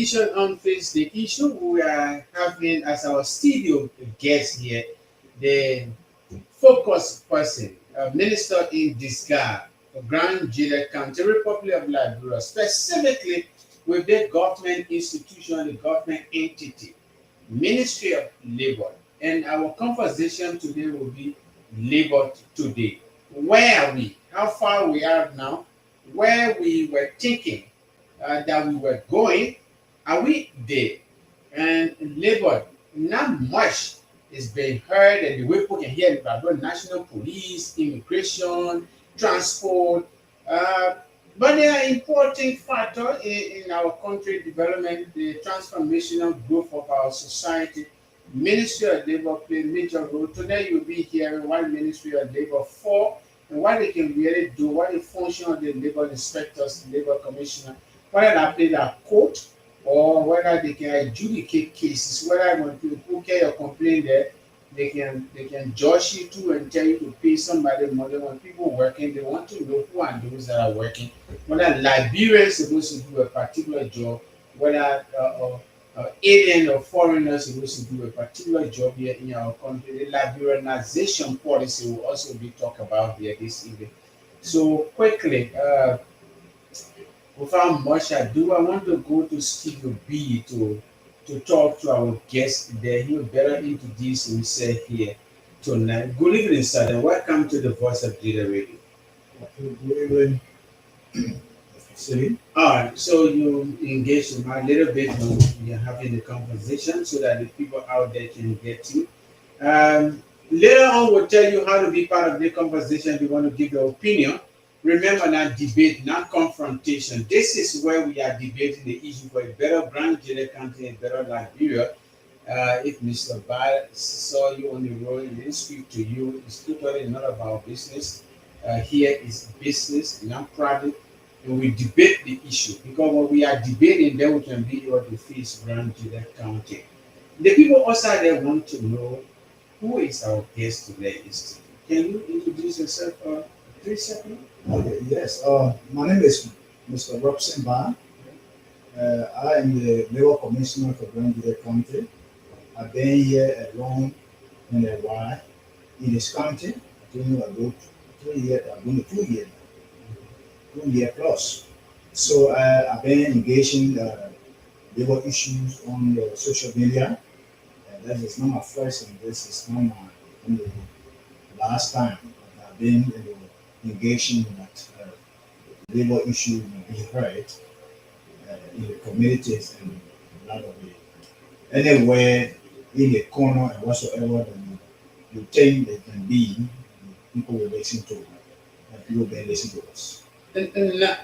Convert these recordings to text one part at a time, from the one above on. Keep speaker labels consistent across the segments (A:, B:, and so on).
A: edition on Face the Issue. We are having as our studio guest here the focus person, Minister in Disguise for Grand Gedeh County, Republic of Liberia, specifically with the government institution, the government entity, Ministry of Labor. And our conversation today will be Labor Today. Where are we? How far we are now? Where we were thinking that we were going, are we there? And labor, not much is being heard, and the way people can hear about national police, immigration, transport. Uh, but they are important factor in our country development, the transformational growth of our society. Ministry of Labor play a major role. Today you'll be hearing what Ministry of Labor for and what they can really do, what the function of the labor inspectors, labor commissioner, whether they play their court or whether they can adjudicate cases, whether when people get your complaint there, they can judge you too and tell you to pay somebody money. When people working, they want to know who are those that are working. Whether Liberians supposed to do a particular job, whether alien or foreigners supposed to do a particular job here in our country. The Liberianization policy will also be talked about here this evening. So quickly, without much ado, I want to go to Studio B to talk to our guest there. He will better introduce himself here tonight. Good evening, sir, and welcome to the Voice of Gedeh Radio.
B: Good evening. See?
A: All right, so you engage in a little bit when you're having the conversation so that the people out there can get you. Later on, we'll tell you how to be part of the conversation if you want to give your opinion. Remember, not debate, not confrontation. This is where we are debating the issue for a better Grand Gedeh County and better Liberia. If Mr. Bai saw you on the road and didn't speak to you, it's totally not about business. Here is business, not private. And we debate the issue because when we are debating, then we can be able to face Grand Gedeh County. The people outside there want to know who is our guest today. Can you introduce yourself for 3 seconds?
B: Okay, yes. My name is Mr. Robson Ban. I am the Labor Commissioner for Grand Gedeh County. I've been here alone in a while in this county. I think about 3 years. I'm going to 2 years. 2 year plus. So I've been engaging labor issues on the social media. That is not my first and this is not my last time. I've been engaging that labor issue being heard in the communities and a lot of it. Anywhere in the corner and whatsoever that you think they can be, people will listen to and people will listen to us.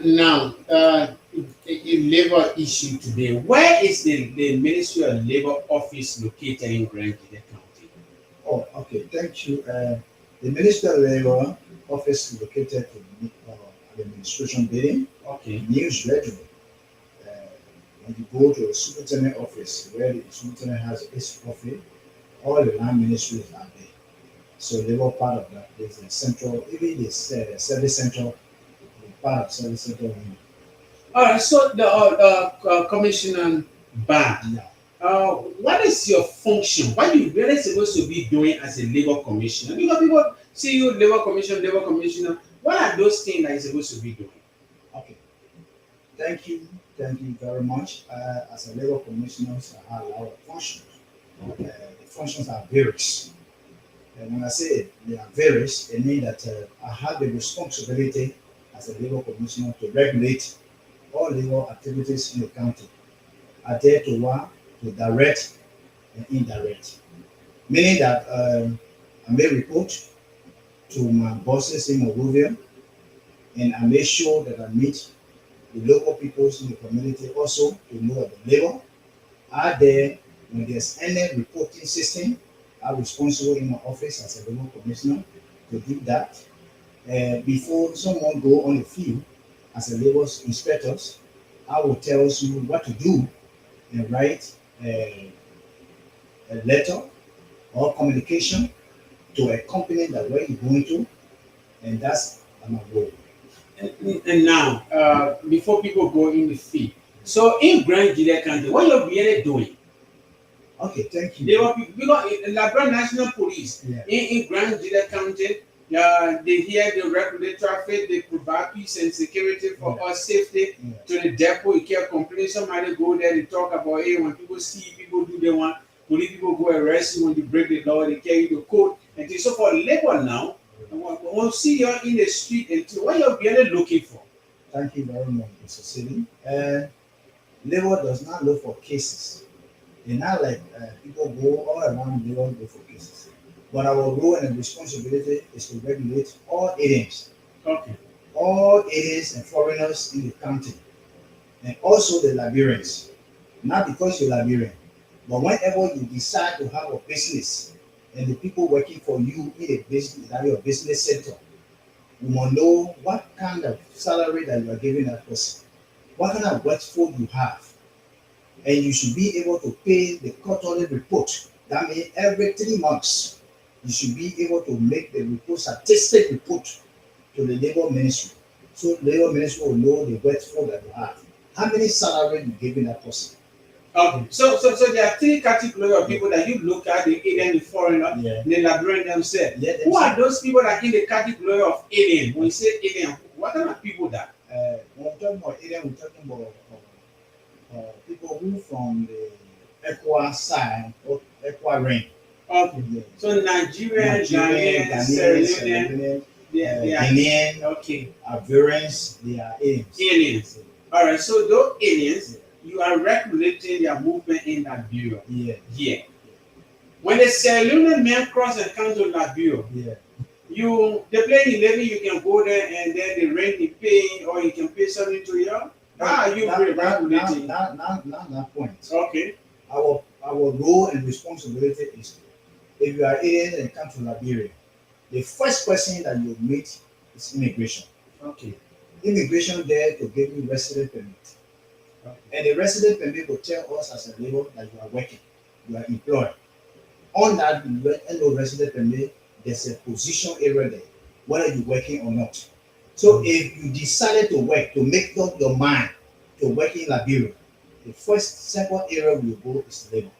A: Now, a labor issue today. Where is the Ministry of Labor office located in Grand Gedeh County?
B: Oh, okay. Thank you. The Ministry of Labor office is located in the administration building.
A: Okay.
B: News Radio. When you go to the superintendent office, where the superintendent has its office, all the land ministries are there. So labor part of that is the central, even the service central. Part of service center.
A: All right, so the Commissioner Ban, what is your function? What are you really supposed to be doing as a labor commissioner? Because people see you labor commissioner. What are those things that you're supposed to be doing?
B: Okay, thank you very much. As a labor commissioner, I have a lot of functions. The functions are various. And when I say they are various, it means that I have the responsibility as a labor commissioner to regulate all labor activities in the county. I dare to work to direct and indirect, meaning that I may report to my bosses in Monrovia and I make sure that I meet the local peoples in the community also to know that the labor are there. When there's any reporting system, I'm responsible in my office as a labor commissioner to do that. Before someone go on the field as a labor inspectors, I will tell you what to do and write a letter or communication to a company that where you're going to, and that's my role.
A: And now, before people go in the field, So in Grand Jide County, what you're really doing?
B: Okay, thank
A: They
B: you.
A: were because in Labrador National Police
B: Yeah.
A: in Grand Jide County, they hear the regulate traffic, they provide peace and security for
B: Yeah.
A: us safety
B: Yeah.
A: to the depot. You can't complain. Somebody go there, they talk about hey, when people see people do they want police people go arrest you when you break the law, they carry the code and things. So for labor now, when we see you in the street and what you're really looking for.
B: Thank you very much, Mr. Sili. Labor does not look for cases. It's not like people go all around the world look for cases. But our role and responsibility is to regulate all aliens,
A: Okay.
B: all aliens and foreigners in the county, and also the Liberians. Not because you're Liberian, but whenever you decide to have a business and the people working for you in a business, that your business sector, you must know what kind of salary that you are giving that person, what kind of workforce you have, and you should be able to pay the quarterly report. That means every 3 months, you should be able to make the report, statistic report to the labor ministry. So the labor ministry will know the workforce that you have. How many salary you giving that person?
A: Okay. So there are three categories of people that you look at: the alien, the foreigner,
B: Yeah.
A: the Liberian themselves.
B: Yeah,
A: Who are those people that are in the category of alien? When you say alien, what kind of people that?
B: When we're talking about alien, we're talking about people who from the Equa side or Equa ring.
A: Okay.
B: Yeah.
A: So Nigerian,
B: Nigerian,
A: Ghanaian, Sierra
B: Ghanaian,
A: Leonean, they are
B: Ghanaian,
A: okay.
B: Ivorians, they are aliens.
A: Aliens. All right. So those aliens,
B: Yeah.
A: you are regulating their movement in Liberia.
B: Yeah.
A: Yeah. When the Sierra Leonean men cross and come to Liberia,
B: Yeah.
A: they play 11, you can go there and then the rent you pay or you can pay something to you. How are you regulating?
B: Not that point.
A: Okay.
B: Our role and responsibility is if you are alien and come to Liberia, the first person that you meet is immigration.
A: Okay.
B: Immigration there to give you resident permit.
A: Okay.
B: And the resident permit will tell us as a labor that you are working, you are employed. On that no resident permit, there's a position area there, whether you're working or not. So if you decided to work, to make up your mind to work in Liberia, the first second area we go is labor.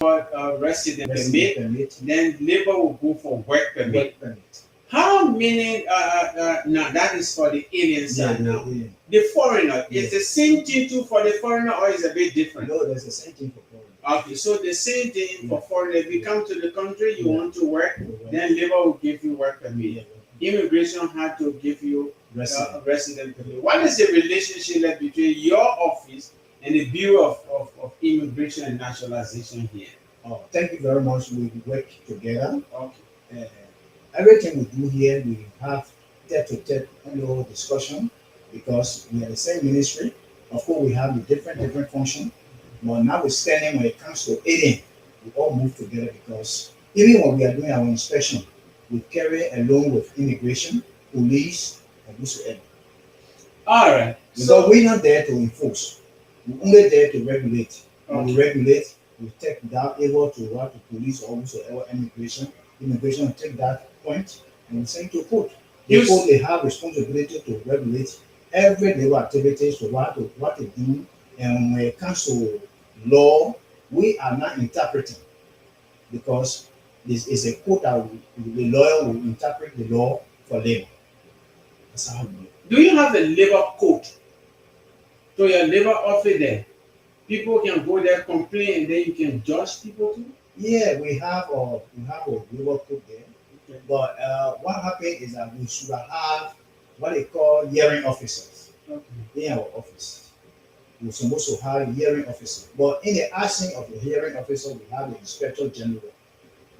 A: For resident permit, then labor will go for work permit.
B: Work permit.
A: How many? Now that is for the alien side.
B: Yeah,
A: now
B: yeah.
A: the foreigner
B: Yeah.
A: is the same thing too for the foreigner, or is a bit different?
B: No, there's the same thing for foreign.
A: Okay, so the same thing for
B: Yeah.
A: foreigner. If you come to the country, you
B: Yeah.
A: want to work,
B: Yeah.
A: then labor will give you work permit.
B: Yeah.
A: Immigration had to give you
B: Resident.
A: permit. What is the relationship between your office and the Bureau of Immigration and Nationalization here?
B: Oh, thank you very much. We work together.
A: Okay.
B: Everything we do here, we have tete-to-tete discussion because we are the same ministry. Of course, we have the different function, but notwithstanding when it comes to aiding, we all move together because even when we are doing our inspection, we carry along with immigration, police, and whosoever.
A: All right.
B: Because we're not there to enforce, we're only there to regulate. When we
A: Okay.
B: regulate, we take that able to what the police or whosoever immigration will take that point and we send to court. Therefore, they have responsibility to regulate every labor activities to what to do. And when it comes to law, we are not interpreting because this is a court that the lawyer will interpret the law for labor. That's how we do it.
A: Do you have a labor code to your labor office there? People can go there, complain, and then you can judge people too?
B: Yeah, we have a labor code there.
A: Okay.
B: But what happened is that we should have what they call hearing officers in our office. We're supposed to have a hearing officer. But in the absence of the hearing officer, we have the inspector general,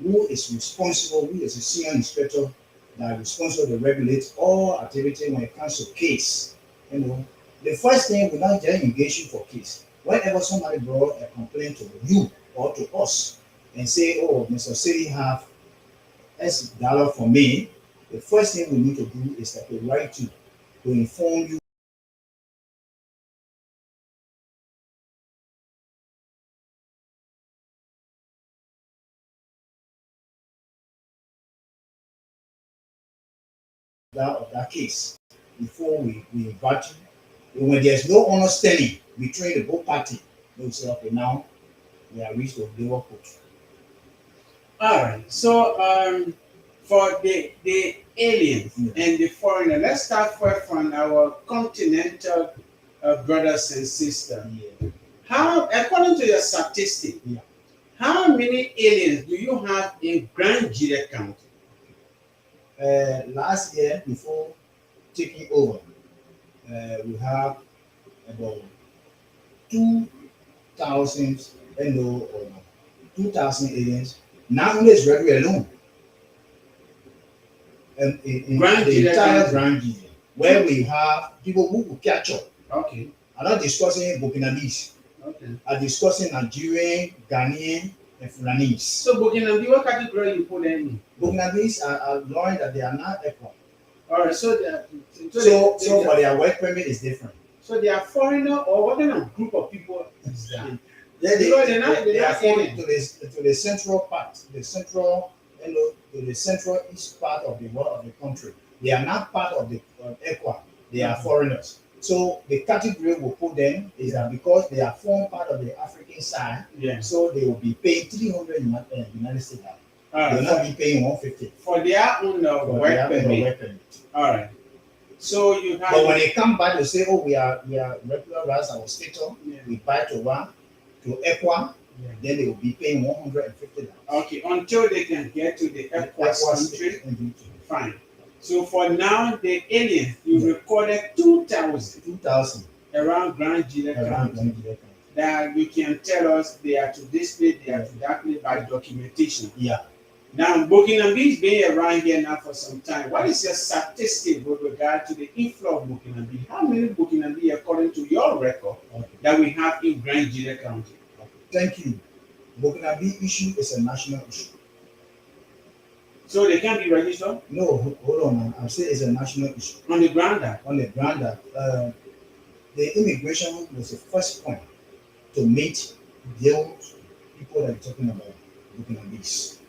B: who is responsible, who is a senior inspector that is responsible to regulate all activity when it comes to case. The first thing we not just engage you for case. Whenever somebody brought a complaint to you or to us and say, oh, Mr. City have $S for me, the first thing we need to do is that we write you to inform you of that case. before we invite you. And when there's no understanding between the both party, they'll say, okay, now we are reached the labor court.
A: All right. So for the aliens
B: Yeah.
A: and the foreigner, let's start first from our continental brothers and sisters.
B: Yeah.
A: How, according to your statistic,
B: Yeah.
A: how many aliens do you have in Grand Jide County?
B: Last year, before taking over, we have about 2,000 or 2,000 aliens. Not only is Redwood alone, in
A: Grand
B: the
A: Jide
B: entire
A: County.
B: Grand Jide, where we have people who will catch up.
A: Okay.
B: I'm not discussing Burkinabes.
A: Okay.
B: I'm discussing Nigerian, Ghanaian, and Fulanese.
A: So Burkina Faso, what category you put them in?
B: Burkinabes are knowing that they are not equal.
A: All right. So
B: But their work permit is different.
A: so they are foreigner, or what kind of group of people is that?
B: They are
A: not
B: falling
A: alien.
B: to the central part, the central, to the central east part of the world of the country. They are not part of the ECWA. They are foreigners. So the category we put them is that because they are form part of the African side,
A: Yeah.
B: so they will be paying 300 United States dollars.
A: All
B: They will
A: right.
B: not be paying 150
A: For their own
B: for
A: work
B: their
A: permit.
B: work permit.
A: All right. So you have.
B: But when they come back, they say, "Oh, we are regularized our status.
A: Yeah.
B: We buy to ECWA."
A: Yeah.
B: Then they will be paying $150.
A: Okay, until they can get to the ECOWAS country, fine. So for now, the aliens, you recorded 2,000
B: 2,000
A: around Grand Jide
B: around
A: County. That you can tell us they are to this place, they are to that place by documentation.
B: Yeah.
A: Now, Burkina Faso is being around here now for some time. What is your statistic with regard to the inflow of Burkina Faso? How many Burkina Faso, according to your record, that we have in Grand Jide County?
B: Thank you. Burkina Faso issue is a national issue.
A: So they can't be registered?
B: No, hold on, man. I'm saying it's a national issue.
A: On the ground that?
B: On the ground that the immigration was the first point to meet those people that are talking about Burkina Faso.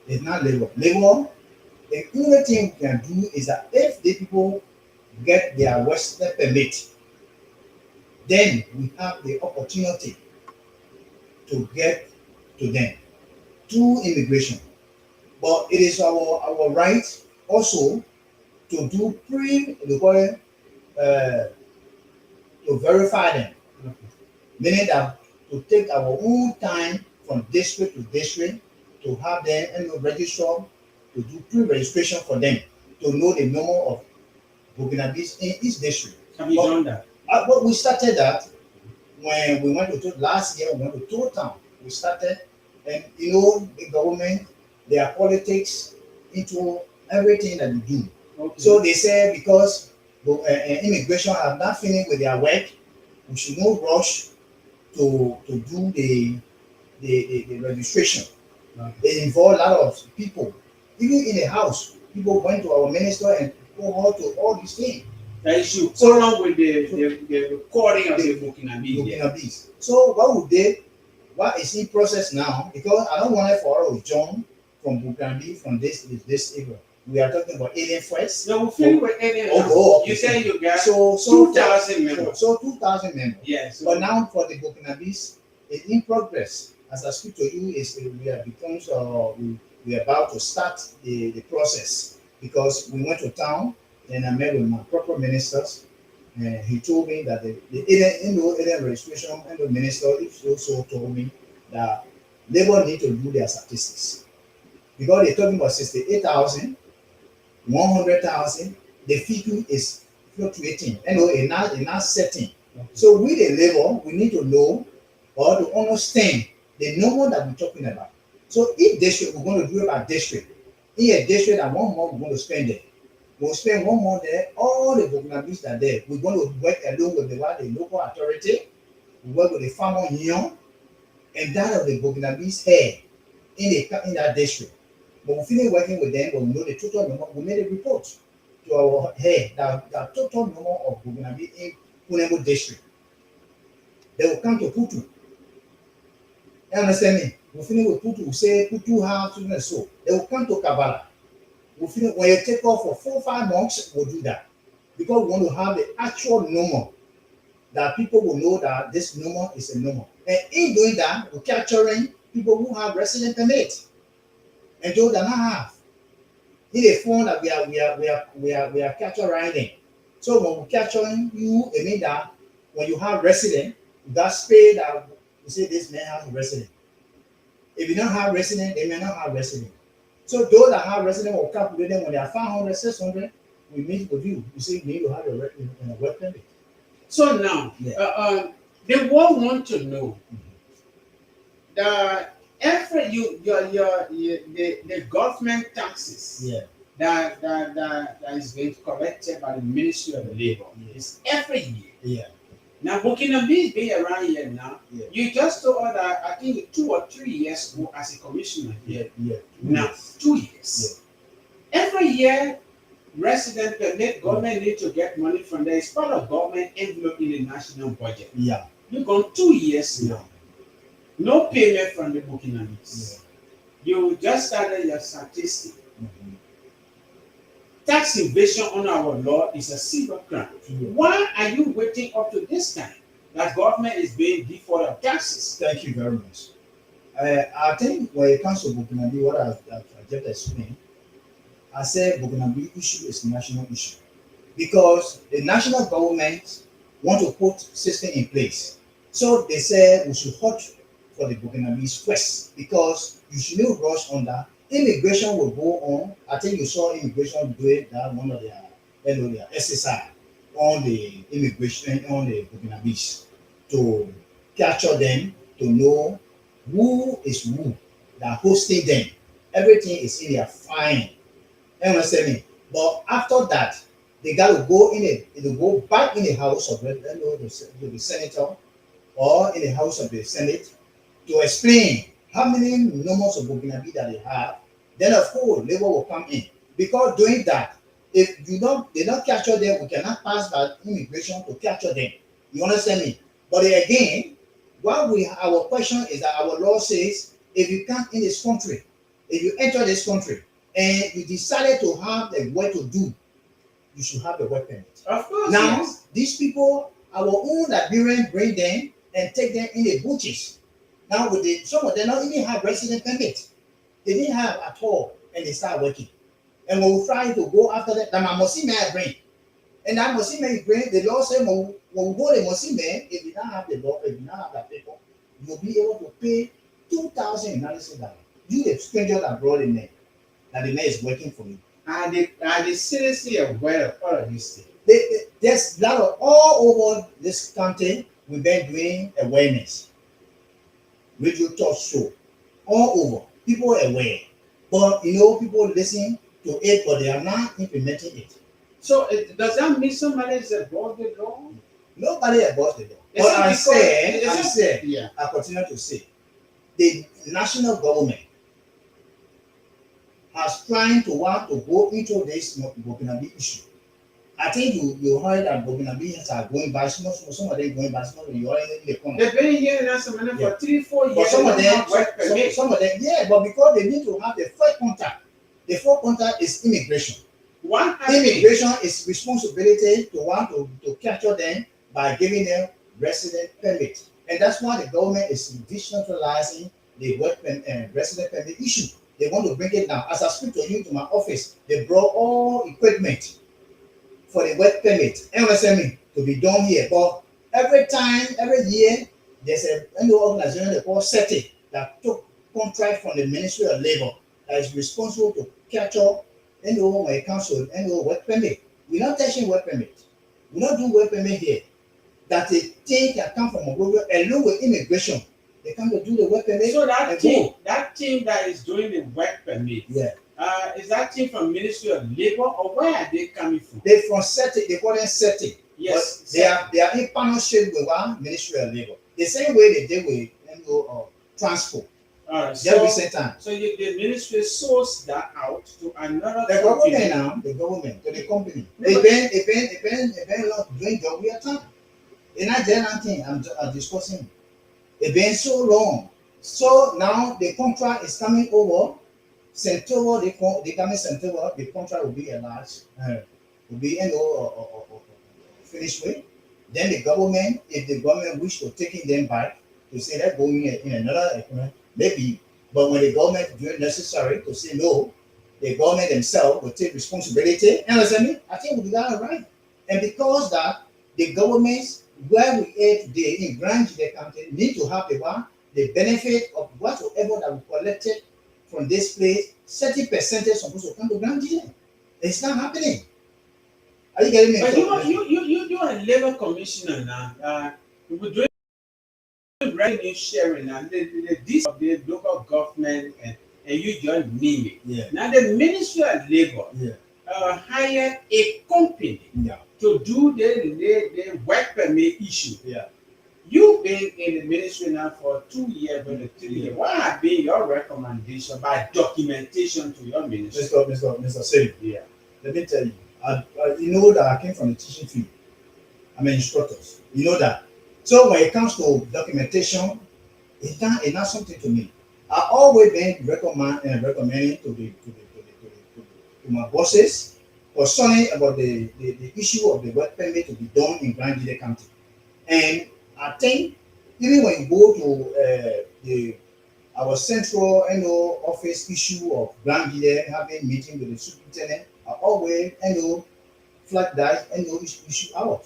B: It's not labor. Labor, the only thing we can do is that if the people get their Western permit, then we have the opportunity to get to them through immigration. But it is our right also to do to verify them. Meaning that to take our own time from district to district to have them register, to do pre-registration for them, to know the number of Burkina Faso in each district.
A: Have you done that?
B: But we started that when we went to last year. We went to Tour Town. We started, and the government, their politics into everything that we do.
A: Okay.
B: So they say because immigration have not finished with their work, we should not rush to do the registration.
A: Okay.
B: It involves a lot of people. Even in the house, people went to our minister and go out to all these things.
A: That is you go along with the recording of the Burkina Faso.
B: So what is in process now? Because I don't want it for all of John from Burkina Faso from this area. We are talking about alien first.
A: No, we finish with alien.
B: Okay.
A: You say you got
B: so
A: 2,000 members.
B: So 2,000 members.
A: Yes.
B: But now for the Burkina Faso, it's in progress. As I speak to you, we are about to start the process because we went to town and I met with my proper ministers, and he told me that the alien registration and the minister also told me that labor need to do their statistics because they're talking about 68,000, 100,000. The figure is fluctuating, it's not setting.
A: Okay.
B: So with the labor, we need to know or to understand the number that we're talking about. So each district, we're going to do it by district. In a district, at 1 month, we're going to spend there. We'll spend 1 month there. All the Burkina Faso are there. We're going to work along with the local authority. We work with the farmer union, and that of the Burkina Faso here in that district. But we finish working with them, when we know the total number. We made a report to our head that the total number of Burkina Faso in Punembo district. They will come to Putu. You understand me? We finish with Putu. We say Putu have so. They will come to Kavala. We finish when you take off for 4 or 5 months. We'll do that. because we want to have the actual number that people will know that this number is a number. And in doing that, we're capturing people who have resident permit and those that not have. In the form that we are capturing. So when we're capturing you, it means that when you have resident, that's pay that you say this man has a resident. If you don't have resident, they may not have resident. So those that have resident will calculate them when they are 500, 600, we meet with you. You see, you need to have a work permit.
A: So now, the world want to know the effort the government taxes
B: Yeah.
A: that is being collected by the Ministry of Labor is every year.
B: Yeah.
A: Now, Burkina Faso be around here now.
B: Yeah.
A: You just told us that I think 2 or 3 years ago as a commissioner here.
B: Yeah.
A: Now, 2 years. Every year, resident permit government need to get money from there. It's part of government envelope in the national budget.
B: Yeah.
A: You've gone 2 years now. No payment from the Burkina Faso. You just started your statistic. Tax evasion on our law is a silver crime. Why are you waiting up to this time that government is being default of taxes?
B: Thank you very much. I think when it comes to Burkina Faso, what I just explained, I said Burkina Faso issue is a national issue because the national government want to put system in place. So they say we should hold for the Burkina Faso first because you should not rush on that. Immigration will go on. I think you saw immigration doing that one of their SSI on the immigration on the Burkina Faso to capture them, to know who is who that hosting them. Everything is in their fine. You understand me? But after that, they got to go go back in the house of the senator or in the house of the senate to explain how many numbers of Burkina Faso that they have. Then of course labor will come in because doing that, if they don't capture them, we cannot pass that immigration to capture them. You understand me? But again, our question is that our law says if you come in this country, if you enter this country and you decided to have the work to do, you should have the work permit.
A: Of course.
B: Now,
A: yes.
B: These people, our own Liberians bring them and take them in the bushes. Now, some of them don't even have resident permit. They didn't have at all, and they start working. And when we try to go after them, that Mosime I bring. And that Mosime you bring, the law says when we go to Mosime, if you don't have the law, if you don't have that paper, you'll be able to pay $2,000. You, the stranger that brought in there, that the man is working for you.
A: Are they seriously aware of all of these things?
B: There's a lot of all over this country, we've been doing awareness. Radio talk show. All over. People are aware. But people listen to it, but they are not implementing it.
A: So does that mean somebody is above the law?
B: Nobody above the law. But I continue to say, the national government has trying to want to go into this Burkina Faso issue. I think you heard that Burkina Faso are going by, some of them going by, some of them you already in the corner.
A: They've been here in Asamana for 3-4 years.
B: But some of them, but because they need to have the first contact. The first contact is immigration. Immigration is responsibility to want to capture them by giving them resident permit. And that's why the government is decentralizing the resident permit issue. They want to bring it down. As I speak to you to my office, they brought all equipment for the work permit. You understand me? To be done here. But every year, there's a organization they call SETI that took contract from the Ministry of Labor that is responsible to capture when it comes to work permit. We're not touching work permit. We're not doing work permit here. That a thing can come from Mongolia along with immigration. They come to do the work permit.
A: So that team that is doing the work permit, is that team from Ministry of Labor or where are they coming from?
B: They're from SETI. They call them SETI.
A: Yes.
B: But they are in partnership with our Ministry of Labor. The same way they did with transport.
A: All right.
B: So
A: the ministry sourced that out to another
B: the government to the company. They've been doing job we are time. They're not doing nothing. I'm discussing. It's been so long. So now the contract is coming over. Central, they coming Central, the contract will be enlarged. will be finished with. Then the government, if the government wish to taking them back to say they're going in another economy, maybe. But when the government do it necessary to say no, the government themselves will take responsibility. You understand me? I think we got it right. And because that the governments where we are today in Grand Jide County need to have the benefit of whatsoever that we collected from this place, 30% is supposed to come to Grand Jide. It's not happening. Are you getting me?
A: But you are a labor commissioner now. You were doing revenue sharing and this of the local government and you join NIMI.
B: Yeah.
A: Now the Ministry of Labor hired a company to do the work permit issue.
B: Yeah.
A: You've been in the ministry now for 2 years, but 3 years. What have been your recommendation by documentation to your ministry?
B: Mr. Singh,
A: Yeah.
B: let me tell you, you know that I came from the teaching field. I'm an instructor. You know that. So when it comes to documentation, it's not something to me. I always been recommending to my bosses concerning about the issue of the work permit to be done in Grand Jide County. And I think even when you go to our central office issue of Grand Jide having meeting with the superintendent, I always flag that issue out.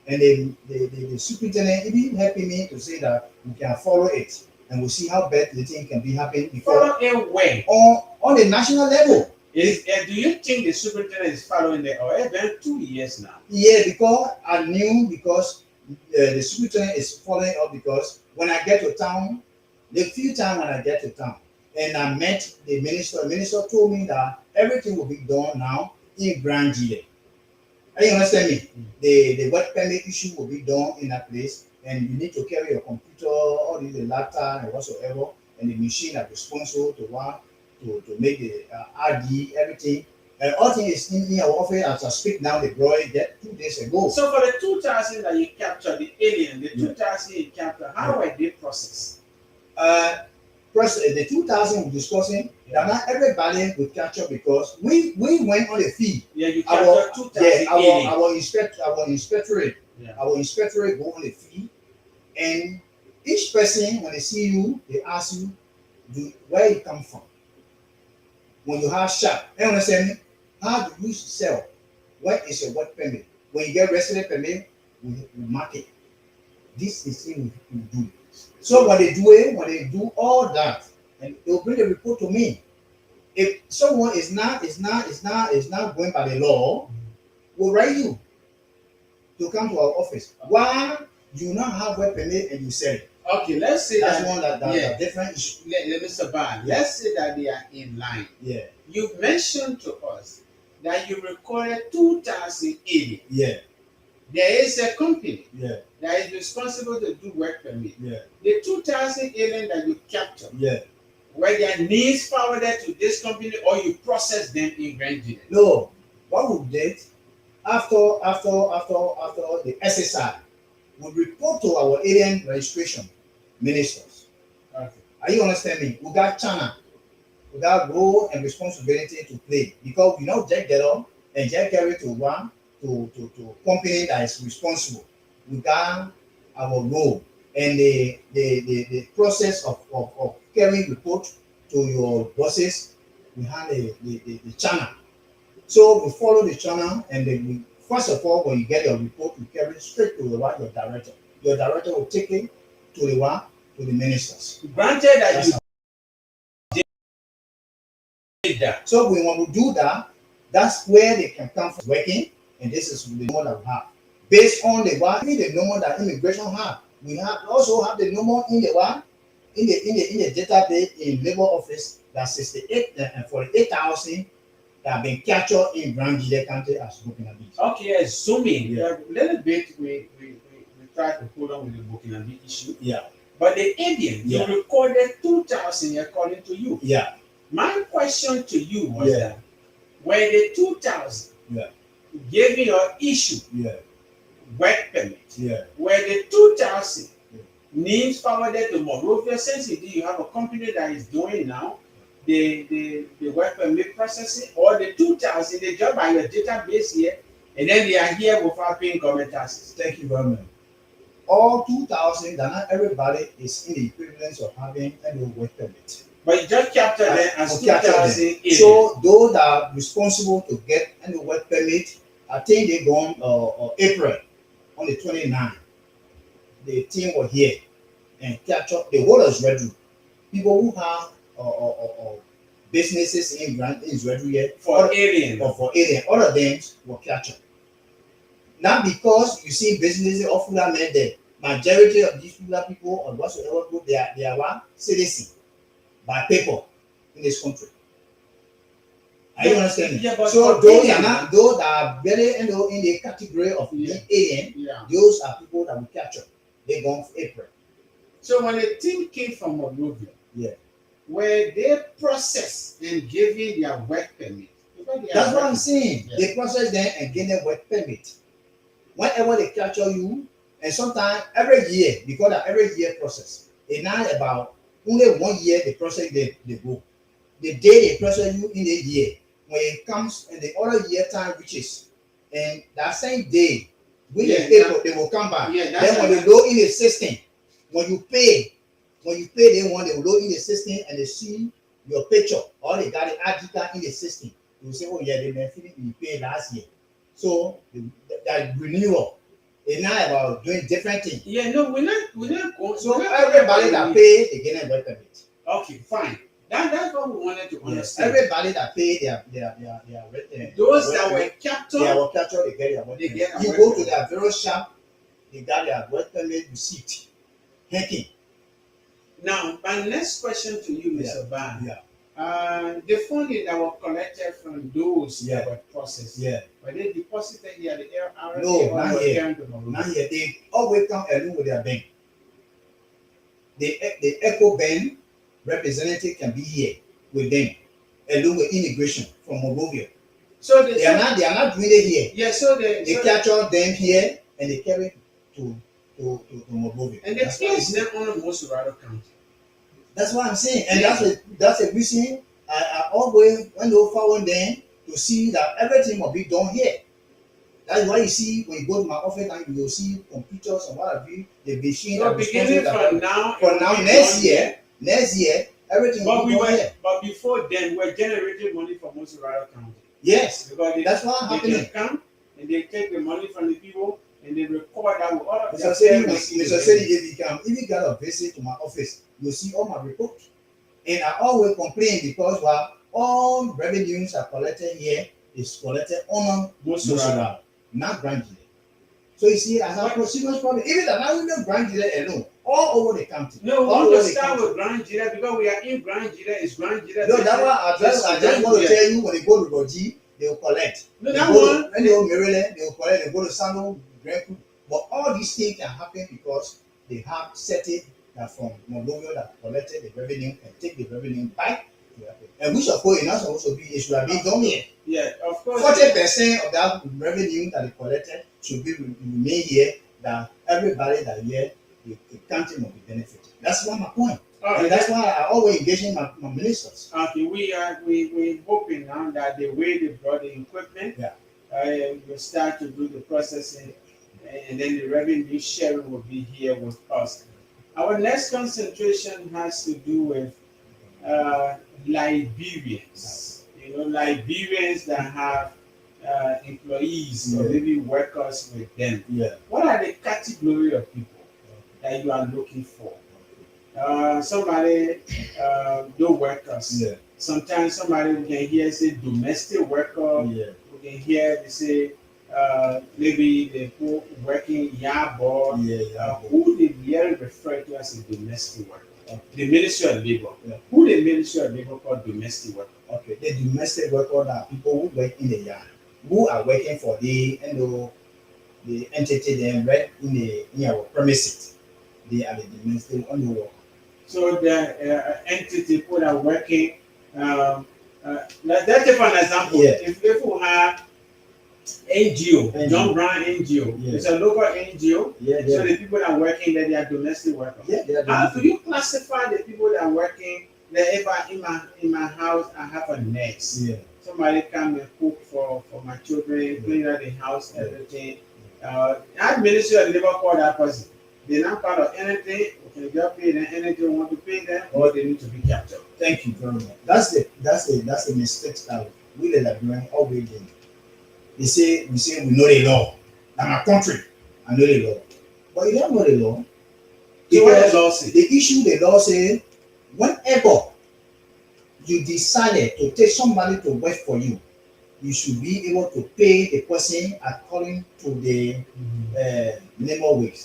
B: And the superintendent even helping me to say that we can follow it and we'll see how bad the thing can be happening before
A: Follow it when?
B: on the national level.
A: Do you think the superintendent is following it? Or it's been 2 years now?
B: Yeah, because I knew the superintendent is following up because when I get to town, the few times when I get to town and I met the minister told me that everything will be done now in Grand Jide. Are you understand me? The work permit issue will be done in that place, and you need to carry your computer, all the laptop and whatsoever, and the machine that responsible to make the RD, everything. And all things is in our office as I speak now. They brought it there 2 days ago.
A: So for the 2,000 that you captured, the alien, the 2,000 you captured, how were they processed?
B: The 2,000 we're discussing, that not everybody will capture because we went on the field.
A: Yeah, you captured 2,000 alien.
B: Our inspectorate go on the field, and each person when they see you, they ask you, where you come from. When you have shop, you understand me? How do you sell? What is your work permit? When you get resident permit, we mark it. This is thing we do. So when they do all that, and they'll bring a report to me. If someone is not going by the law, we'll write you to come to our office. Why do you not have work permit and you sell it?
A: Okay, let's say
B: that's one that different issue.
A: Mr. Ban, let's say that they are in line.
B: Yeah.
A: You mentioned to us that you recorded 2,000 aliens.
B: Yeah.
A: There is a company
B: that
A: is responsible to do work permit.
B: Yeah.
A: The 2,000 aliens that you captured, were their needs forwarded to this company or you process them in Grand Jide?
B: No. What we did after the SSI, we report to our alien registration ministers.
A: Okay.
B: Are you understanding? We got channel. We got role and responsibility to play because we know Jack get on and Jack carry to one to company that is responsible. We got our role and the process of carrying report to your bosses. We have the channel. So we follow the channel and then we first of all when you get your report, you carry it straight to your director. Your director will take it to the ministers.
A: Granted that you did that.
B: So when we do that, that's where they can come from working, and this is the number that we have. Based on the number that immigration have. We also have the number in the database in labor office that 68 and 48,000 that have been captured in Grand Jide County as Burkina Faso.
A: Okay, zooming a little bit. We try to hold on with the Burkina Faso issue.
B: Yeah.
A: But the Indian, you recorded 2,000 according to you.
B: Yeah.
A: My question to you was that were the 2,000 giving your issue work permit? Were the 2,000 names forwarded to Monrovia since you have a company that is doing now the work permit processing, or the 2,000 they job by your database here And then they are here without paying government taxes.
B: Thank you very much. All 2,000, that not everybody is in the equivalence of having a work permit.
A: But you just capture them as
B: We capture them.
A: 2,000 aliens.
B: So those that are responsible to get any work permit, I think they gone April on the 29th. The team were here and capture the whole of Zredru. People who have businesses in Zredru here
A: For alien.
B: or for alien, all of them were captured. Not because you see businesses of Fula men there. Majority of these Fula people or whatsoever group, they are one citizen by paper in this country. Are you understanding?
A: Yeah, but
B: so
A: for
B: those
A: alien,
B: are not those that are very in the category of
A: Yeah.
B: the alien.
A: Yeah.
B: Those are people that we capture. They gone for April.
A: So when the team came from Monrovia,
B: Yeah.
A: were they processed and given their work permit? Because they are
B: That's what I'm
A: working.
B: saying.
A: Yeah.
B: They process them and get them work permit. Whenever they capture you, and sometimes every year, because of every year process, it's not about only 1 year the process they go. The day they process you in a year, when it comes and the other year time reaches, and that same day, when
A: Yeah,
B: they pay, they will come back.
A: Yeah, that's
B: Then when they load in the system, when you pay they want they will load in the system and they see your picture or they got the ID card in the system. They will say, oh yeah, they been feeling you paid last year. So that renewal is not about doing different things.
A: Yeah, no, we're not going.
B: So
A: we're not
B: everybody
A: going
B: that
A: to-
B: pay, they get a work permit.
A: Okay, fine. That's what we wanted to
B: Yeah.
A: understand.
B: Everybody that pay their
A: Those that were
B: they
A: captured,
B: are captured, they get their work
A: They
B: permit.
A: get a
B: You
A: work
B: go to
A: permit.
B: their various shop, they got their work permit receipt. Hanking.
A: now my next question to you, Mr. Ban.
B: Yeah.
A: The funding that were collected from those
B: Yeah.
A: that were processed,
B: Yeah.
A: were they deposited here at the RRA
B: No,
A: or
B: not
A: were
B: here.
A: carried to Monrovia?
B: Now here they always come along with their bank. The Echo Bank representative can be here with them, along with immigration from Monrovia.
A: So
B: They are not doing it here.
A: Yeah, so
B: They
A: so
B: capture them here and they carry it to Monrovia.
A: and they
B: That's why
A: place them on Mosurado County.
B: That's what I'm saying, and
A: Yeah.
B: that's a reason I always when they follow them to see that everything will be done here. That's why you see when you go to my office and you will see computers and what have you, the machine.
A: So
B: that
A: beginning
B: responsible
A: from now,
B: for
A: it will
B: now
A: be
B: next
A: done
B: year, everything will
A: But
B: be
A: we
B: done
A: were,
B: here.
A: but before then, we're generating money from Mosurado County
B: Yes,
A: because
B: that's what
A: they
B: happening.
A: can come and they take the money from the people and they record that with all of
B: Mr.
A: their
B: Sedi,
A: parents.
B: Mr. Sedi, if you got a visit to my office, you'll see all my reports. And I always complain because all revenues are collected here is collected on
A: Mosurado.
B: not Grand Gile. So you see, I have a serious problem. Even that not even Grand Gile alone, all over the country.
A: No, we
B: all
A: want
B: over
A: to
B: the
A: start
B: country.
A: with Grand Gila because we are in Grand Gila. It's Grand Gila.
B: No, that's why I just want to tell you when they go to Rogi, they will collect.
A: No,
B: They
A: that
B: go
A: one.
B: to, when they go to Maryland, they will collect. They go to Sano, Grenku. But all these things can happen because they have set it that from Monrovia that collected the revenue and take the revenue back. And which of course not supposed to be, it should have been done here.
A: Yeah, of course.
B: 40% of that revenue that they collected should be remain here, that everybody that here, the country will be benefited. That's one my point.
A: All
B: And
A: right,
B: that's why I always engage in my ministers.
A: Okay, we're hoping now that the way they brought the equipment,
B: Yeah.
A: will start to do the processing, and then the revenue sharing will be here with us. Our next concentration has to do with Liberians. You know, Liberians that have employees or
B: Yeah.
A: maybe workers with them.
B: Yeah.
A: What are the category of people that you are looking for? Somebody, no workers.
B: Yeah.
A: Sometimes somebody we can hear say domestic worker.
B: Yeah.
A: We can hear they say maybe the people working yard board.
B: Yeah.
A: Who they really refer to as a domestic worker? The Ministry of Labor.
B: Yeah.
A: Who the Ministry of Labor called domestic worker?
B: Okay. The domestic workers are people who work in the yard, who are working for the entity then right in our premises. They are the domestic worker.
A: So the entity people that are working. Let's take for an example.
B: Yeah.
A: If we have NGO,
B: NGO.
A: John Brown NGO,
B: Yeah.
A: it's a local NGO.
B: Yeah.
A: So the people that are working there, they are domestic workers.
B: Yeah. They are
A: How do
B: domestic.
A: you classify the people that are working If I in my house I have a nest.
B: Yeah.
A: Somebody come and cook for my children, clean out the house,
B: Yeah.
A: everything. That ministry of labor call that person. They're not part of anything. We can just pay them anything we want to pay them, or they need to be captured.
B: Thank you very much. That's the mistake that we the Liberians always do. We say we know the law. And my country, I know the law. But you don't know the law.
A: So what
B: Because
A: the law say?
B: the issue the law say, whenever you decided to take somebody to work for you, you should be able to pay the person according to the minimum wage.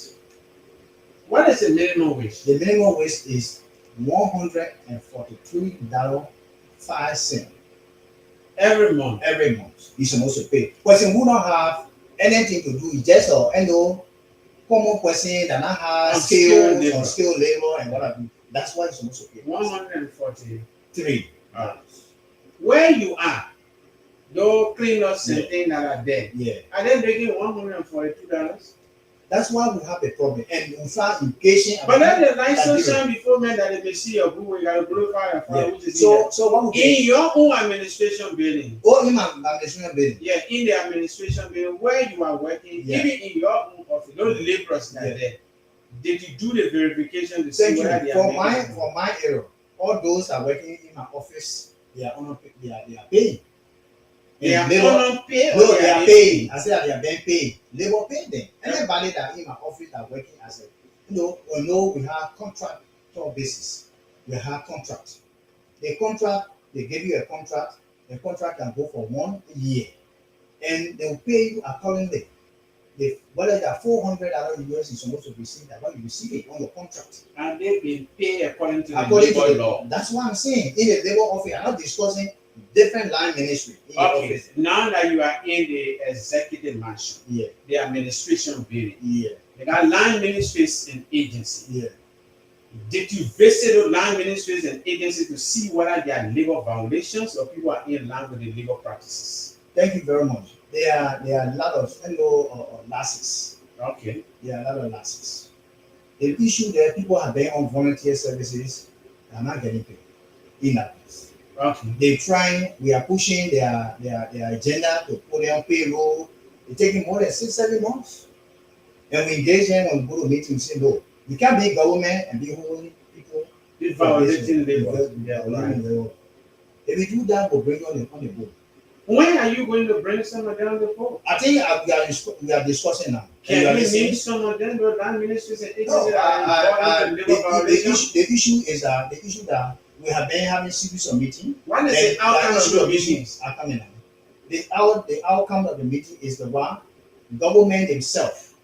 A: What is the minimum wage?
B: The minimum wage is $143.05
A: Every month.
B: You're supposed to pay. Person who don't have anything to do, is just common person that not have
A: Unskilled
B: skills,
A: labor.
B: unskilled labor, and what have you. That's why you're supposed to pay.
A: 140.
B: $3.
A: Where you are, those cleaners and
B: Yeah.
A: things that are there,
B: Yeah.
A: are they making $142?
B: That's why we have a problem. And in fact, in patient,
A: But let the light so shine before men that they may see your good. You gotta glorify your Father,
B: yeah.
A: which is
B: So what we
A: in your own administration building.
B: in my administration building.
A: Yeah, in the administration building where you are working,
B: Yeah.
A: even in your own office, those laborers that
B: Yeah.
A: are there. Did you do the verification to see
B: Thank
A: whether
B: you.
A: they are making
B: For my area, all those that are working in my office, they are paying.
A: they are
B: labor,
A: unpaid or
B: no,
A: they
B: they
A: are
B: are paying. I said they are being paid. Labor pay them. Anybody that in my office that working as a, we have contractual basis. We have contract. The contract, they give you a contract. The contract can go for 1 year, and they will pay you accordingly. Whether that $400 US is supposed to receive that, when you receive it on your contract.
A: and they've been paid according to the
B: According to
A: labor
B: the
A: law.
B: That's what I'm saying. In the labor office, I'm not discussing different line ministry in the
A: Okay,
B: office.
A: now that you are in the executive mansion,
B: Yeah,
A: the administration building,
B: yeah,
A: they got line ministries and agencies.
B: yeah.
A: Did you visit those line ministries and agencies to see whether there are labor violations or people are in line with the labor practices?
B: Thank you very much. There are a lot of lasses.
A: Okay.
B: There are a lot of lasses. The issue there, people are being on volunteer services, they are not getting paid in that place.
A: Okay.
B: They trying, we are pushing their agenda to put them on payroll. It's taking more than 6-7 months. And we engage them when we go to meetings, say no, you can't be government and be holding people.
A: Violating labor.
B: Yeah, right. If we do that, we'll bring on the board.
A: When are you going to bring some of them on the board?
B: I think we are discussing now.
A: Can
B: we are
A: you
B: listening.
A: name some of them, those line ministries and agencies
B: No,
A: that are involved in labor violations?
B: the issue that we have been having series of meetings.
A: What is the outcome of the meetings?
B: Are coming now. The outcome of the meeting is the one government themselves.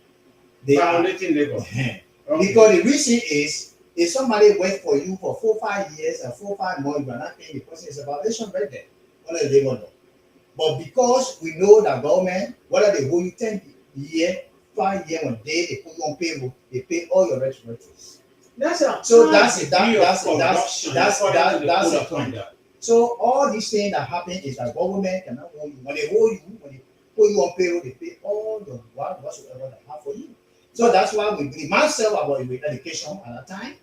A: Violating labor. Okay.
B: Because the reason is if somebody work for you for 4-5 years and 4-5 months, you are not paying the person, it's a violation right there under the labor law. But because we know that government, whether they hold you 10 years, 5 years, one day they put you on payroll, they pay all your retroactives.
A: That's a
B: So that's the point. So all these things that happen is that government cannot hold you. When they hold you, when they put you on payroll, they pay all the whatsoever they have for you. So that's why we believe myself about with education at that time.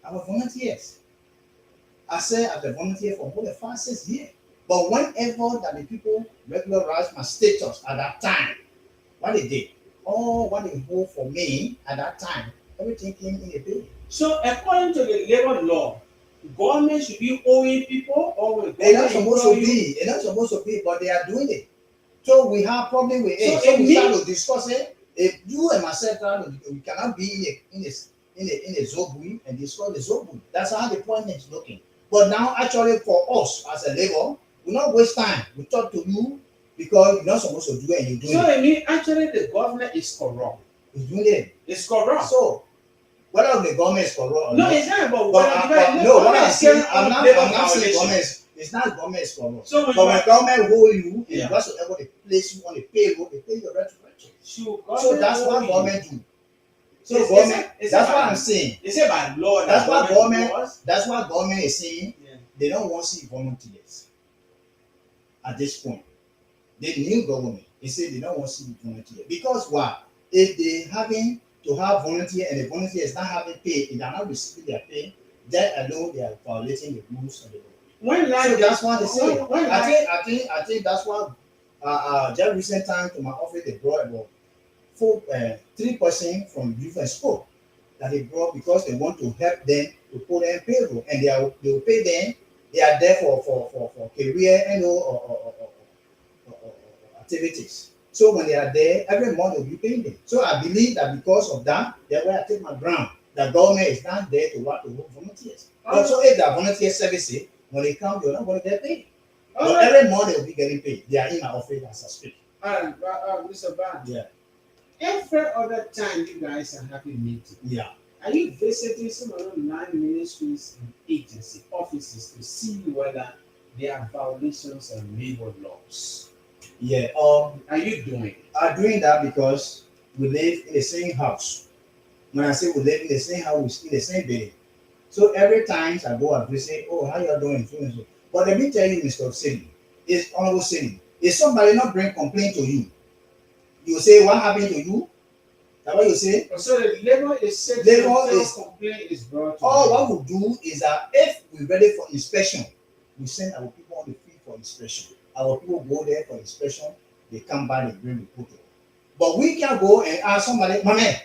B: I was volunteers. I said I was a volunteer for more than 5-6 years. But whenever that the people regularized my status at that time, what they did, all what they hold for me at that time, everything came in a day.
A: So according to the labor law, government should be owing people or will
B: They're not supposed to be. They're not supposed to be, but they are doing it. So we have problem with it. So we start to discuss it. If you and myself we cannot be in a Zobui and discuss the Zobui. That's how the point is looking. But now actually for us as a labor, we not waste time. We talk to you because you're not supposed to do it and you're doing it.
A: So I mean actually the government is corrupt.
B: You're doing it.
A: It's corrupt.
B: So whether the government is corrupt or
A: no,
B: not.
A: it's not about
B: what I'm saying, I'm not saying government. It's not government is corrupt.
A: So
B: but when government hold you,
A: yeah.
B: whatsoever they place you on the payroll, they pay your retroactive.
A: So
B: that's what government do. So that's what I'm saying.
A: They say by law.
B: That's what government is saying. Yeah. They don't want to see volunteers at this point. The new government, they say they don't want to see volunteers because why? If they having to have volunteer and the volunteer is not having pay, if they are not receiving their pay, that alone they are violating the rules of the law.
A: When
B: So
A: life
B: that's why they say.
A: when
B: I
A: life
B: think, I think, I think that's why. Just recent time to my office, they brought about 3% from different school that they brought because they want to help them to put them payroll, and they will pay them. They are there for career and activities. So when they are there, every month they'll be paying them. So I believe that because of that, that's why I take my ground. The government is not there to work to volunteers. Also, if they are volunteer services, when they come, they're not going to get paid. But every month they'll be getting paid. They are in my office as I speak.
A: Mr. Ban,
B: Yeah.
A: every other time you guys are having meeting,
B: Yeah.
A: are you visiting some of the nine ministries and agency offices to see whether there are violations of labor laws?
B: Yeah.
A: Are you doing it?
B: I'm doing that because we live in the same house. When I say we live in the same house, in the same building. So every time I go and visit, oh, how you doing? So and so. But let me tell you, Mr. City, it's honorable city. If somebody not bring complaint to you, you say what happened to you? That's what you say.
A: So the labor is set
B: Labor
A: until
B: is
A: complaint is brought to
B: all
A: them.
B: what we do is that if we're ready for inspection, we send our people on the field for inspection. Our people go there for inspection, they come back and bring report. But we can go and ask somebody, my man,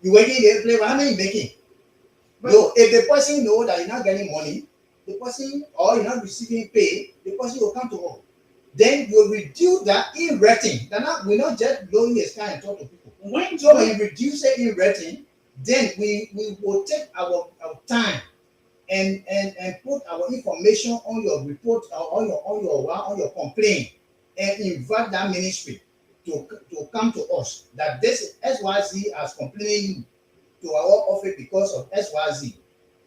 B: you working there, play, how many you making?
A: But
B: No, if the person know that you're not getting money, the person or you're not receiving pay, the person will come to us. Then you reduce that in rating. They're not we're not just blowing a sky and talk to people.
A: when
B: So when you reduce it in rating, then we will take our time and put our information on your report or on your complaint and invite that ministry to come to us that this XYZ has complained you to our office because of XYZ.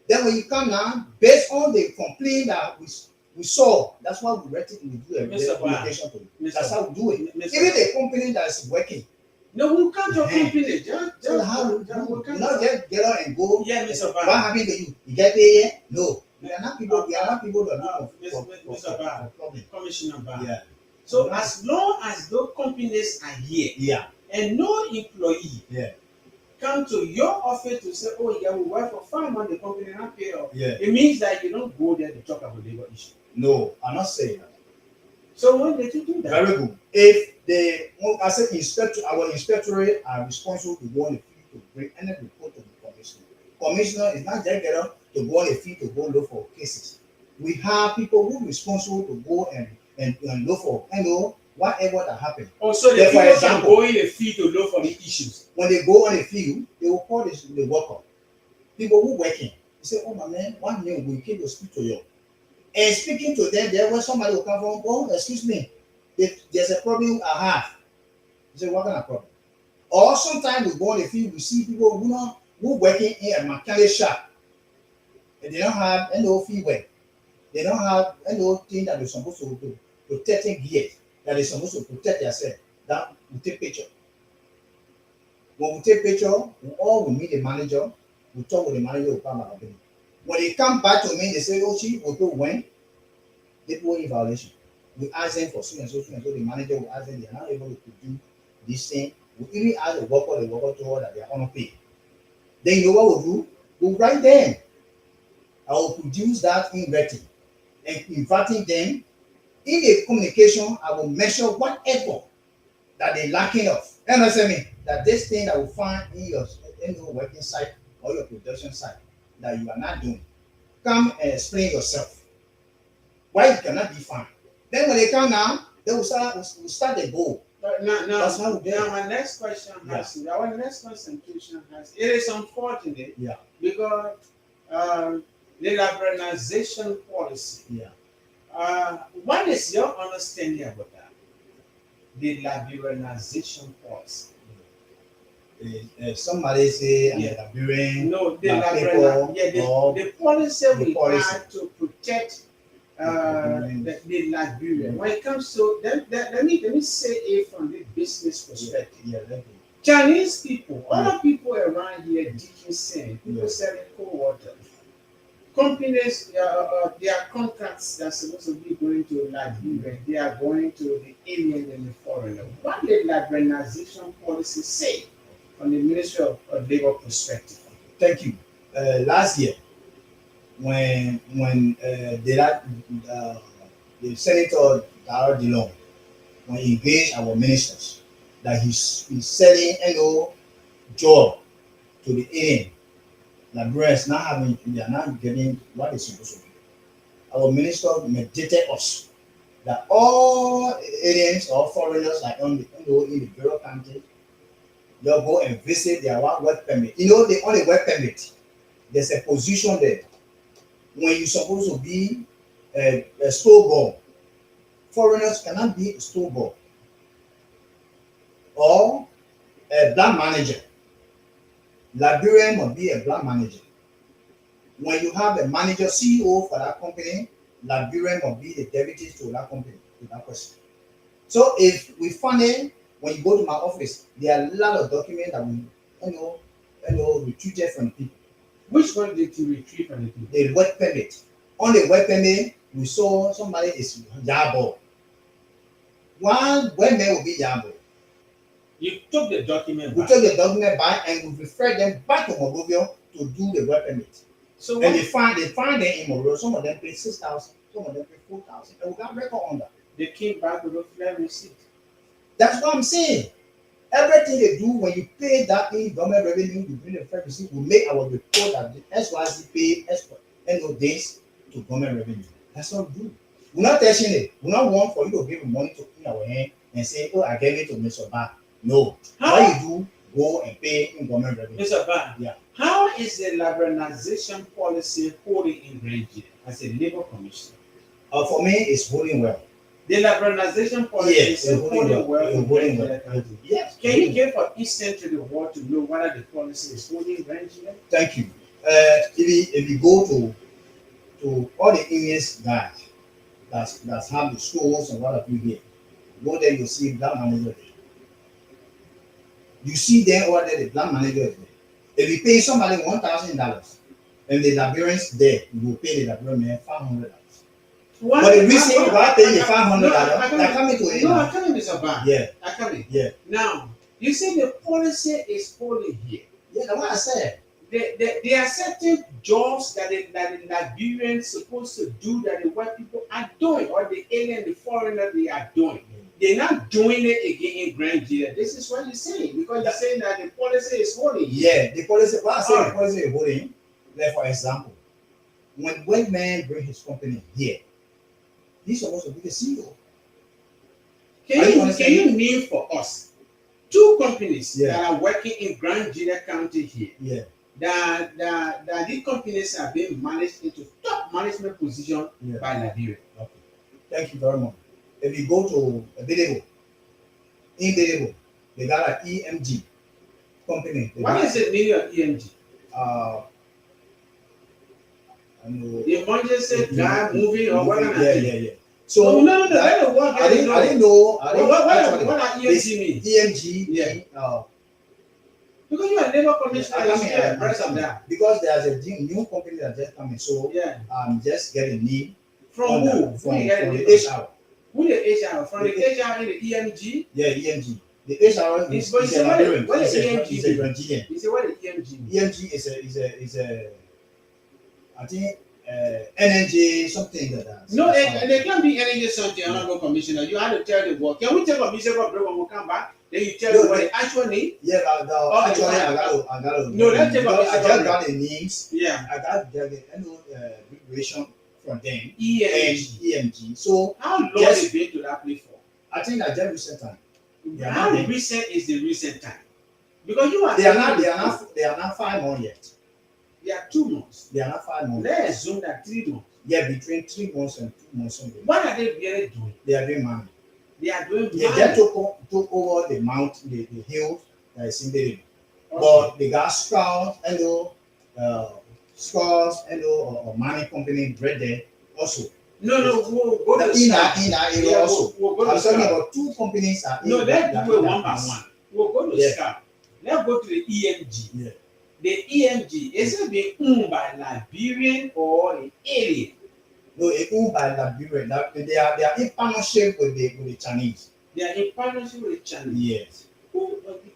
B: Then when you come now, based on the complaint that we saw, that's why we rate it and we do a
A: Mr.
B: recommendation to you.
A: Mr.
B: That's how we do it.
A: Mr.
B: Even the company that is working,
A: no, we can't
B: Yeah.
A: company.
B: so how we do, you not just get out and go.
A: Yeah, Mr.
B: What
A: Ban.
B: happened to you? You get paid yet? No. We are not people. We are not people that look
A: Mr. Ban,
B: for problem.
A: Commissioner Ban.
B: Yeah.
A: So as long as those companies are here
B: Yeah.
A: and no employee
B: Yeah.
A: come to your office to say, oh yeah, we work for 5 months, the company not pay off.
B: Yeah.
A: It means that you don't go there to talk about labor issue.
B: No, I'm not saying that.
A: So when did you do that?
B: Very good. If I said our inspectorate are responsible to go on the field to bring any report to the commissioner. Commissioner is not just get up to go on the field to go look for cases. We have people who are responsible to go and look for whatever that happened.
A: Oh, so the
B: Yeah, for
A: people can
B: example,
A: go in the field to look for the issues.
B: when they go on the field, they will call the worker. People who working. They say, oh my man, 1 minute we came to speak to you. And speaking to them, there was somebody who come from, oh, excuse me, there's a problem I have. You say, what kind of problem? Or sometimes we go on the field, we see people who working in a mechanic shop, and they don't have any field work. They don't have any thing that they're supposed to do, protecting gears that they're supposed to protect themselves. That we take picture. When we take picture, we all will meet the manager, we talk with the manager, we come back. When they come back to me, they say, oh, she will go when they put in violation. We ask them for so and so, the manager will ask them, they are not able to do this thing. We even ask the worker told that they are unpaid. Then you know what we'll do? We'll write them. I will produce that in writing and inviting them in a communication. I will measure whatever that they're lacking of. You understand me? That this thing that will find in your working site or your production site that you are not doing. Come and explain yourself. Why you cannot be found. Then when they come now, they will start the goal.
A: But now,
B: That's how we do it.
A: my next question our next concentration has, it is unfortunate because the liberalization policy.
B: Yeah.
A: What is your understanding about that? The liberalization policy.
B: Somebody say I'm
A: Yeah.
B: a Liberian.
A: No, the policy we had to protect the Liberian. When it comes to let me say it from the business perspective.
B: Yeah.
A: Chinese people, other people around here, digging sand, people selling cold water. Companies, their contracts that are supposed to be going to Liberia, they are going to the alien and the foreigner. What did liberalization policy say from the Ministry of Labor perspective?
B: Thank you. Last year, uh, the Senator Darrell Dillon, when he engaged our ministers, that he's selling job to the alien. Liberians not having, they are not getting what they're supposed to get. Our minister mandated us that all aliens or foreigners like in the various countries, they'll go and visit their work permit. They on a work permit, there's a position there when you're supposed to be a store boy. Foreigners cannot be a store boy or a black manager. Liberian must be a black manager. When you have a manager, CEO for that company, Liberian must be the deputy to that company, to that person. So if we find it, when you go to my office, there are a lot of documents that we, retrieved from people.
A: Which one did you retrieve from the people?
B: The work permit. On the work permit, we saw somebody is Yabo. One man will be Yabo.
A: You took the document
B: We
A: back.
B: took the document back and we referred them back to Monrovia to do the work permit.
A: So
B: And they find them in Monrovia. Some of them pay 6,000, some of them pay 4,000. And we got record on that.
A: they came back with a flat receipt.
B: That's what I'm saying. Everything they do when you pay that in government revenue, you bring the fair receipt, we make our report that the SYC pay days to government revenue. That's what we do. We're not touching it. We don't want for you to give money to in our hand and say, oh, I gave it to Mr. Bar. No.
A: How?
B: What you do, go and pay in government revenue.
A: Mr. Ban,
B: Yeah.
A: how is the liberalization policy holding in Nigeria as a labor commissioner?
B: For me, it's holding well.
A: The liberalization policy
B: Yes,
A: is holding well in
B: It's holding
A: Nigeria.
B: well. Yes.
A: Can you give an insight to the world to know whether the policy is holding in Nigeria?
B: Thank you. If you go to all the English guys that's have the stores and what have you here, go there, you see black manager there. You see them over there, the black manager is there. If you pay somebody $1,000 and the Liberians there, you will pay the Liberian man $500. But the reason why pay the $500, they're coming to it.
A: No, I come in, Mr. Ban.
B: Yeah,
A: I come in.
B: yeah.
A: Now, you say the policy is holding here.
B: Yeah, that's what I said.
A: There are certain jobs that the Liberians supposed to do that the white people are doing, or the alien, the foreigner, they are doing. They're not doing it again in Nigeria. This is what you're saying, because you're saying that the policy is holding.
B: Yeah, the policy, what I say the policy is holding, like for example, when white man bring his company here, he's supposed to be the CEO.
A: Can you name for us two companies
B: Yeah.
A: that are working in Grand Jeda County here?
B: Yeah.
A: That these companies are being managed into top management position by Liberia.
B: Okay. Thank you very much. If you go to Bedebo, in Bedebo, they got an EMG company.
A: What is the meaning of EMG?
B: I know.
A: The emergency drive moving or what?
B: Yeah. So
A: no. I
B: didn't know.
A: What are EMG mean?
B: EMG.
A: Yeah.
B: Because
A: you are labor commissioner, you should be abreast of that.
B: Because there's a new company that just coming, so
A: yeah.
B: I'm just getting need
A: from who?
B: From the HR.
A: Who the HR? From the HR in the EMG?
B: Yeah, EMG. The HR is a Liberian.
A: What is
B: EMG? Is a
A: Nigerian. You say what is EMG?
B: EMG is a I think energy something like that.
A: No, there can't be energy something. Honorable Commissioner, you have to tell the world. Can we take a music break when we come back? Then you tell me what the actual name.
B: Yeah, actually I got to.
A: No, let's take a music break.
B: I just got the names.
A: Yeah.
B: I got the preparation from them.
A: EMG.
B: So
A: how long have you been to that place for?
B: I think that just recent time.
A: How recent is the recent time? Because you are.
B: They are not 5 months yet.
A: They are 2 months.
B: They are not 5 months.
A: Let's assume that 3 months.
B: Yeah, between 3 months and 2 months.
A: What are they really doing?
B: They are doing mining.
A: They are doing
B: mining. They just took over the mountain, the hills that is in the river. But they got scars or mining company right there also.
A: No, we'll go to
B: in that area also.
A: I'm
B: talking about 2 companies.
A: No, let's do it one by one. We'll go to Scout. Let's go to the EMG.
B: Yeah.
A: The EMG, is it being owned by Liberian or an alien?
B: No, it's owned by Liberian. They are in partnership with the Chinese.
A: They are in partnership with the Chinese.
B: Yes.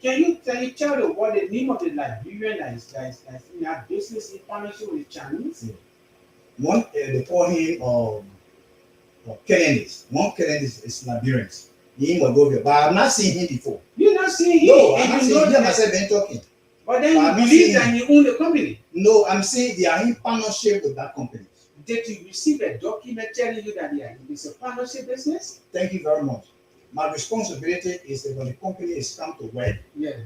A: Can you tell me what the name of the Liberian that is in that business in partnership with the Chinese?
B: Yeah. One, they call him Kennedy. One Kennedy is Liberians. He in Moldova, but I've not seen him before.
A: You not seen him,
B: No, I'm
A: and
B: not
A: you
B: seeing
A: know
B: him.
A: that.
B: Myself been talking.
A: But then
B: But
A: you
B: I'm not
A: believe
B: seeing
A: that
B: him.
A: he own the company.
B: No, I'm saying they are in partnership with that company.
A: Did you receive a document telling you that it's a partnership business?
B: Thank you very much. My responsibility is that when the company is come to work,
A: Yeah.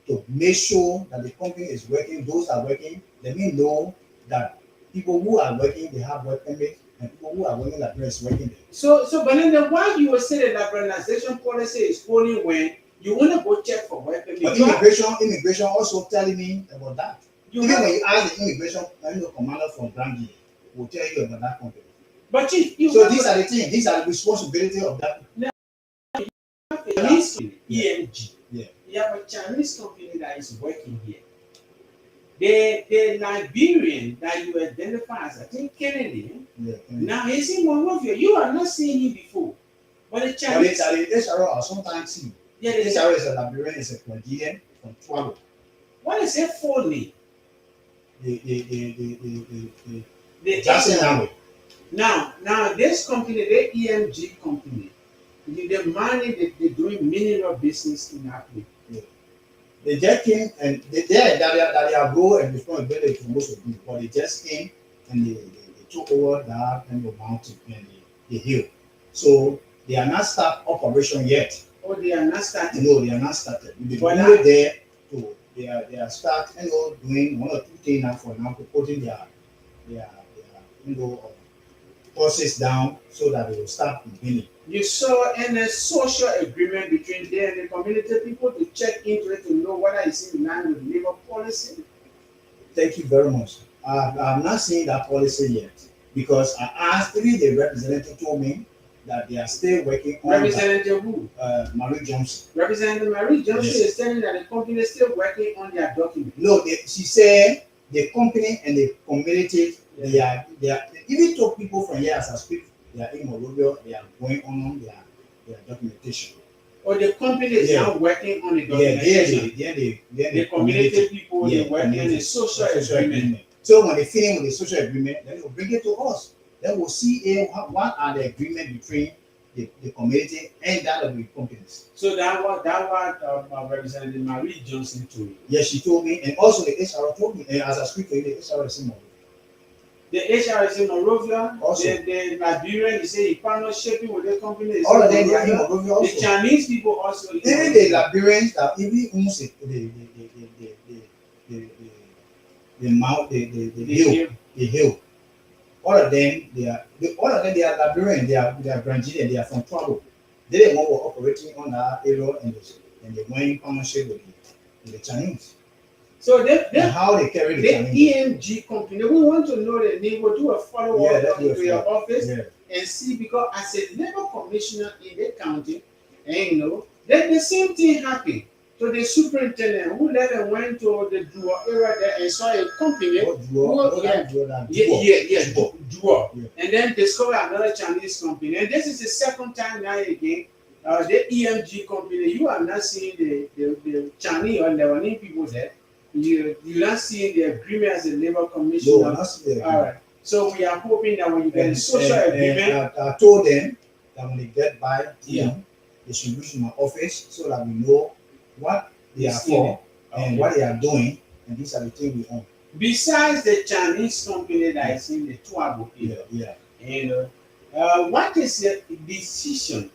B: to make sure that the company is working, those are working, let me know that people who are working, they have work permit, and people who are working like is working there.
A: So, but then why you will say the liberalization policy is only when you want to go check for work permit?
B: But immigration also telling me about that. Even when you ask the immigration commander from Gambia, will tell you about that company.
A: But you
B: so these are the things, these are the responsibility of that.
A: Have a Chinese company, EMG.
B: Yeah.
A: You have a Chinese company that is working here. The Liberian that you identify as, I think, Kennedy, now he's in Monrovia. You are not seeing him before. But the Chinese.
B: But the HRO are sometimes seen.
A: Yeah,
B: the HRO is a Liberian, is a Nigerian from Togo.
A: What is it for me?
B: The Jackson Army.
A: Now, this company, the EMG company, the money they're doing mineral business in Africa.
B: Yeah. They just came and they are go and responsibility for most of them, but they just came and they took over that and the mountain and the hill. So they are not start operation yet.
A: Oh, they are not started.
B: No, they are not started. They are there to they are start doing one or two things now for now to putting their process down so that they will start beginning.
A: You saw a social agreement between them and the community people to check into it to know whether it's in line with labor policy?
B: Thank you very much. I'm not seeing that policy yet because I asked the representative told me that they are still working on
A: Representative who?
B: Marie Johnson.
A: Representative Marie Johnson is telling that the company is still working on their document.
B: No, she said the company and the community, they are even told people from here as I speak, they are in Monrovia, they are going on their documentation.
A: Or the company is now working on the documentation. The community people, they work on the social agreement.
B: So when they finish with the social agreement, then they will bring it to us. Then we'll see what are the agreement between the community and that of the companies.
A: So that what Representative Marie Johnson told you.
B: Yes, she told me, and also the HR told me, and as I speak to you, the HR is in Monrovia.
A: The HR is in Monrovia.
B: Also,
A: the Liberian, you say, he partnership with the company.
B: All of them are in Monrovia also.
A: The Chinese people also.
B: Even the Liberians that even owns the hill. All of them, they are Liberian, they are Grandian, they are from Togo. They were operating on that area and they went in partnership with the Chinese.
A: So
B: how they carry the
A: EMG company, we want to know the name. We'll do a follow-up to your office and see, because as a labor commissioner in the county, and then the same thing happened to the superintendent who later went to the Duo area there and saw a company. Duo. And then discovered another Chinese company. And this is the second time now again. The EMG company, you are not seeing the Chinese or Lebanese people there. You're not seeing the agreement as a labor commissioner.
B: No, not seeing the
A: agreement. All right. So we are hoping that when you get a social agreement.
B: I told them that when they get by here, they should reach my office so that we know what they are for and what they are doing, and these are the things we own.
A: Besides the Chinese company that is in the Togo area, what is your decision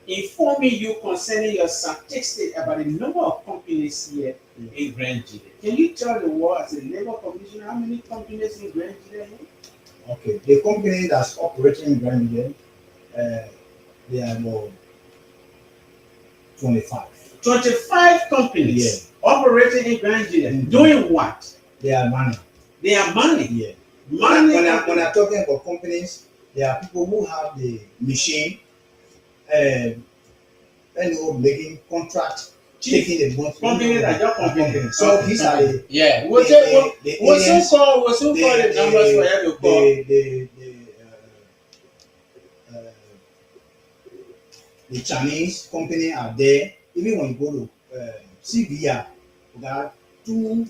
A: informing you concerning your statistic about the number of companies here in Grand Gile? Can you tell the world as a labor commissioner how many companies in Grand Gile?
B: Okay, the company that's operating in Grand Gile, they are about 25. 25
A: companies operating in Grand Gile. Doing what?
B: They are money.
A: They are money.
B: Yeah.
A: Money.
B: When I'm talking about companies, there are people who have the machine, making contract, taking the money.
A: Company that your company.
B: So these are the
A: We'll soon call the numbers for you to call.
B: The Chinese company are there. Even when you go to CBR, we got 2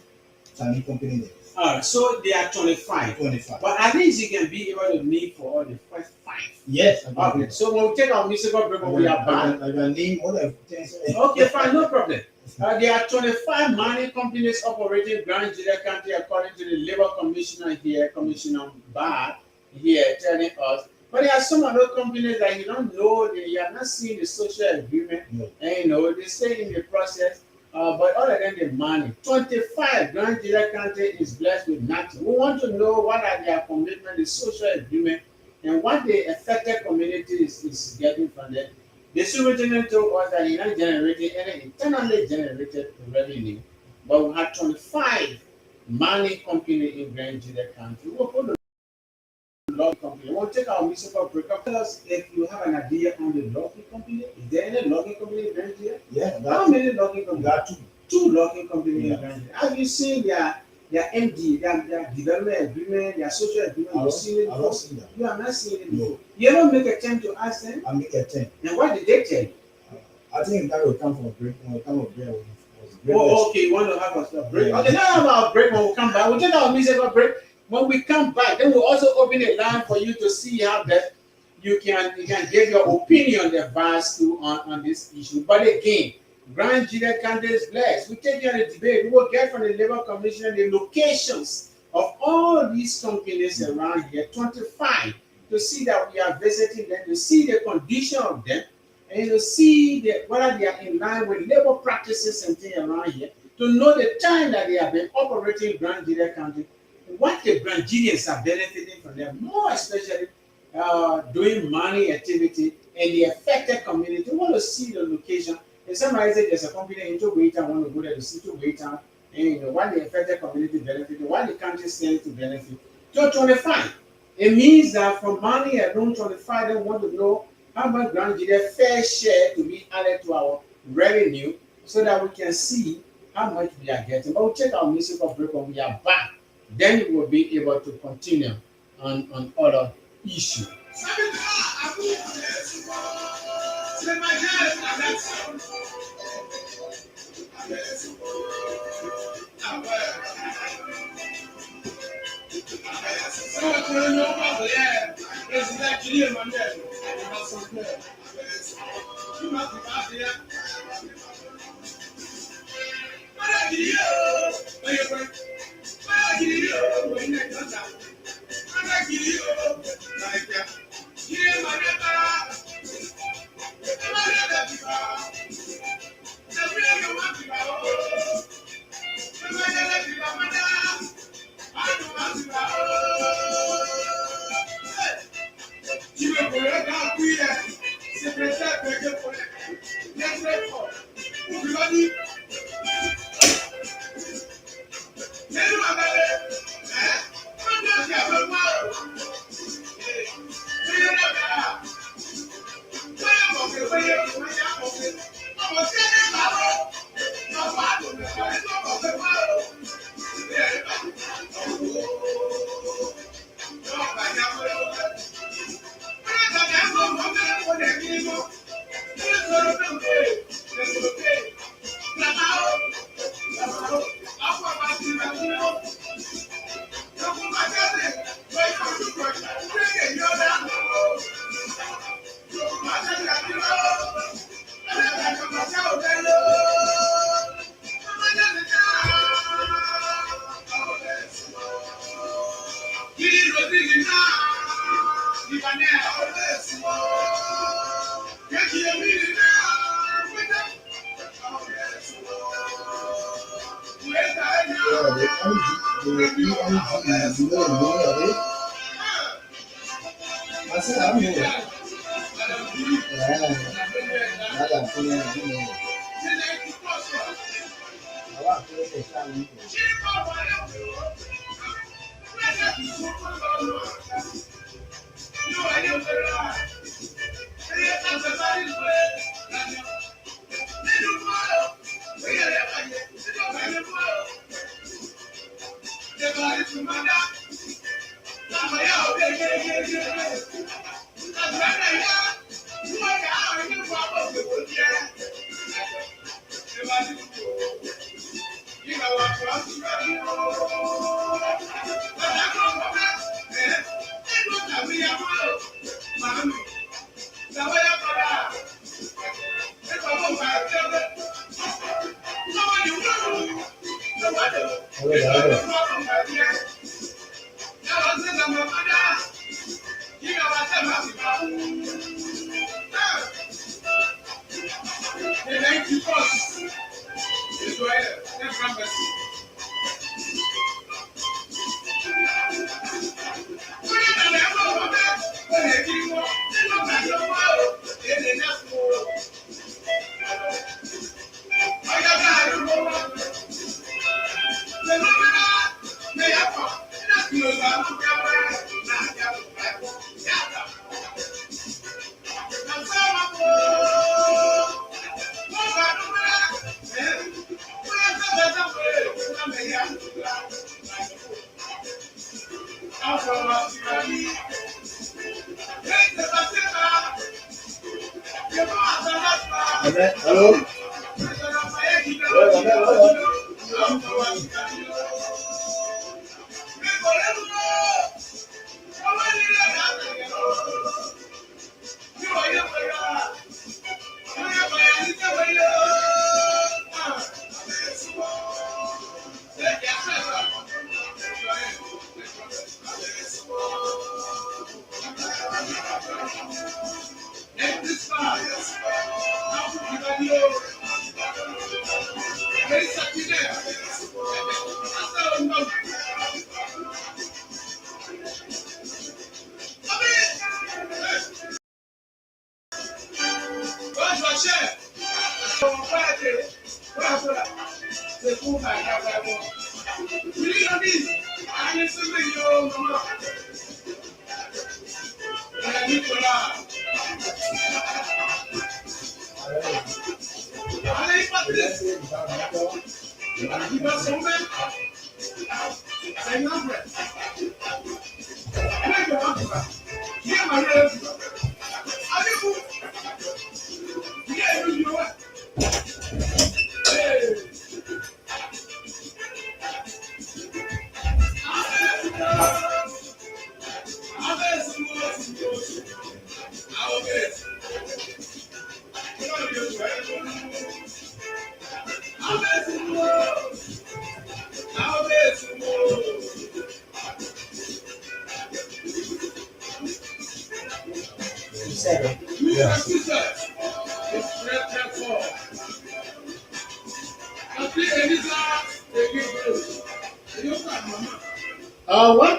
B: Chinese companies there.
A: Alright, so they are 25.
B: 25.
A: But at least you can be able to name for all the first 5.
B: Yes, I can
A: Okay, so when we take our musical break, when we are back.
B: I can name all the things.
A: Okay, fine, no problem. There are 25 mining companies operating in Grand Julia County according to the Labor Commissioner here, Commissioner Bar here telling us. But there are some other companies that you don't know, you have not seen the social agreement,
B: No.
A: and they stay in the process. But other than the money, 25 Grand Julia County is blessed with nothing. We want to know what are their commitment, the social agreement, and what the affected community is getting from them. The superintendent told us that he not generating any internally generated revenue, but we had 25 mining company in Grand Julia County. We'll put the logging company. We'll take our municipal break up. Tell us if you have an idea on the logging company. Is there any logging company in Grand Julia?
B: Yeah,
A: How many logging companies?
B: there are two.
A: Two logging companies
B: Yeah.
A: in Grand Julia. Have you seen their MD, their development agreement, their social agreement? You've seen it
B: I've
A: before?
B: not seen that.
A: You have not seen it
B: No.
A: before. You ever make a attempt to ask them?
B: I make a 10.
A: And what did they tell you?
B: I think that will come from a break. When we come up there, was
A: Oh, okay, you want to have a break?
B: Yeah.
A: Okay, now have our break when we come back. We'll take our musical break. When we come back, then we'll also open a line for you to see how that you can give your opinion, the advice to on this issue. But again, Grand Julia County is blessed. We take you on a debate. We will get from the Labor Commission the locations of all these companies around here, 25, to see that we are visiting them, to see the condition of them, and to see whether they are in line with labor practices and things around here, to know the time that they have been operating in Grand Julia County, what the Grand Julians are benefiting from them, more especially doing mining activity and the affected community. We want to see the location. If somebody says there's a company in Waytown, want to go there to see Waytown, and what the affected community benefiting, what the country stands to benefit. So 25. It means that from money alone, 25, they want to know how much Grand Julia fair share to be added to our revenue so that we can see how much we are getting. But we'll take our musical break when we are back. Then we will be able to continue on other issues.
B: Hello?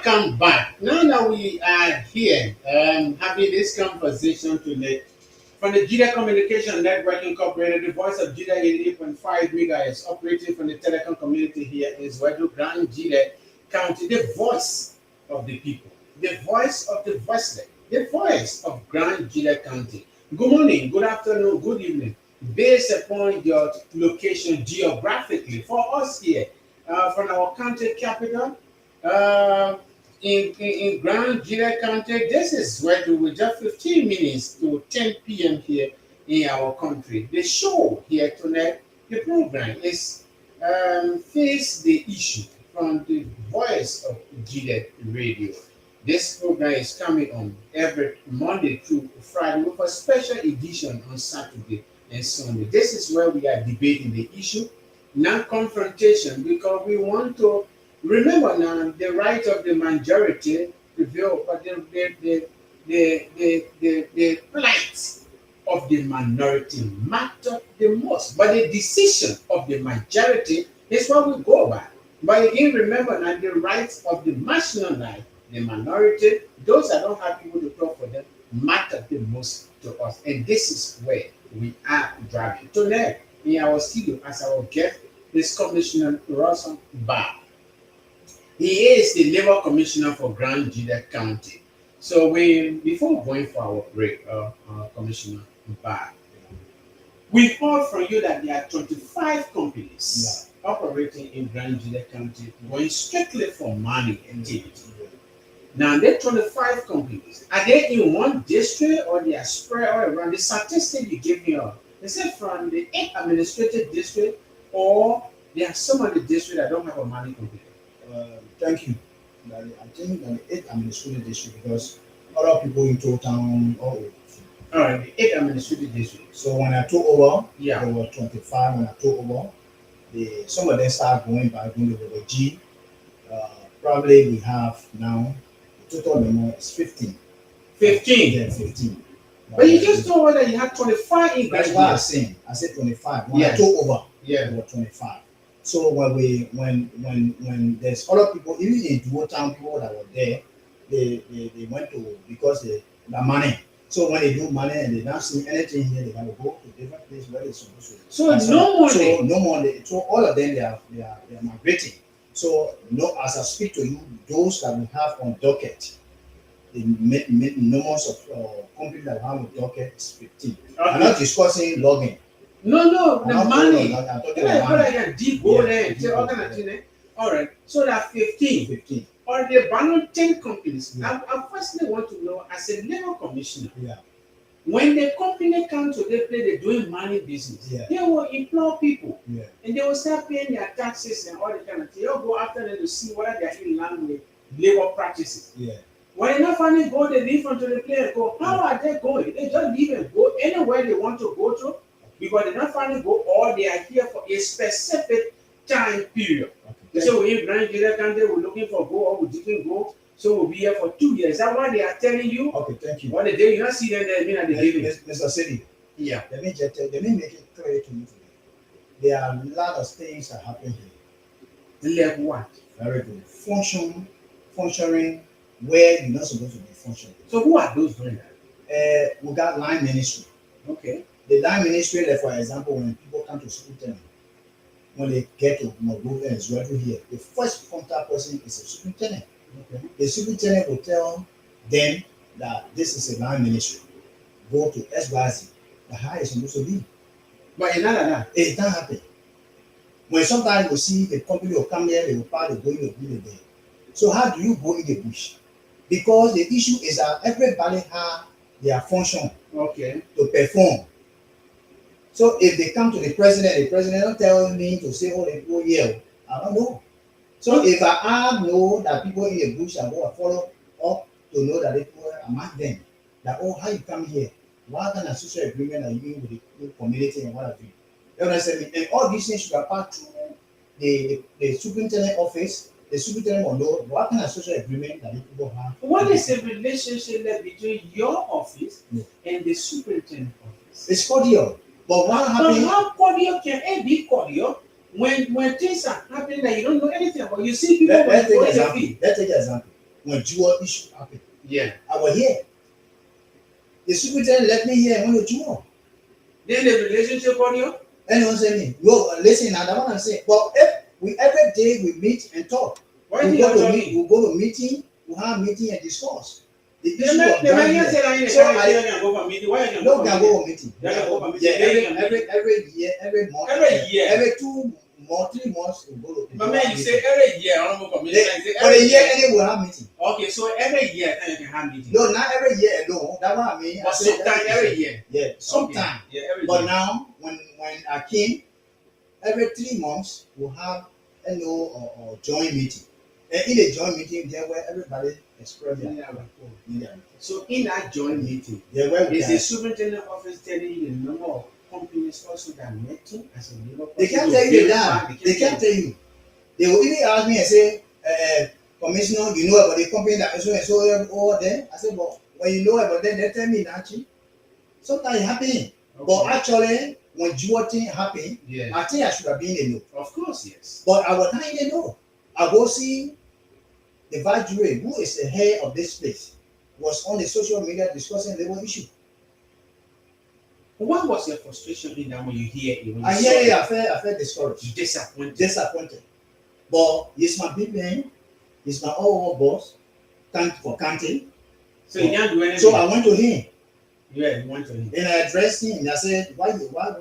A: Welcome back. Now that we are here having this conversation today from the Gedeh Communication Network Incorporated, the Voice of Gedeh 88.5 megahertz, operating from the telecom community here in Zwedu, Grand Gedeh County, the voice of the people, the voice of the voiceless, the voice of Grand Gedeh County. Good morning, good afternoon, good evening, based upon your location geographically. For us here, from our county capital, uh, in Grand Gedeh County, this is where we just 15 minutes to 10 p.m. here in our country. The show here tonight, the program is Face the Issue from the Voice of Gedeh Radio. This program is coming on every Monday through Friday with a special edition on Saturday and Sunday. This is where we are debating the issue, non-confrontation, because we want to remember now the right of the majority prevail, but the plight of the minority matter the most. But the decision of the majority is what we go by. But again, remember now the rights of the marginalized, the minority, those that don't have people to talk for them, matter the most to us. And this is where we are driving. Tonight, in our studio, as our guest, is Commissioner Russell Barr. He is the Labor Commissioner for Grand Gedeh County. So before going for our break, Commissioner Barr, we heard from you that there are 25 companies operating in Grand Gedeh County going strictly for money activity. Now, there are 25 companies. Are they in one district or they are spread all around? The statistic you give me, is it from the 8 administrative district or There are some of the districts that don't have a mining company.
B: Thank you. I think that the 8th administrative district because a lot of people in town all over.
A: All right, the 8 administrative district.
B: So when I took over,
A: Yeah.
B: there were 25 when I took over. Some of them start going by going to the G. Probably we have now the total number is 15.
A: 15.
B: Yeah, 15.
A: But you just told us that you have 25 in
B: That's why I said 25. When I
A: Yeah.
B: took over,
A: Yeah.
B: there were 25. So when there's other people, even in Duo Town people that were there, they went to because the money. So when they do money and they don't see anything here, they have to go to different place where they're supposed to.
A: So no more.
B: So no more. So all of them they are migrating. So no, as I speak to you, those that we have on docket, the numbers of companies that we have on docket is 15.
A: Okay.
B: I'm not discussing logging.
A: No, the money.
B: I'm talking
A: Yeah,
B: about
A: but
B: money.
A: I can deep go
B: Yeah,
A: there and
B: deep
A: say
B: go
A: all
B: there.
A: kind of thing. All right, so there are 15.
B: 15.
A: Or the banned 10 companies.
B: Yeah.
A: I firstly want to know, as a labor commissioner,
B: Yeah.
A: when the company comes to the place they're doing money business,
B: Yeah.
A: they will employ people
B: Yeah.
A: and they will start paying their taxes and all the kind of thing. They'll go after them to see whether they are in line with labor practices.
B: Yeah.
A: When they not finally go, they leave onto the place and go. How are they going? They just leave and go anywhere they want to go to because they not finally go or they are here for a specific time period. They say we in Nigeria country, we're looking for go or we didn't go, so we'll be here for 2 years. Is that why they are telling you?
B: Okay, thank you.
A: What the day you not see them there, mean that they leaving.
B: Mr. City,
A: Yeah.
B: let me make it clear to you today. There are a lot of things that happen here.
A: Like what?
B: Very good. Functioning where you're not supposed to be functioning.
A: So who are those doing that?
B: We got line ministry.
A: Okay.
B: The line ministry, like for example, when people come to school tenant, when they get to Mogo and Zwedu here, the first contact person is a superintendent.
A: Okay.
B: The superintendent will tell them that this is a line ministry. Go to SYZ. The how it's supposed to be.
A: But it's not like that.
B: It can't happen. When sometimes you see the company will come here, they will park, they go in the building there. So how do you go in the bush? Because the issue is that everybody has their function
A: Okay.
B: to perform. So if they come to the president don't tell me to say, oh, they go here. I don't know. So if I know that people in the bush are going to follow up to know that they people among them, that, oh, how you come here? What kind of social agreement are you in with the community and what have you? You understand me? And all these things should have passed through the superintendent office. The superintendent will know what kind of social agreement that the people have.
A: What is the relationship there between your office and the superintendent office?
B: It's cordial. But what
A: But
B: happened?
A: how cordial can it be cordial when things are happening that you don't know anything about? You see people
B: Let's
A: when
B: take
A: you
B: an
A: go in the
B: example.
A: field.
B: Let's take an example. When dual issue happened,
A: Yeah.
B: I was here. The superintendent let me here and went to dual.
A: Then the relationship cordial?
B: Anyone say me? Well, listen, now that's what I'm saying. But if we every day we meet and talk.
A: Why
B: We
A: do you
B: go to
A: talking?
B: meet, we go to meeting, we have meeting and discuss. The
A: The
B: issue
A: man
B: of
A: the man
B: joining
A: say
B: them.
A: that in the
B: So
A: car,
B: I-
A: you can go for meeting. Why you can
B: No,
A: go
B: we
A: for
B: can
A: meeting?
B: go for meeting.
A: Yeah, go for meeting.
B: Yeah,
A: Yeah,
B: every year, every month.
A: Every year.
B: Every 2 months, 3 months, we go to.
A: But man, you say every year, I don't go for meeting.
B: They-
A: I say
B: For a
A: every
B: year,
A: year.
B: anyway, we have meeting.
A: Okay, so every year then you can have meeting.
B: No, not every year alone. That's what I mean.
A: But
B: I say
A: sometimes every year.
B: Yeah, sometimes.
A: Okay. Yeah, every
B: But
A: year.
B: now, when I came, every 3 months we'll have or joint meeting. And in a joint meeting, there where everybody express their yeah.
A: So in that joint meeting,
B: Yeah, where we
A: is
B: can,
A: the superintendent office telling you the number of companies also that met you as a labor?
B: they can't
A: person
B: tell
A: to
B: you
A: verify?
B: that. They can't tell you. They will even ask me and say, Commissioner, you know about the company that so and so over there? I said, well, when you know about them, they tell me that actually. Sometimes it happening. But
A: Okay.
B: actually, when dual thing happened,
A: Yeah.
B: I think I should have been in the know.
A: Of course, yes.
B: But I was not in the know. I go see the vice jury, who is the head of this place, was on the social media discussing labor issue.
A: What was your frustration in that when you hear it? When you
B: I
A: saw
B: hear it,
A: it?
B: I felt discouraged, disappointed. But he's my big man, he's my overall boss, for counting.
A: So you can't do anything.
B: So I went to him
A: Yeah, you went to him.
B: and I addressed him and I said, what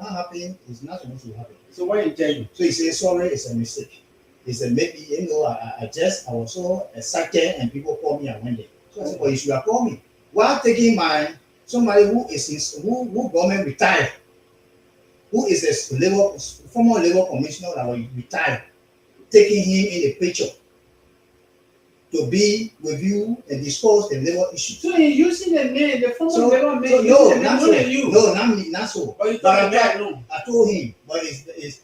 B: happened is not supposed to happen.
A: So what did he tell you?
B: So he said, sorry, it's a mistake. He said, maybe, I was so excited and people called me, I went there. So I said, well, you should have called me. While taking somebody who government retired. who is a former labor commissioner that was retired, taking him in a picture to be with you and discuss the labor issue.
A: So you're using the name, the former labor man,
B: so
A: using
B: no,
A: the name
B: not
A: more
B: so.
A: than you.
B: No, not me, not so.
A: But you
B: But
A: thought the man alone.
B: I told him, but it's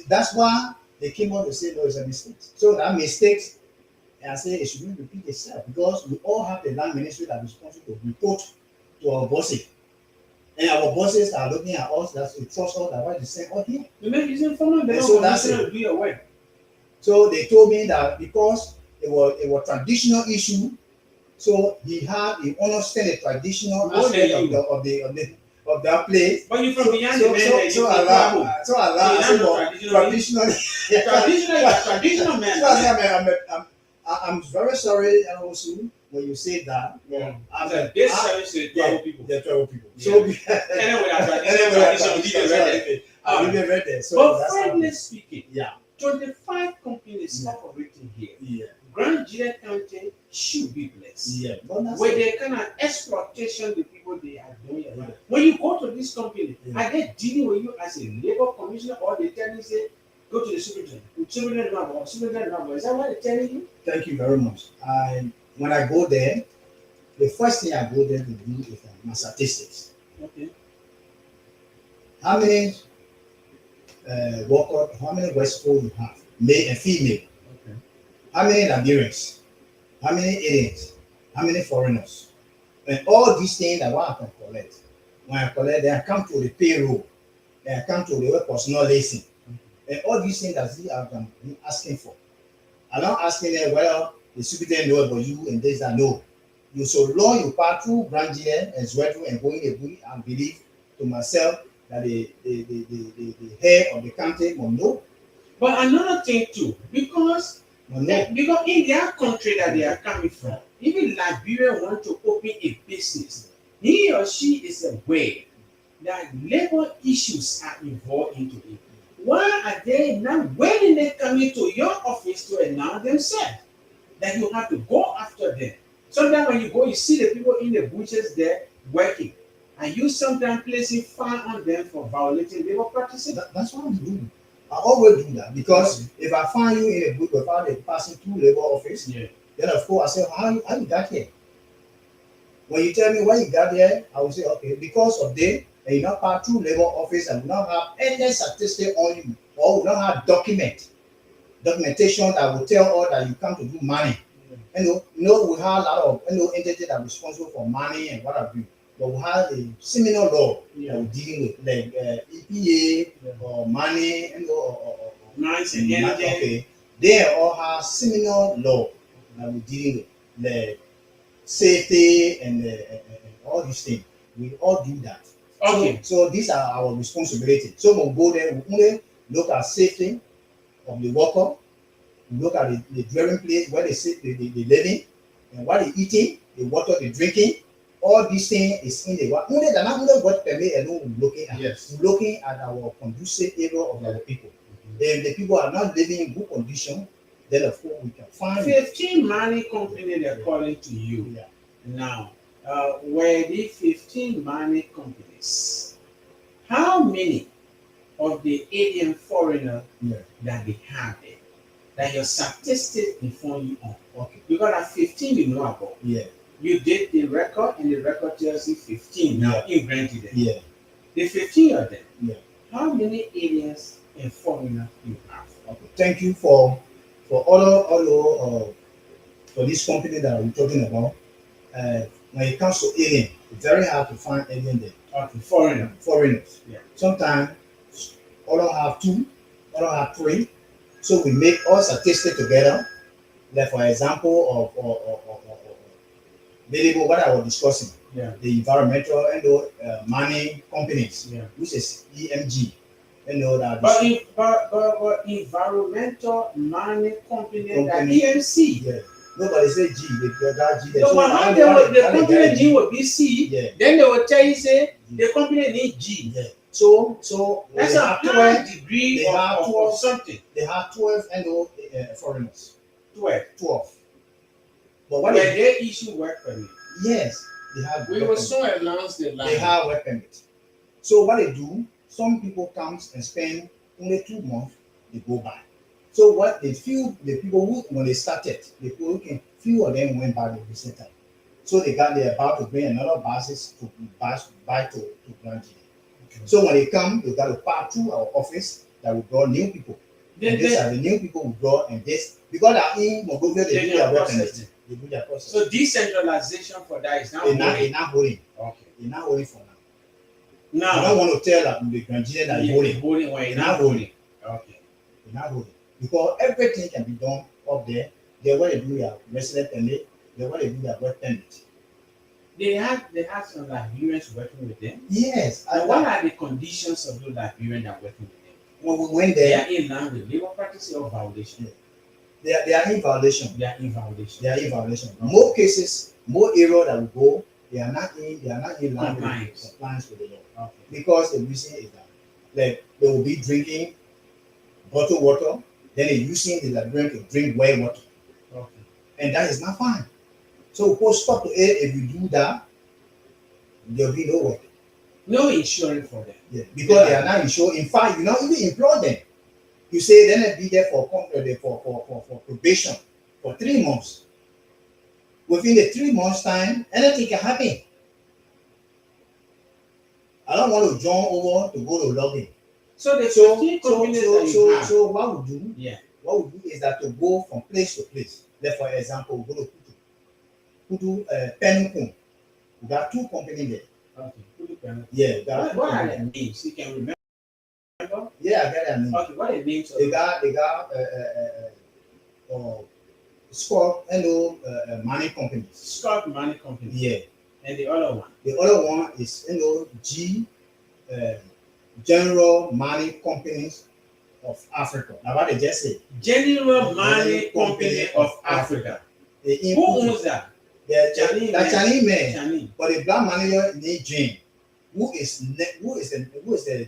B: that's why they came out to say no, it's a mistake. So that mistake, I say it shouldn't repeat itself because we all have the land ministry that is responsible to report to our bosses. And our bosses are looking at us, that's a trust us that what is saying out here.
A: The man using former labor
B: So that's
A: commissioner
B: it.
A: to do your work.
B: So they told me that because it was traditional issue, so he understand the traditional
A: More than
B: aspect
A: you.
B: of that place.
A: But you from beyond the man that you
B: So
A: from
B: Allah,
A: So
B: I
A: you're
B: said,
A: not
B: well,
A: traditional. Traditional man.
B: So I said, I'm very sorry, also when you say that.
A: Yeah.
B: I'm
A: This service to 12 people.
B: the 12 people.
A: Yeah.
B: So
A: Anyway, that's
B: anyway, I didn't read that. So
A: but
B: that's how.
A: frankly speaking,
B: Yeah.
A: 25 companies
B: Yeah.
A: operating here.
B: Yeah.
A: Grand Gedeh County should be blessed.
B: Yeah. But that's
A: With
B: it.
A: the kind of exploitation the people they are doing around.
B: Yeah.
A: When you go to this company,
B: Yeah.
A: are they dealing with you as a labor commissioner or they tell you say go to the superintendent? Is that what they're telling you?
B: Thank you very much. When I go there, the first thing I go there to do is my statistics.
A: Okay.
B: How many workers, how many Westfall you have, male and female?
A: Okay.
B: How many Liberians? How many aliens? How many foreigners? And all these things that I can collect. When I collect, then I come to the payroll. Then I come to the personal license. And all these things that I'm asking for. I'm not asking them whether the superintendent know about you and this and no. You so long you pass through Grand Gedeh and Zwedru and going a bull and believe to myself that the head of the country will know.
A: But another thing too, because in their country that they are coming from, even Liberia want to open a business, he or she is aware that labor issues are involved into it. Why are they not willingly coming to your office to announce themselves that you have to go after them? Sometimes when you go, you see the people in the bushes there working, and you sometimes placing fine on them for violating labor practices.
B: That's what I'm doing. I always do that because if I find you in a book without a passing through labor office, then of course I say, how you got here? When you tell me why you got here, I will say, okay, because of this, and you not pass through labor office and will not have any statistic on you, or will not have documentation that will tell all that you come to do money. We have a lot of entities that are responsible for money and what have you. But we have a similar law that we're dealing with, like EPA or money, okay. They all have similar law that we're dealing with, like safety and all these things. We all do that.
A: Okay.
B: So these are our responsibilities. So we'll go there, we only look at safety of the worker, we look at the dwelling place where they sit, the living, and what they eating, the water they drinking. All these things is in the work. Only what permit alone we're looking at.
A: Yes.
B: We're looking at our conducive area of our people. If the people are not living in good condition, then of course we can find
A: 15 mining company they're calling to you.
B: Yeah.
A: Now, were the 15 mining companies, how many of the alien foreigner that they have there, that your statistics inform you on?
B: Okay.
A: Because at 15 you know about.
B: Yeah.
A: You did the record and the record tells you 15 now in Grand Gedeh.
B: Yeah.
A: The 15 of them.
B: Yeah.
A: How many aliens and foreigners you have?
B: Okay. Thank you for all for this company that we're talking about. When it comes to alien, it's very hard to find alien there.
A: Okay, foreigners.
B: Yeah. Sometimes all have 2, all have 3. So we make all statistics together. Like for example of what I was discussing.
A: Yeah.
B: The environmental and mining companies, which is EMG. That.
A: But environmental mining company that EMC.
B: Yeah. Nobody say G. That G.
A: No, but how the company G will be C.
B: Yeah.
A: Then they will tell you say the company need G.
B: Yeah. So
A: that's a high degree of something.
B: They have 12 foreigners. 12. But what
A: they issue work permit?
B: Yes, they have.
A: We will soon announce the line.
B: They have work permit. So what they do, some people comes and spend only 2 months, they go back. So what they feel, the people who when they started, the people who few of them went back the recent time. So they're about to bring another buses to buy to Grand Gile. So when they come, they got to pass through our office that will draw new people. And these are the new people we draw, and this because they're in Monrovia, they do their work and they do their process.
A: So decentralization for that is now
B: holding.
A: Okay.
B: It's not holding for now.
A: Now
B: I don't want to tell the Nigerian that
A: holding.
B: It's not holding.
A: Okay.
B: It's not holding because everything can be done up there. They want to do their resident permit. They want to do their work permit.
A: They have some Liberians working with them.
B: Yes.
A: And what are the conditions of those Liberians that are working with them?
B: When we went there,
A: they are in line with labor practice or violation.
B: They are in violation.
A: They are in violation.
B: They are in violation. Okay. More cases, more area that we go, they are not in line with compliance with the law. Okay. Because the reason is that like they will be drinking bottled water, then they're using the Liberian to drink well water. Okay. And that is not fine. So we post stop to it. If you do that, there'll be no work.
A: No insurance for them.
B: Yeah, because they are not insured. In fact, you not even employ them. You say then they'll be there for probation for 3 months. Within the 3 months time, anything can happen. I don't want to jump over to go to login.
A: So
B: what we do is that to go from place to place. Like for example, we go to Kudu Penukun. We got 2 companies there.
A: Okay.
B: Yeah.
A: What are their names? You can remember?
B: Yeah, I got their names.
A: Okay, what are the names?
B: They got Scott Money Company.
A: Scott Money Company.
B: Yeah.
A: And the other one?
B: The other one is General Money Companies of Africa. Now what they just say?
A: General Money Company of Africa. Who owns that?
B: The Chinese man. But the black manager named Jane, who is the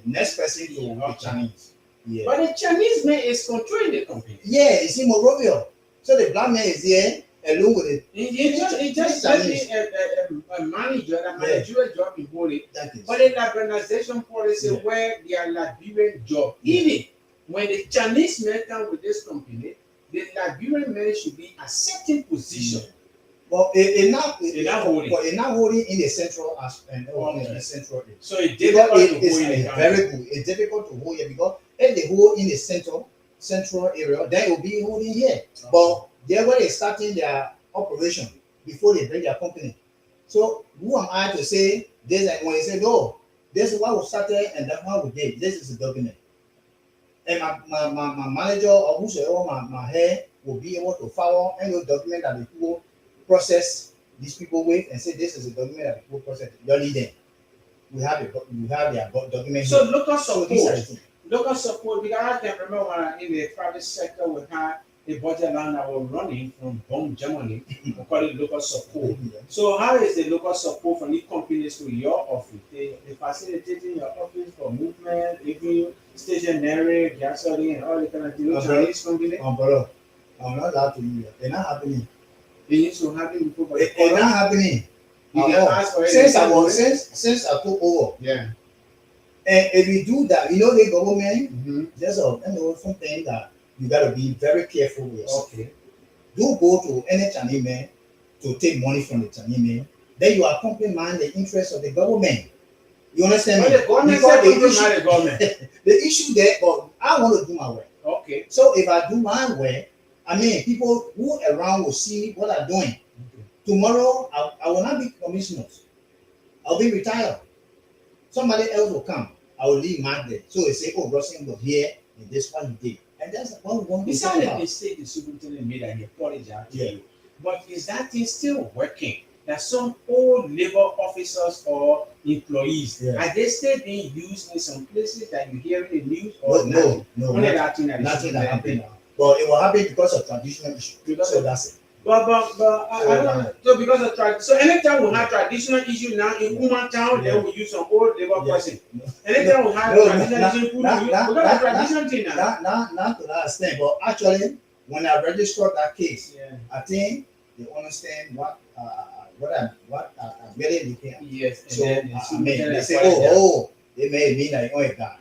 B: next person to be Chinese. Yeah.
A: But the Chinese man is controlling the company.
B: Yeah, it's in Monrovia. So the black man is there along with it.
A: He just Chinese. A manager, a managerial job in Holy. But the liberalization policy where they are Liberian job. Even when the Chinese men come with this company, the Liberian men should be a certain position.
B: But it's not
A: holding
B: in the central and in the central area.
A: So it's difficult to hold
B: it's very good. It's difficult to hold here because if they hold in the central area, then it will be holding here. Okay. But they're where they're starting their operation before they bring their company. So who am I to say this? And when they say no, this is what we started and that's what we did. This is the document. And my manager or whosoever my head will be able to follow any document that the people process these people with and say this is a document that people process. Don't need them. We have their document.
A: So local support, because I can remember when in the private sector we had a budget line that was running from Bonn, Germany. We call it local support. So how is the local support from these companies to your office? They facilitating your office for movement, even stationery, gasoline, and all the kind of things. Chinese company.
B: I'm not allowed to do that. They're not happening.
A: They used to happen before, but
B: it's not happening. Since I took over.
A: Yeah.
B: And if we do that, the government, there's something that you got to be very careful with yourself. Okay. Don't go to any Chinese man to take money from the Chinese man. Then you are compromising the interest of the government. You understand me?
A: The government the government.
B: The issue there, but I want to do my work.
A: Okay.
B: So if I do my work, people who around will see what I'm doing. Okay. Tomorrow, I will not be commissioners. I'll be retired. Somebody else will come. I will leave my there. So they say, oh, Russell was here, and this one he did. And that's what we want to talk about.
A: Besides the mistake the superintendent made and he apologized to you, but is that thing still working? That some old labor officers or employees, are they still being used in some places that you hear in the news? Or
B: no,
A: nothing
B: that happened. But it will happen because of traditional issues. So that's it.
A: But I don't know. So because of so anytime we have traditional issue now in Uma town, then we use some old labor person. Anytime we have traditional issue, we got a traditional thing now.
B: Not to that extent, but actually, when I registered that case, I think they understand what I'm really looking at.
A: Yes.
B: So they say, They may mean like, oh, my God.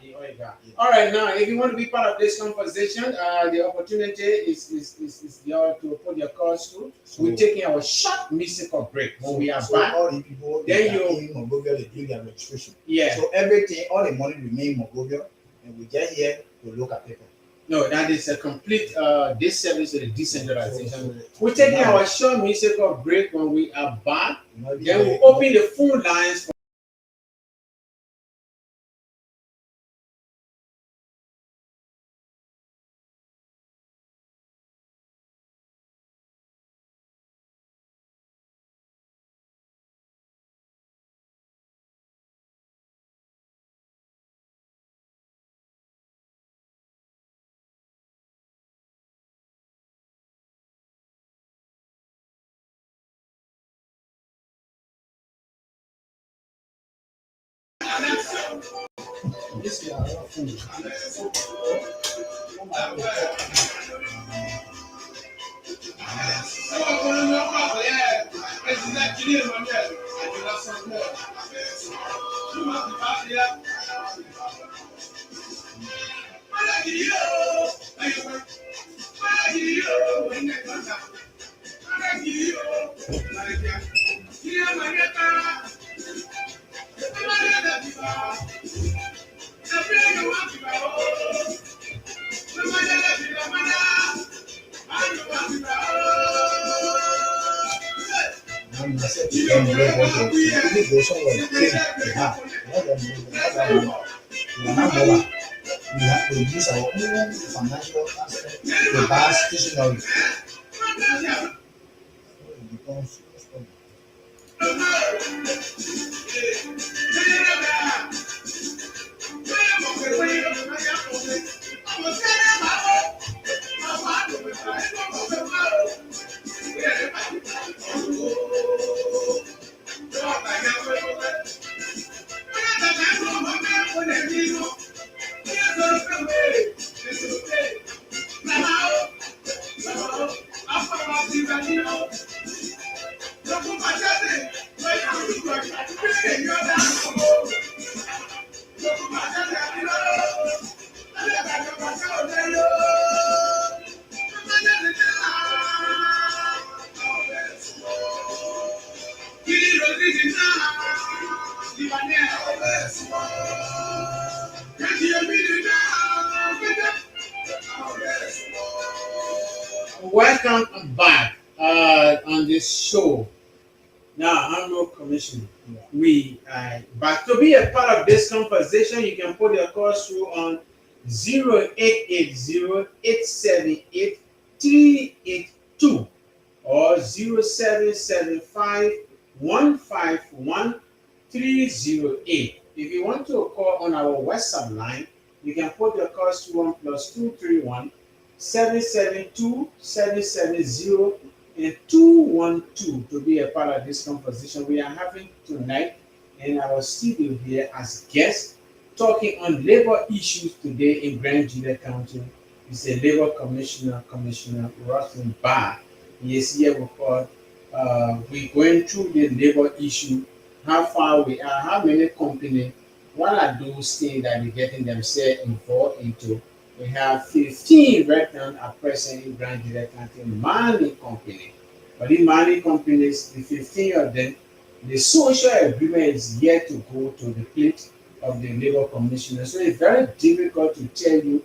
A: All right, now if you want to be part of this conversation, the opportunity is yours to put your calls through. We're taking our short musical break. When we are back,
B: all the people
A: then
B: that are in Monrovia, they do their registration.
A: yeah.
B: So everything, all the money remain Monrovia, and we get here to look at people.
A: No, that is a complete disservice to the decentralization.
B: So
A: We're taking
B: now,
A: our short musical break. When we are back,
B: you
A: then we'll open the phone lines.
B: this is our phone. We have to use our own financial aspect to buy stationery. It becomes welcome back on this show. Now, I'm no commissioner. Yeah.
A: We but to be a part of this conversation, you can put your calls through on 0880-878-382 or 0775-151-308. If you want to call on our WhatsApp line, you can put your calls through on +231 772-770 and 212 to be a part of this conversation we are having tonight in our studio here as guests talking on labor issues today in Grand Juliet County. It's a labor commissioner, Commissioner Russell Barr. He is here with us. We're going through the labor issue, how far we are, how many companies, what are those things that they're getting themselves involved into. We have 15 right now at present in Grand Juliet County mining company. But in mining companies, the 15 of them, the social agreement is yet to go to the plate of the labor commissioner. So it's very difficult to tell you,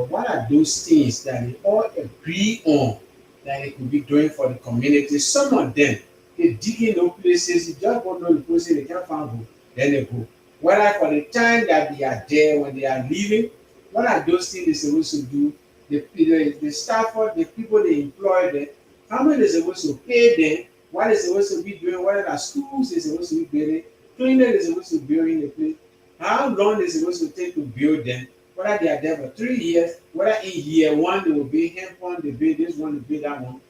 A: what are those things that they all agree on that they could be doing for the community. Some of them, they dig in those places, you just don't know the places they can't find go, then they go. Whether for the time that they are there, when they are leaving, what are those things they're supposed to do? The staff, the people they employ them, how much they're supposed to pay them, what they're supposed to be doing, what are the schools they're supposed to be building, cleaning they're supposed to build in the place, how long they're supposed to take to build them, whether they are there for 3 years, whether in year one they will be hemp on, they build this one, they build that one.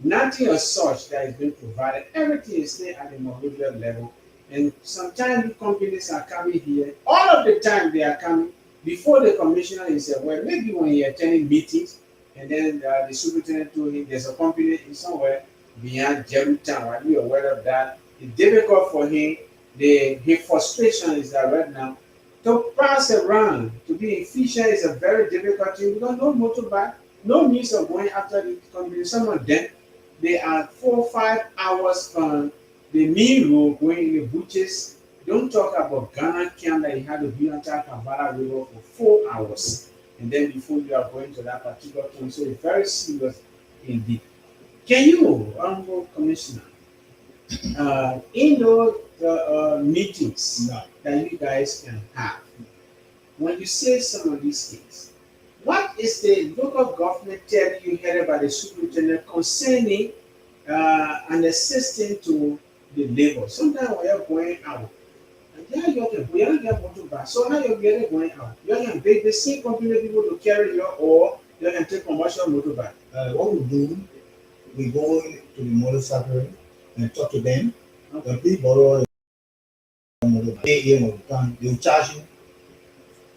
A: Nothing as such that is being provided. Everything is still at the molecular level. And sometimes the companies are coming here. All of the time they are coming before the commissioner is aware. Maybe when he attending meetings, and then the superintendent told him there's a company in somewhere beyond Jerusalem. Are you aware of that? It's difficult for him. His frustration is that right now To pass around, to be efficient is a very difficult thing because no motorbike, no means of going after the company. Some of them, they are 4 or 5 hours from the main road going in the bushes. Don't talk about Ghana camp that you have to be on top of Kampala River for 4 hours. And then before you are going to that particular point. So it's very serious indeed. Can you, Honorable Commissioner, in those meetings
B: No.
A: that you guys can have, when you say some of these things, what is the local government telling you headed by the superintendent concerning and assisting to the labor? Sometimes when you're going out, and yeah, you don't get motorbike. So how you're getting going out? You can pay the same company people to carry you, or you can take commercial motorbike.
B: What we do, we go to the motorcycle and talk to them.
A: Okay.
B: The people borrow a motorbike. They will charge you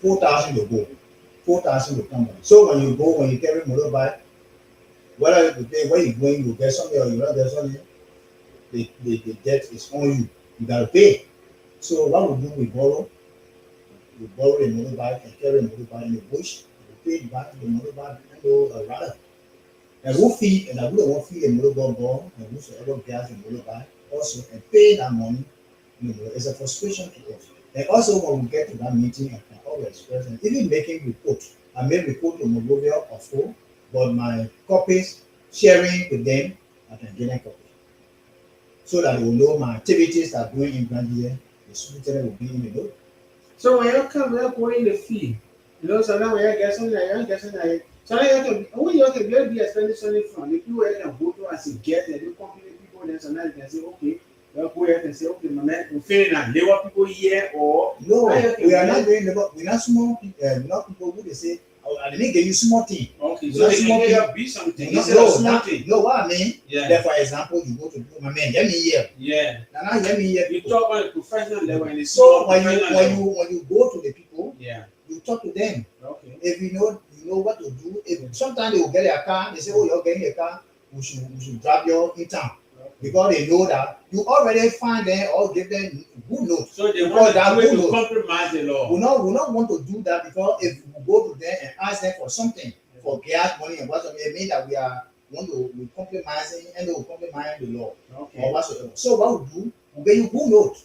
B: 4,000 to go, 4,000 to come back. So when you go, when you carry motorbike, whether you pay where you going, you get something or you don't get something, the debt is on you. You gotta pay. So what we do, we borrow a motorbike and carry a motorbike in the bush. We pay back the motorbike and go around. And who feed and I would want feed a motorbike ball and whosoever gas a motorbike also and pay that money. It's a frustration to us. And also when we get to that meeting, I can always express and even making report. I made report to Monrovia or so, but my copies sharing with them, I can get a copy. So that they will know my activities that are doing in Grandia, the superintendent will be in the know.
A: So when you come, you're going in the field. You know, sometimes when you get something, you get something. Sometimes you can, when you can be spending something from the people you can go to as a guest, and you company people, then sometimes you can say, okay, you go ahead and say, okay, my man, we're feeling that labor people here, or
B: No, we are not
A: doing.
B: doing labor. We're not small people, not people who they say, oh, I didn't give you small thing.
A: Okay,
B: We're
A: so
B: not
A: they can
B: small
A: get
B: people.
A: you be something
B: No,
A: instead of
B: no,
A: small
B: not,
A: thing.
B: no, what I mean,
A: Yeah,
B: that for example, you go to do, my man, let me here.
A: yeah.
B: Now let me here.
A: You talk on a professional level and it's
B: So
A: professional level.
B: when you go to the people,
A: Yeah.
B: you talk to them.
A: Okay.
B: If you know what to do. If sometimes they will get a car, they say, oh, you're getting a car, we should drive you in town.
A: Okay.
B: Because they know that you already find them or give them good notes.
A: So they
B: Because
A: want
B: that
A: to
B: good note,
A: compromise the law.
B: we not want to do that because if we go to them and ask them for something, for gas money and whatsoever, it means that we compromising and they will compromise the law
A: Okay.
B: or whatsoever. So what we do, we give you good note.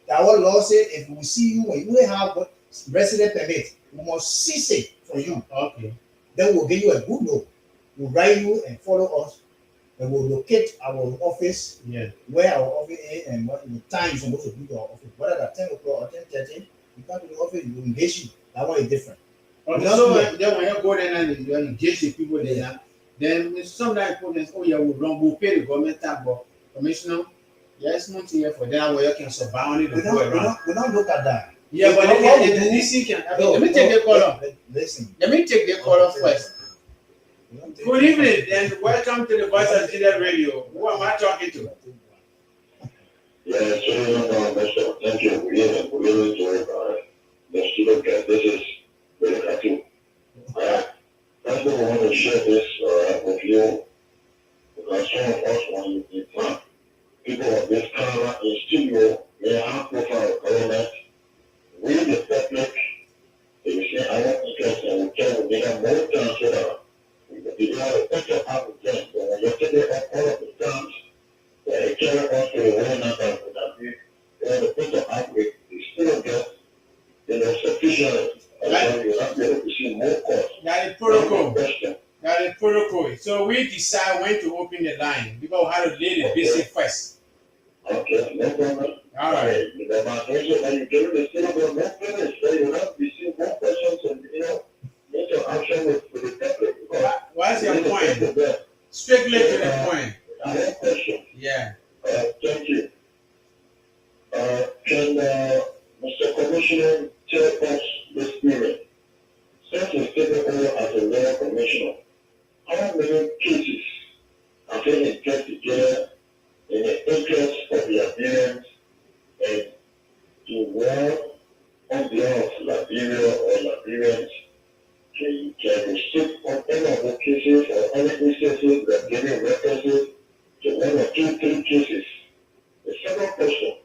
B: That our law say if we see you when you have what resident permit, we must cease it from you.
A: Okay.
B: Then we'll give you a good note. We'll write you and follow us, and we'll locate our office,
A: Yeah.
B: where our office is, and what the time you're supposed to be to our office. Whether at 10 o'clock or 10:30, you come to the office, we will engage you. That one is different.
A: Okay.
B: Not
A: So
B: here.
A: then when you go there and you engage the people there, then sometimes people say, oh yeah, we'll pay the government tax, but commissioner, yes, not here for them where you can survive on it
B: We
A: and go around.
B: don't look at that.
A: Yeah, but
B: What we do-
A: listen,
B: No,
A: let me take the caller.
B: Listen.
A: Let me take the caller first.
B: We don't take-
A: Good evening and welcome to the Voice of Gedeh radio. Who am I talking to?
C: Yeah, so thank you. We really enjoy the student care. This is very happy. First of all, I want to share this with you because some of us want to plan. People of this Canada in studio, may have profile government. We the public, if you say I want interest and we can we have more time so that we don't have a better applicant. But when you take it up all of the times, they carry us to the one number that we the better outbreak is still get sufficient. And you have to receive more cost.
A: That is protocol.
C: Question.
A: That is protocol. So we decide when to open the line because we have to lay the basic first.
C: Okay, no problem.
A: All right.
C: The migration and you give the state of no finish, so you have to receive more questions and make your action with the public.
A: What's your point? Strictly to the point.
C: I have a question.
A: Yeah.
C: Thank you. Can Mr. Commissioner tell us this period? Since he's taking over as a mayor commissioner, how many cases have been kept together in the interest of the appearance and to work on behalf of Liberia or Liberians can restrict on any of the cases or any instances that giving references to one or two, three cases? The second question,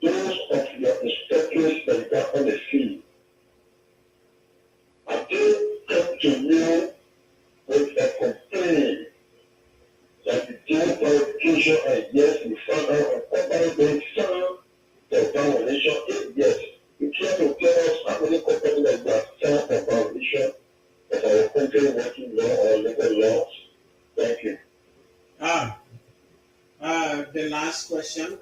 C: those of through qualification, and yes, we found out a company being signed the foundation. Yes, you try to tell us how many companies like that signed the foundation of our country working law or legal laws. Thank you.
A: Ah, the last question,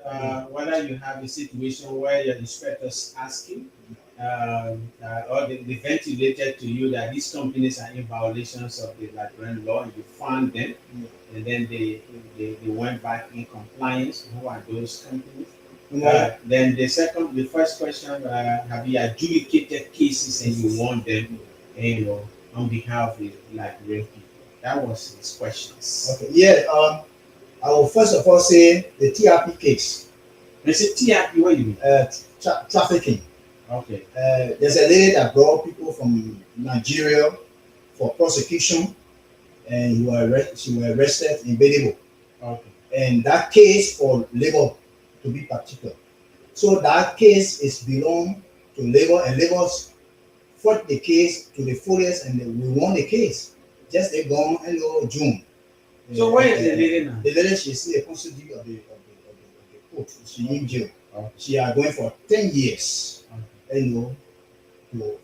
A: whether you have a situation where your inspectors asking or they ventilated to you that these companies are in violations of the Liberian law, and you found them, and then they went back in compliance. Who are those companies? Then the first question, have you adjudicated cases and you won them, on behalf of the Liberian people? That was his questions.
B: Okay. Yeah. I will first of all say the TRP case.
A: They say TRP, what do you mean?
B: Trafficking.
A: Okay.
B: There's a lady that brought people from Nigeria for prosecution, and she was arrested in Benibo.
A: Okay.
B: And that case for labor, to be particular. So that case is belong to labor, and labor fought the case to the fullest, and we won the case. Just they gone June.
A: So where is the lady now?
B: The lady, she's in the custody of the court. She in jail. She are going for 10 years.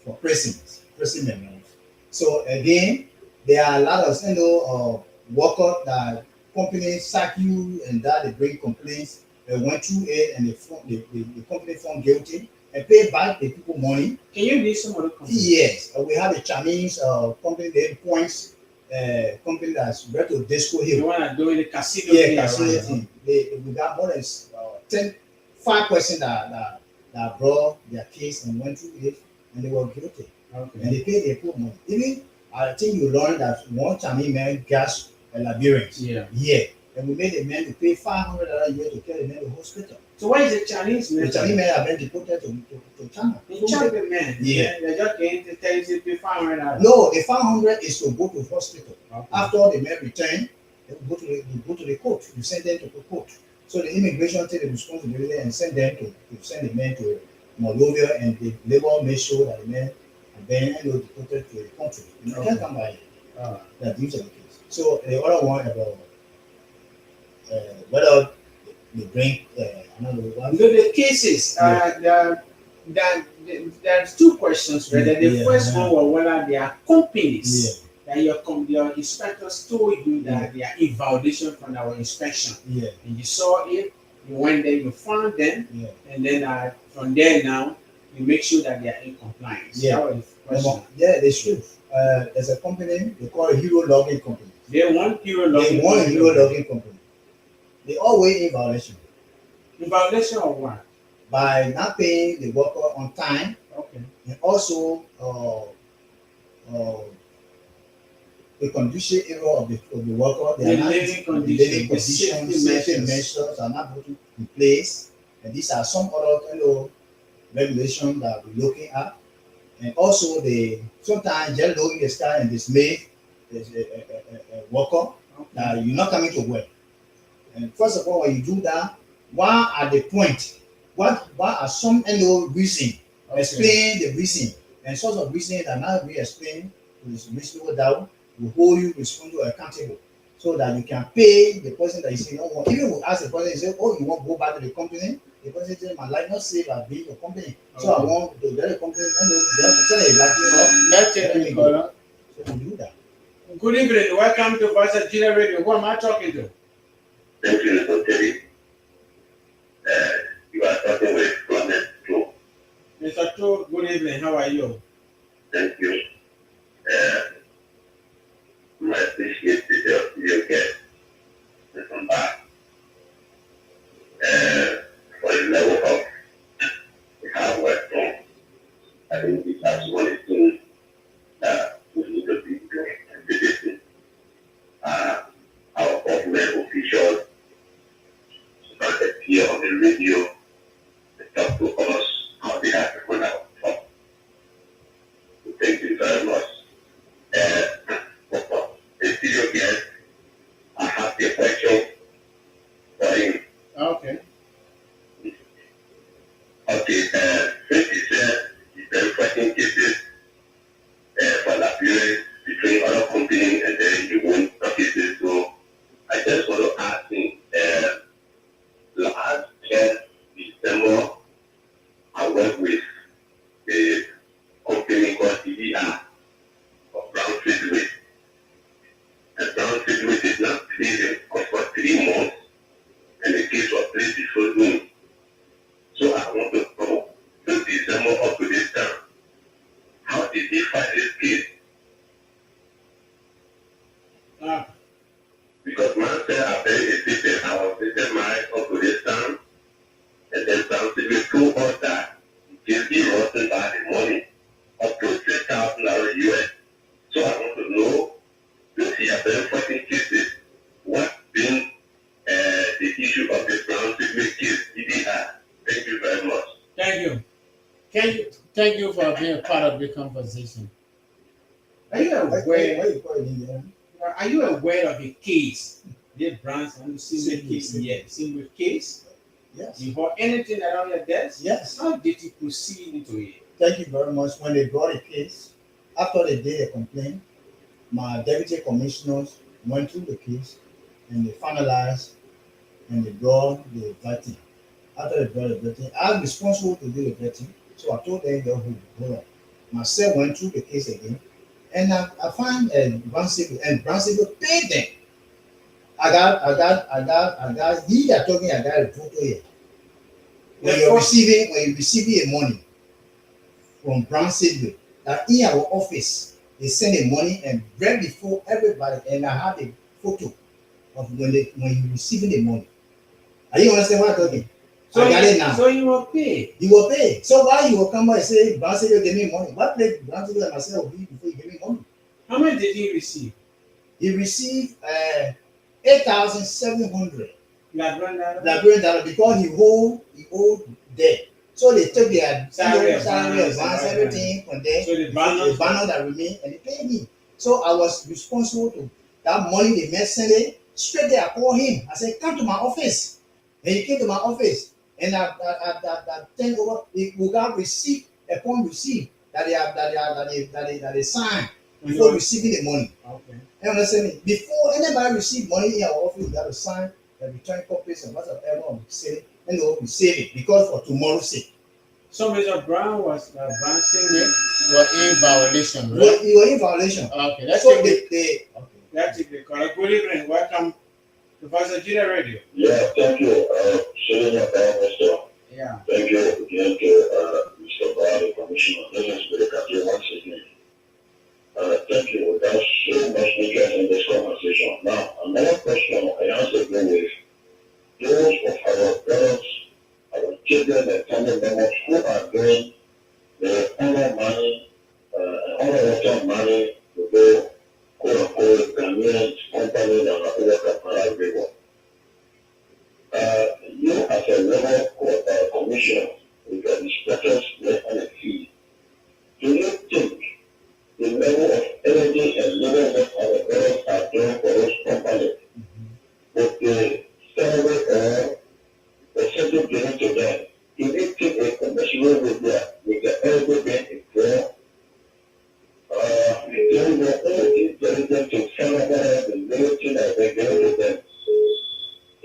B: For prison memories. So again, there are a lot of workers that companies sack you, and that they bring complaints. They went through it, and the company found guilty and pay back the people money.
A: Can you list some of the companies?
B: Yes, we have a Chinese company, the Points company that's right to Disco Hill.
A: The one that doing the casino.
B: Yeah, casino thing. We got more than 5% that brought their case and went through it, and they were guilty.
A: Okay.
B: And they paid their poor money. Even I think you learned that one Chinese man gas a Liberian. Yeah. And we made a man to pay $500 a year to carry the man to the hospital.
A: So why is the Chinese man?
B: The Chinese man have been deported to China.
A: The Chinese man.
B: Yeah.
A: They just came to tell you to pay $500.
B: No, the 500 is to go to the hospital.
A: Okay.
B: After the man return, they go to the court. You send them to the court. So the immigration take the responsibility and send them to send the man to Moldova, and the labor make sure that the man and then deported to the country. You can't come by that these are the case. So the other one about whether they bring another one.
A: The cases, there's two questions. Right? The first one was whether there are companies that your inspectors told you that they are in violation from our inspection.
B: Yeah.
A: And you saw it, you went there, you found them, and then from there now, you make sure that they are in compliance.
B: Yeah.
A: That was the question.
B: Yeah, they should. There's a company, they call it Hero Logging Company.
A: They want Hero Logging.
B: They want a Hero Logging Company. They always in violation.
A: In violation of what?
B: By not paying the worker on time.
A: Okay.
B: And also the condition error of the worker.
A: The living conditions,
B: safety measures are not put in place. And these are some other regulations that we're looking at. And also sometimes just looking the sky and dismay a worker that you're not coming to work. And first of all, when you do that, what are the point? What are some reason? Explain the reason. And sorts of reason that now we explain is reasonable doubt will hold you responsible, accountable, so that you can pay the person that you say no more. Even we ask the person, you say, oh, you want to go back to the company? The person says, my life not safe as being your company. So I want to get a company,
A: That's it, Nicola.
B: So we do that.
A: Good evening. Welcome to Voice of Gedeh Radio. Who am I talking to?
C: Thank you, Mr. Teddy. You are talking with Clement Joe.
A: Mr. Joe, good evening. How are you?
C: Thank you. I appreciate your guest to come back. For the level of the hard work done, I think that's one of the things that we need to be doing and visiting our government officials started here on the radio and talk to us how they have to run our job. So thank you very much. The studio guest, I have the question for him.
A: Okay.
C: Okay, since you said it's very fighting cases for Liberia between other companies and then you won cases, so I just want to ask him, last 10th December, I went with a company called EDR of Brown Fieldway. And Brown Fieldway did not pay him for 3 months, and the case was placed before me. So I want to know, since December up to this time, how did he fight this case? Because man said after he visited, I was visiting mine up to this time, and then something told us that he wasn't by the money up to $6,000 US. So I want to know, since he has been fighting cases, what been the issue of the Brown Fieldway case EDR? Thank you very much.
A: Thank you. Thank you for being a part of the conversation. Are you
B: Why
A: aware?
B: you call it in there?
A: Are you aware of the case? The branch and the
B: Single
A: case,
B: case.
A: yeah, single case.
B: Yes.
A: You bought anything around your desk?
B: Yes.
A: How did you proceed into it?
B: Thank you very much. When they brought the case, after they did a complaint, my deputy commissioners went through the case and they finalized and they brought the vetting. After they brought the vetting, I'm responsible to do the vetting. So I told them, hold on. Myself went through the case again and I find Brown Civil and Brown Civil paid them. I got, he are talking, I got a photo here. When you're receiving a money from Brown Civil, that in our office, they send the money and right before everybody, and I have a photo of when you receiving the money. Are you understand what I'm talking?
A: So
B: I got it now.
A: So you were paid.
B: You will pay. So why you will come by and say Brown Civil give me money? What place Brown Civil and myself will be before you give me money?
A: How much did he receive?
B: He received 8,700
A: $1,000.
B: $1,000 because he owed debt. So they took their
A: Salary
B: advance, everything from there.
A: So the
B: the
A: balance
B: that remained, and they paid me. So I was responsible to that money they sent it straight there. I called him. I said, come to my office. And he came to my office. And I thank over we got receipt upon receipt that they signed before receiving the money.
A: Okay.
B: You understand me? Before anybody receive money in our office, we got to sign the return copies and whatever we say, and we save it because for tomorrow's sake.
A: So Mr. Brown was Brown Senior were in violation, right?
B: You were in violation.
A: Okay, let's
B: So
A: take the call. Good evening. Welcome to Voice of Gedeh Radio.
C: Yeah, thank you. Sitting up there, Mr.
A: Yeah.
C: Thank you again to Mr. Brown, Commissioner. This is very happy once again. Thank you. That's so much interest in this conversation. Now, another question I answer again is those of our parents, our children and family members who are doing the other money, other money to go quote unquote Ghanaian company that are working for our people. You as a level commissioner with the inspectors and a fee, do you think the level of energy and level that our parents are doing for those companies with the salary or the central given to them? Do they take a commissioner with the energy being involved? There is no energy intelligence to follow the military that they give to them.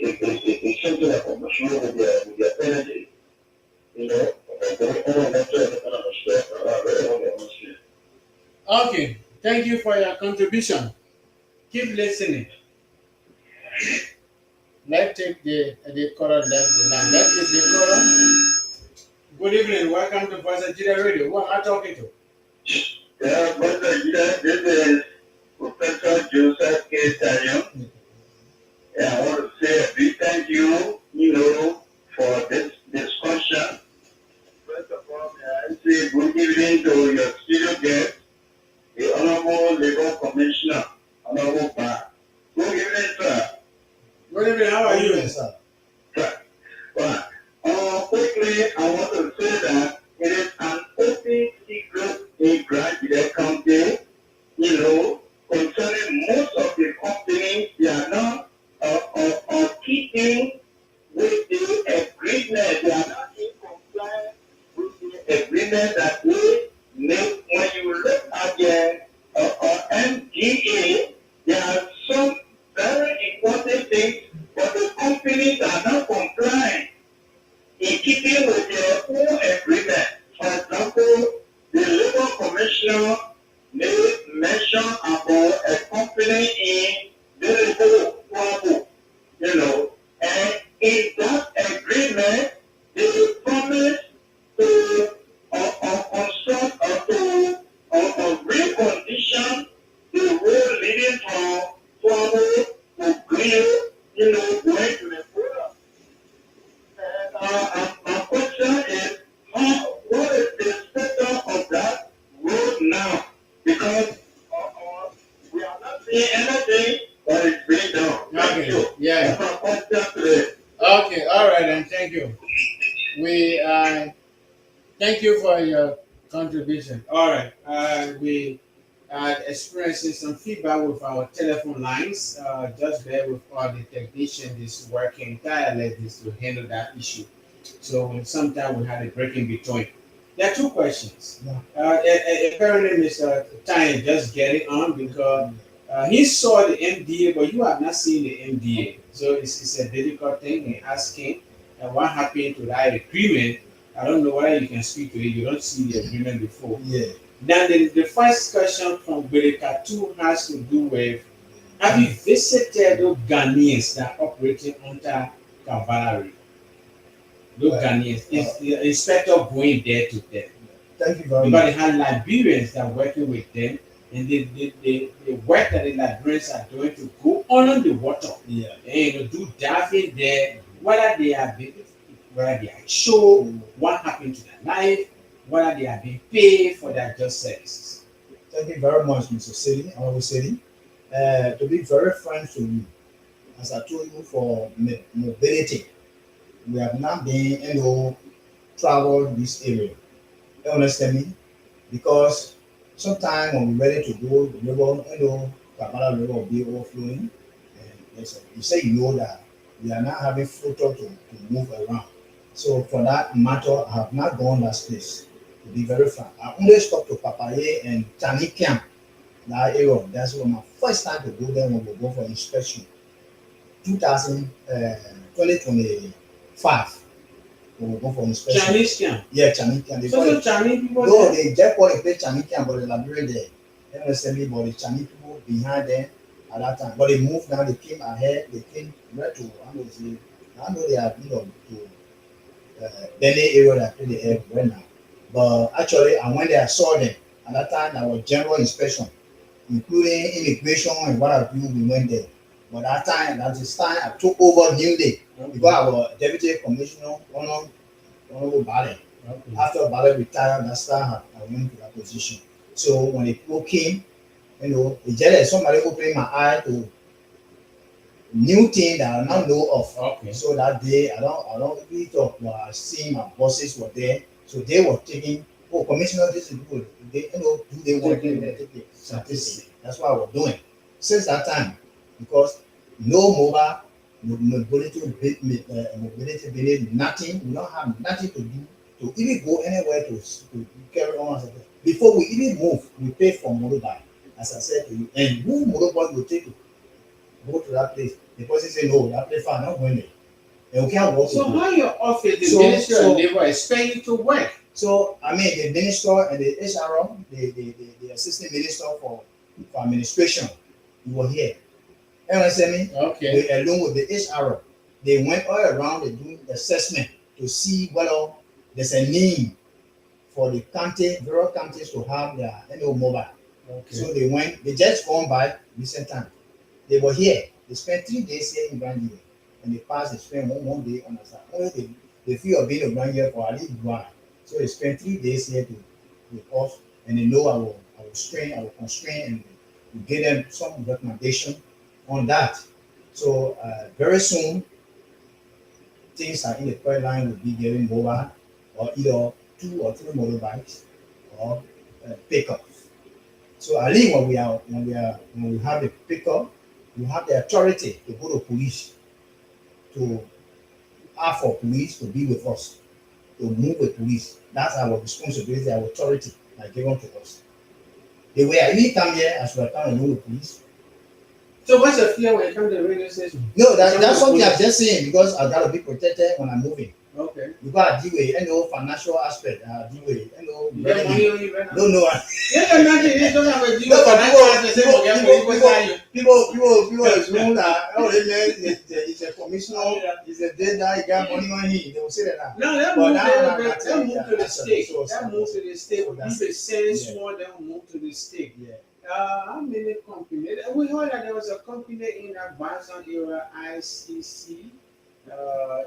C: It's something like a commissioner with their energy, you know,
A: Okay. Thank you for your contribution. Keep listening. Let's take the caller left the line. Let's take the caller. Good evening. Welcome to Voice of Gedeh Radio. Who am I talking to?
C: Yeah, but this is Professor Joseph K. Daniel. Yeah, I want to say a big thank you, for this discussion. First of all, I say good evening to your studio guest, the Honorable Labor Commissioner, Honorable Bar. Good evening, sir.
A: Good evening. How are you?
B: sir?
C: Right. Quickly, I want to say that it is an open secret in Grand Gedeh County, concerning most of the companies, they are not keeping with the agreement. They are not in compliance with the agreement that we make. When you look at the MGA, there are some very important things things, but the companies are not complying in keeping with their own agreement. For example, the labor commissioner may mention about a company in Delaware, and in that agreement, they promise to construct or to recondition the road leading from Tuamu to Grill, going to the border. My question is, what is the status of that road now? Because we are not seeing anything that is being done. Thank you.
A: Yeah.
C: That's my question today.
A: Okay. All right. And thank you. We thank you for your contribution. All right. We are experiencing some feedback with our telephone lines. Just bear with all the technician is working tirelessly to handle that issue. So sometimes we had a break in between. There are two questions.
B: Yeah.
A: Apparently, Mr. Time just getting on because he saw the MDA, but you have not seen the MDA. So it's a difficult thing in asking what happened to that agreement. I don't know whether you can speak to it. You don't see the agreement before.
B: Yeah.
A: Then the first question from Bereka 2 has to do with, have you visited those Ghanaians that are operating under cavalry? Those Ghanaians. Is the inspector going there to them?
B: Thank you very
A: Because
B: much.
A: they had Liberians that are working with them, and the work that the Liberians are doing to go on the water
B: Yeah.
A: and do diving there, whether they are show what happened to their life, whether they are being paid for their just services.
B: Thank you very much, Mr. City, Honorable City. To be very frank to you, as I told you for mobility, we have not been, travel this area. You understand me? Because sometimes when we're ready to go, the river, Kabbalah River will be overflowing. And you say that we are not having floater to move around. So for that matter, I have not gone that place. To be very frank, I only stopped to Papaye and Tani Camp. That area, that's my first time to go there when we go for inspection. 2025. When we go for inspection.
A: Chinese camp.
B: Yeah, Chinese camp.
A: So Chinese people.
B: No, they just call it place Chinese camp, but the library there. They don't send me, but the Chinese people behind them at that time. But they moved now, they came ahead, they came right to, I know they have been to Benin area that they have right now. But actually, and when I saw them, at that time, there was general inspection, including immigration and what have you, we went there. But that is time, I took over newly because I was deputy commissioner, Honorable Bale.
A: Okay.
B: After Bale retired, that's time I went to that position. So when the people came, it's just like somebody opening my eye to new thing that I now know of.
A: Okay.
B: So that day, I don't really talk, but I see my bosses were there. So they were taking, commissioner, this is good. They, do they want to take the statistic? That's what I was doing since that time, because no mobile, mobility, nothing. We don't have nothing to do to even go anywhere to carry on. Before we even move, we pay for motorbike, as I said to you. And who motorbike will take you go to that place? The person say no, that place far, not going there. And we can't walk.
A: So how your office, the Ministry of Labor, expect you to work?
B: So I mean, the minister and the HRO, the assistant minister for administration, we were here. You understand me?
A: Okay.
B: They, along with the HRO, they went all around. They doing assessment to see whether there's a need for the county, various counties to have their mobile.
A: Okay.
B: So they went. They just gone by recent time. They were here. They spent 3 days here in Grandia, and they passed. They spent one day on the side. Only the fear of being a Grandia for at least one. So they spent 3 days here with us, and they know I will strain, I will constrain, and we give them some recommendation on that. So very soon, things are in the pipeline line will be getting mobile, or either 2 or 3 motorbikes, or pickups. So at least when we have the pickup, we have the authority to go to police, to ask for police to be with us, to move with police. That's our responsibility, our authority that given to us. The way I really come here as we are coming with police,
A: So what's your fear when it comes to the radio station?
B: No, that's something I'm just saying because I gotta be protected when I'm moving.
A: Okay.
B: Because I deal with financial aspect. I deal with
A: You get money on you right now?
B: no.
A: Yeah, imagine you don't have a deal
B: No,
A: with
B: but people
A: Yeah.
B: assume that it's a commissioner, it's a dead guy, he got money on him. They will say that.
A: No, that
B: But
A: move,
B: now,
A: that move to the state. That move to the state.
B: So that's
A: If it sends
B: yeah.
A: more, then move to the state.
B: Yeah.
A: How many companies? We heard that there was a company in that Bison era, ICC.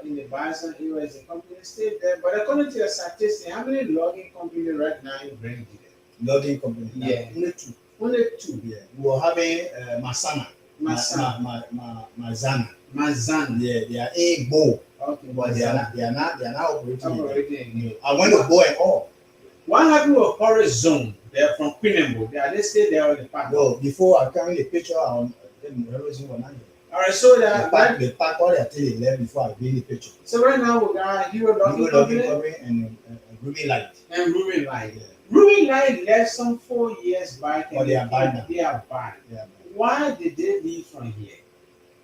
A: In the Bison era, is a company still there. But according to your statistics, how many logging companies right now in Grand Gedeh?
B: Logging company.
A: Yeah.
B: Only two.
A: Only two.
B: Yeah. We were having Mazana. Yeah, they are a bow.
A: Okay,
B: but they are not operating.
A: Operating.
B: I went to go and all.
A: What happened with Forest Zone? They're from Queenembo. They stay there on the park.
B: No, before I carry the picture on everything was not here.
A: All right, so that
B: the park all until they left before I bring the picture.
A: So right now we got Hero Logging Company
B: and Ruby Light.
A: And Ruby Light.
B: Yeah.
A: Ruby Light left some 4 years back.
B: But they are bad now.
A: They are bad. Yeah. Why did they leave from here?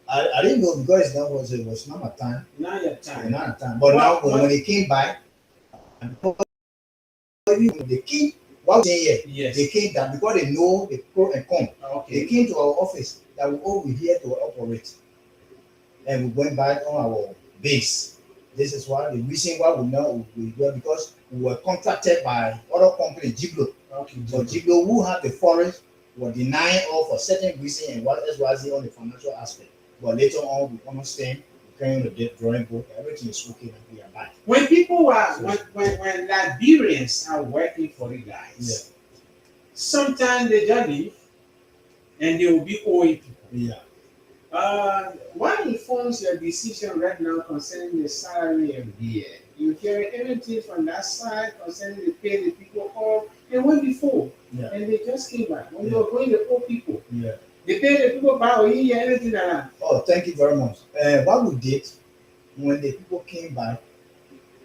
B: I didn't know because it was not my time.
A: Not your time.
B: Not my time. But now when they came back, they came. What here?
A: Yes.
B: They came down because they know the pro and con.
A: Okay.
B: They came to our office that we all be here to operate, and we went back on our base. This is why the reason why we know we were because we were contracted by other company, Giglo.
A: Okay.
B: So Giglo who have the forest were denying all for certain reason and what else was on the financial aspect. But later on we understand. Carrying the drawing book, everything is okay and we are back.
A: When people are when Liberians are working for you guys, yeah. Sometimes they just leave and they will be owing people.
B: Yeah.
A: What informs your decision right now concerning the salary of the year? You hear anything from that side concerning the pay the people off and when before?
B: Yeah.
A: And they just came back. When you were going to owe people.
B: Yeah.
A: They pay the people back or you hear anything like that?
B: Oh, thank you very much. What we did when the people came back,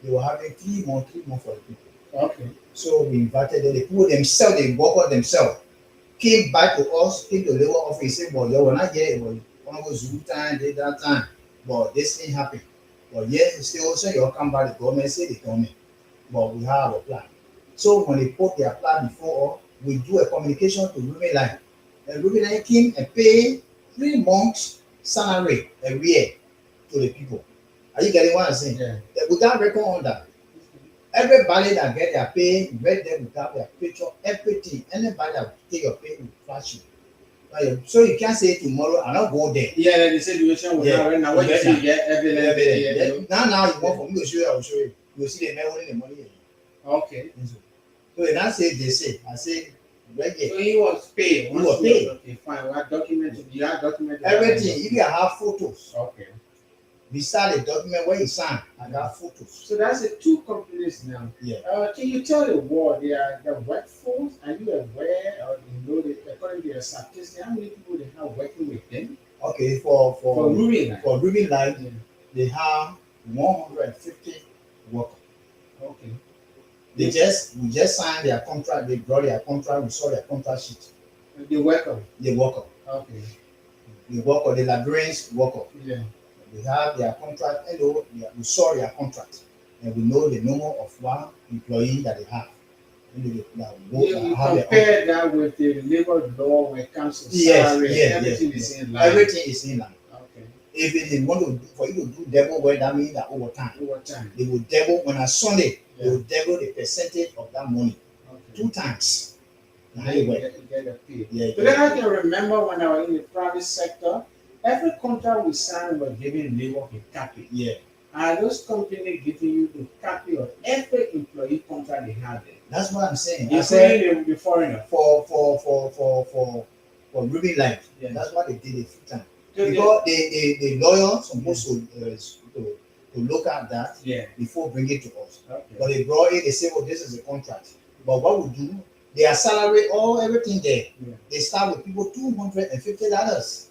B: they were having 3 months for the people.
A: Okay.
B: So we invited them. The people themselves, they work out themselves, came back to us, came to the labor office, said, "But you were not here. It was one of those time, did that time, but this thing happened. But yeah, still also you come back. The government say they come in, but we have a plan. So when they put their plan before us, we do a communication to Ruby Line. And Ruby Line came and pay 3 months salary every year to the people. Are you getting what I'm saying?
A: Yeah.
B: Without record on that. Everybody that get their pay, read them without their picture, everything. Anybody that take your pay will flash you. So you can't say tomorrow, I'll not go there.
A: Yeah, the situation we have right now. What you see, get every day.
B: Now you want for me to show you, I will show you. You'll see the man holding the money here.
A: Okay.
B: So when I say they say, I say, right here.
A: So he was paid.
B: He was paid.
A: Okay, fine. We have documented. You have documented
B: everything. If you have photos.
A: Okay.
B: Beside the document where you sign, I got photos.
A: So that's the 2 companies now.
B: Yeah.
A: Can you tell the world the workforce? Are you aware or you know that according to your statistics, how many people they have working with them?
B: Okay, for Ruby Light,
A: yeah.
B: They have 150 workers.
A: Okay.
B: We just signed their contract. They brought their contract. We saw their contract sheet.
A: The worker.
B: The worker.
A: Okay.
B: The worker. The Liberians worker.
A: Yeah.
B: We have their contract. Hello, we saw their contract, and we know the number of 1 employee that they have.
A: You compare that with the labor law when it comes to salary. Everything is in line.
B: Everything is in line.
A: Okay.
B: If they want to for you to do double work, that means that overtime. They will double on a Sunday. Yeah. They will double the percentage of that money 2 times.
A: You get a pay. Yeah. So then I can remember when I was in the private sector. Every contract we signed was giving labor a copy.
B: Yeah.
A: Are those companies giving you the copy of every employee contract they have there?
B: That's what I'm saying.
A: You say the foreigner
B: for Ruby Light. Yeah. That's what they did a few times. Because the lawyer supposed to look at that before bringing it to us. Okay. But they brought it. They say, "Oh, this is a contract." But what we do? Their salary, everything there. Yeah. They start with people $250.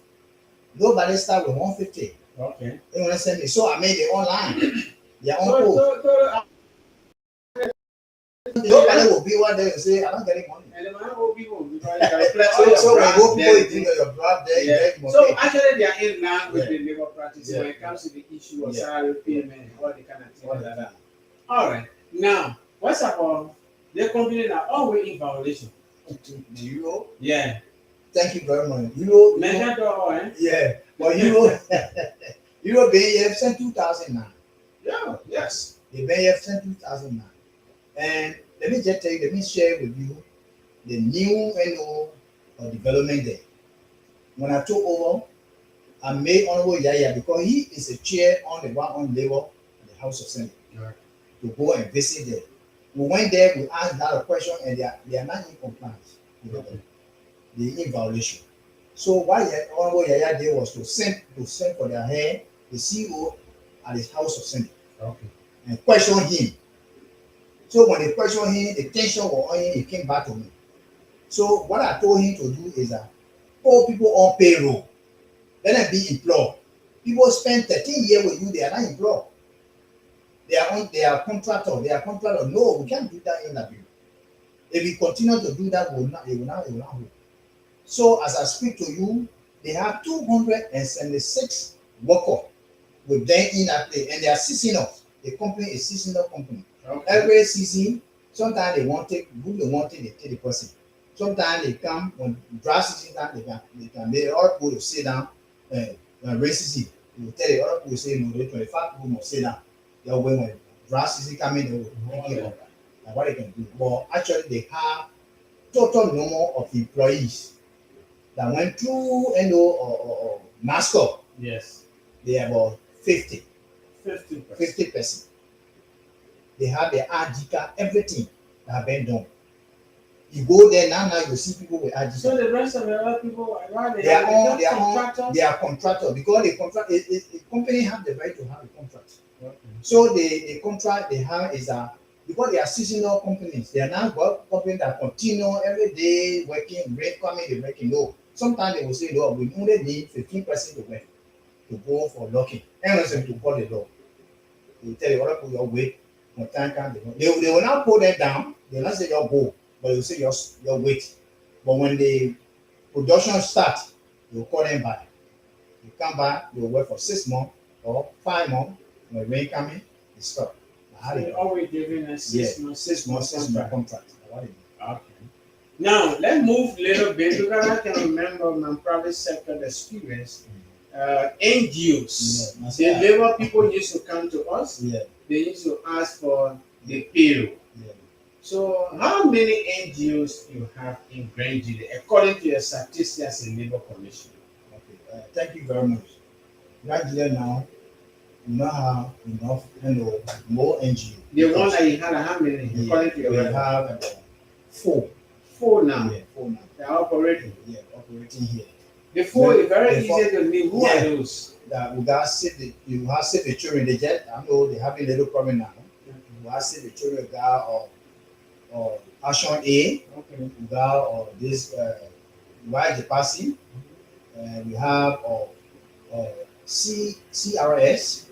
B: Nobody start with 150.
A: Okay.
B: You understand me? So I made it online. Their own code. Nobody will be one day and say, I'm not getting money.
A: And the man will be home because they reflect all
B: So
A: your
B: when
A: brand,
B: go people
A: then-
B: you think that your blood there, you
A: Yeah.
B: get money.
A: So actually, they are in line with
B: Yeah.
A: the labor practice
B: Yeah.
A: when it comes to the issue of
B: Yeah.
A: salary payment and all the kind of things
B: All
A: like
B: that.
A: that. All right. Now, what's about the company are always in violation?
B: The euro.
A: Yeah.
B: Thank you very much. Euro.
A: Mention to all, eh?
B: Yeah. But euro. Euro been here since 2009.
A: Yeah. Yes.
B: They been here since 2009. And let me just tell you, let me share with you the new NO development there. When I took over, I made Honorable Yaya because he is a chair on the one on labor in the House of Senate
A: Right.
B: to go and visit there. We went there, we asked a lot of questions, and they are not in compliance.
A: Okay.
B: They're in violation. So what Honorable Yaya did was to send for their head the CEO at his House of Senate
A: Okay.
B: and question him. So when they questioned him, the tension was on him, he came back to me. So what I told him to do is that all people on payroll, let them be employed. People spend 13 years with you, they are not employed. They are contractor. No, we can't do that in Liberia. If we continue to do that, it will not hold. So as I speak to you, they have 276 workers with them in that place, and they are seasonal. The company is seasonal company.
A: Okay.
B: Every season, sometimes they want it, good they want it, they take the person. Sometimes they come when dry season time, they can make all people to sit down. Rain season, they will tell the other people say no, they 25 people must sit down. They will when dry season coming, they will make it up. And what they can do. But actually they have total number of employees that went through NO or NASCO.
A: Yes.
B: They have about 50.
A: 50%.
B: 50%. They have their ID card, everything that have been done. You go there now you see people with ID
A: So
B: card.
A: the rest of the other people, why
B: They are
A: contractors?
B: they are contractors because the company have the right to have a contract.
A: Okay.
B: So the contract they have is because they are seasonal companies, they are not companies that continue every day working, rate coming, they working. No. Sometimes they will say, no, we only need 15% to work to go for locking. And also to call the law. They will tell you, what your weight, when time comes, they will not pull them down, they will not say your go, but they will say your weight. But when the production starts, they will call them back. You come back, you will work for 6 months or 5 months. When rain coming, they stop.
A: So they always giving us 6 months.
B: 6 months contract.
A: Okay. Now let's move a little bit because I can remember my private sector experience. NGOs,
B: Yeah.
A: the labor people used to come to us.
B: Yeah.
A: They used to ask for the payroll.
B: Yeah.
A: So how many NGOs you have in Grand Jude according to your statistics as a labor commissioner?
B: Okay. Thank you very much. Gradually now, we now have enough, more NGO.
A: The one that you had, how many according to your
B: we
A: record?
B: have 4.
A: 4 now.
B: Yeah, 4 now.
A: They are operating.
B: Yeah, operating here.
A: The 4 is very
B: The
A: easy to name. Who are those?
B: That we got you have Save the Children. They just, I know they have a little problem now. We have Save the Children, we got or Action A,
A: Okay.
B: we got this White Deposit, we have CRS.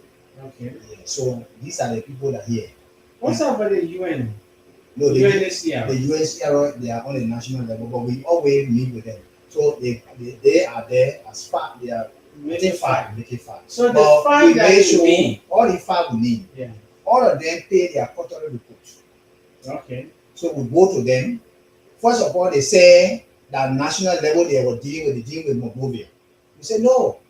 A: Okay.
B: Yeah, so these are the people that are here.
A: What's up with the UN?
B: No, the
A: UNHCR.
B: UNHCR, they are on the national level, but we always meet with them. So they are there as far they are making 5.
A: So the
B: But
A: 5
B: we
A: that
B: make
A: you
B: sure
A: need.
B: all the 5 we need,
A: Yeah.
B: all of them pay their quarterly reports.
A: Okay.
B: So we go to them. First of all, they say that national level they were dealing with Monrovia. We say no.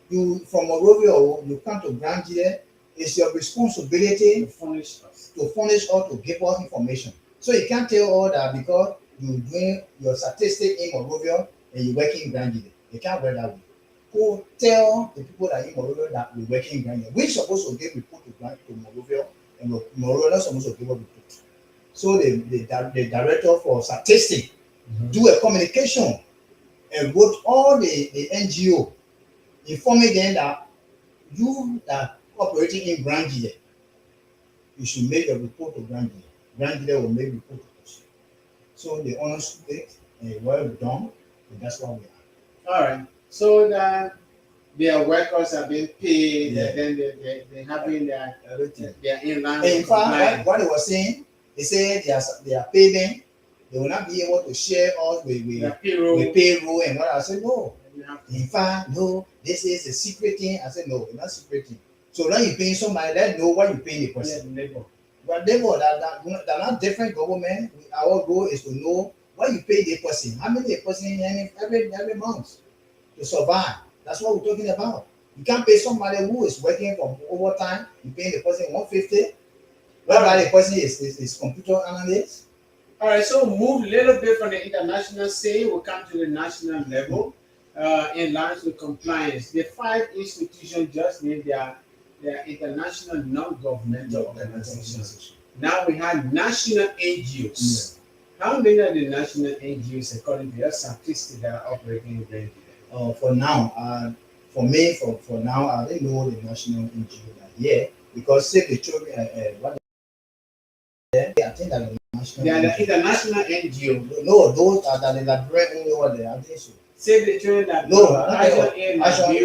B: You from Monrovia, you come to Grand Jude, it's your responsibility
A: To furnish us.
B: to furnish or to give us information. So you can't tell all that because you're doing your statistic in Monrovia and you're working in Grand Jude. You can't work that way. Go tell the people that in Monrovia that we're working in Grand Jude. We're supposed to give report to Monrovia, and Monrovia not supposed to give a report. So the director for statistics do a communication and wrote all the NGO informing them that you that operating in Grand Jude, you should make a report to Grand Jude. Grand Jude will make report to us. So they honestly it and well done, and that's what we are.
A: All right. So that their workers are being paid,
B: Yeah.
A: and then they having
B: Everything.
A: their in line
B: In
A: with
B: fact,
A: compliance.
B: what they were saying, They say their payment, they will not be able to share us with payroll and what. I said, no. In fact, no, this is a secret thing. I said, no, it's not secret thing. So now you're paying somebody, let know what you're paying the person. But labor, they're not different government. Our goal is to know what you pay the person, how many the person every month to survive. That's what we're talking about. You can't pay somebody who is working from overtime, you pay the person 150, whereby the person is computer analyst.
A: All right, so move a little bit from the international scene, we'll come to the national level. In line with compliance, the 5 institutions just named their international non-governmental organizations. Now we have national NGOs. How many of the national NGOs, according to your statistics, that are operating in Nigeria?
B: For now, for me, for now, I don't know the national NGO that yet because Save the Children, what I think that the national
A: they are the international NGO.
B: No, those are the Liberian only one there. I think so.
A: Save the Children.
B: No,
A: Action Aid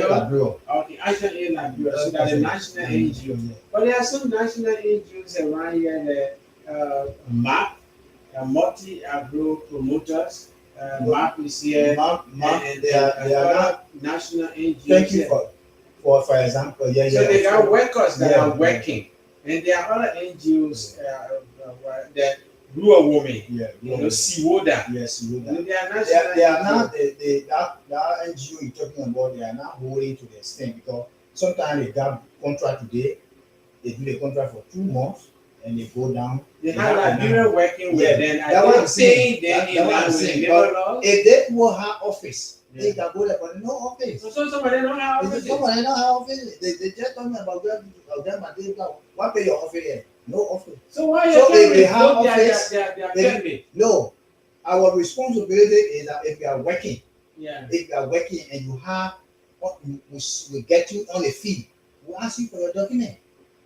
B: Liberia.
A: Okay, Action Aid Liberia. So that's the national NGO. But there are some national NGOs around here. The MAP, multi-agro promoters. MAP is here.
B: MAP,
A: and
B: they are not
A: national NGOs.
B: Thank you for example. Yeah.
A: So they got workers that are working, and there are other NGOs that rural women.
B: Yeah.
A: Siwoda.
B: Yes,
A: Siwoda.
B: They are not that NGO you're talking about. They are not holding to the extent because sometimes they got contract today. They do the contract for 2 months and they go down.
A: They have Liberia working with them.
B: That's what I'm saying. If they will have office, they can go there, but no office.
A: So somebody don't have office.
B: Somebody don't have office. They just told me about them and they go, what pay your office here? No office.
A: So why
B: so if they have
A: office?
B: No. Our responsibility is that if you are working,
A: yeah.
B: If you are working and you have we get you on the feed, we'll ask you for your document.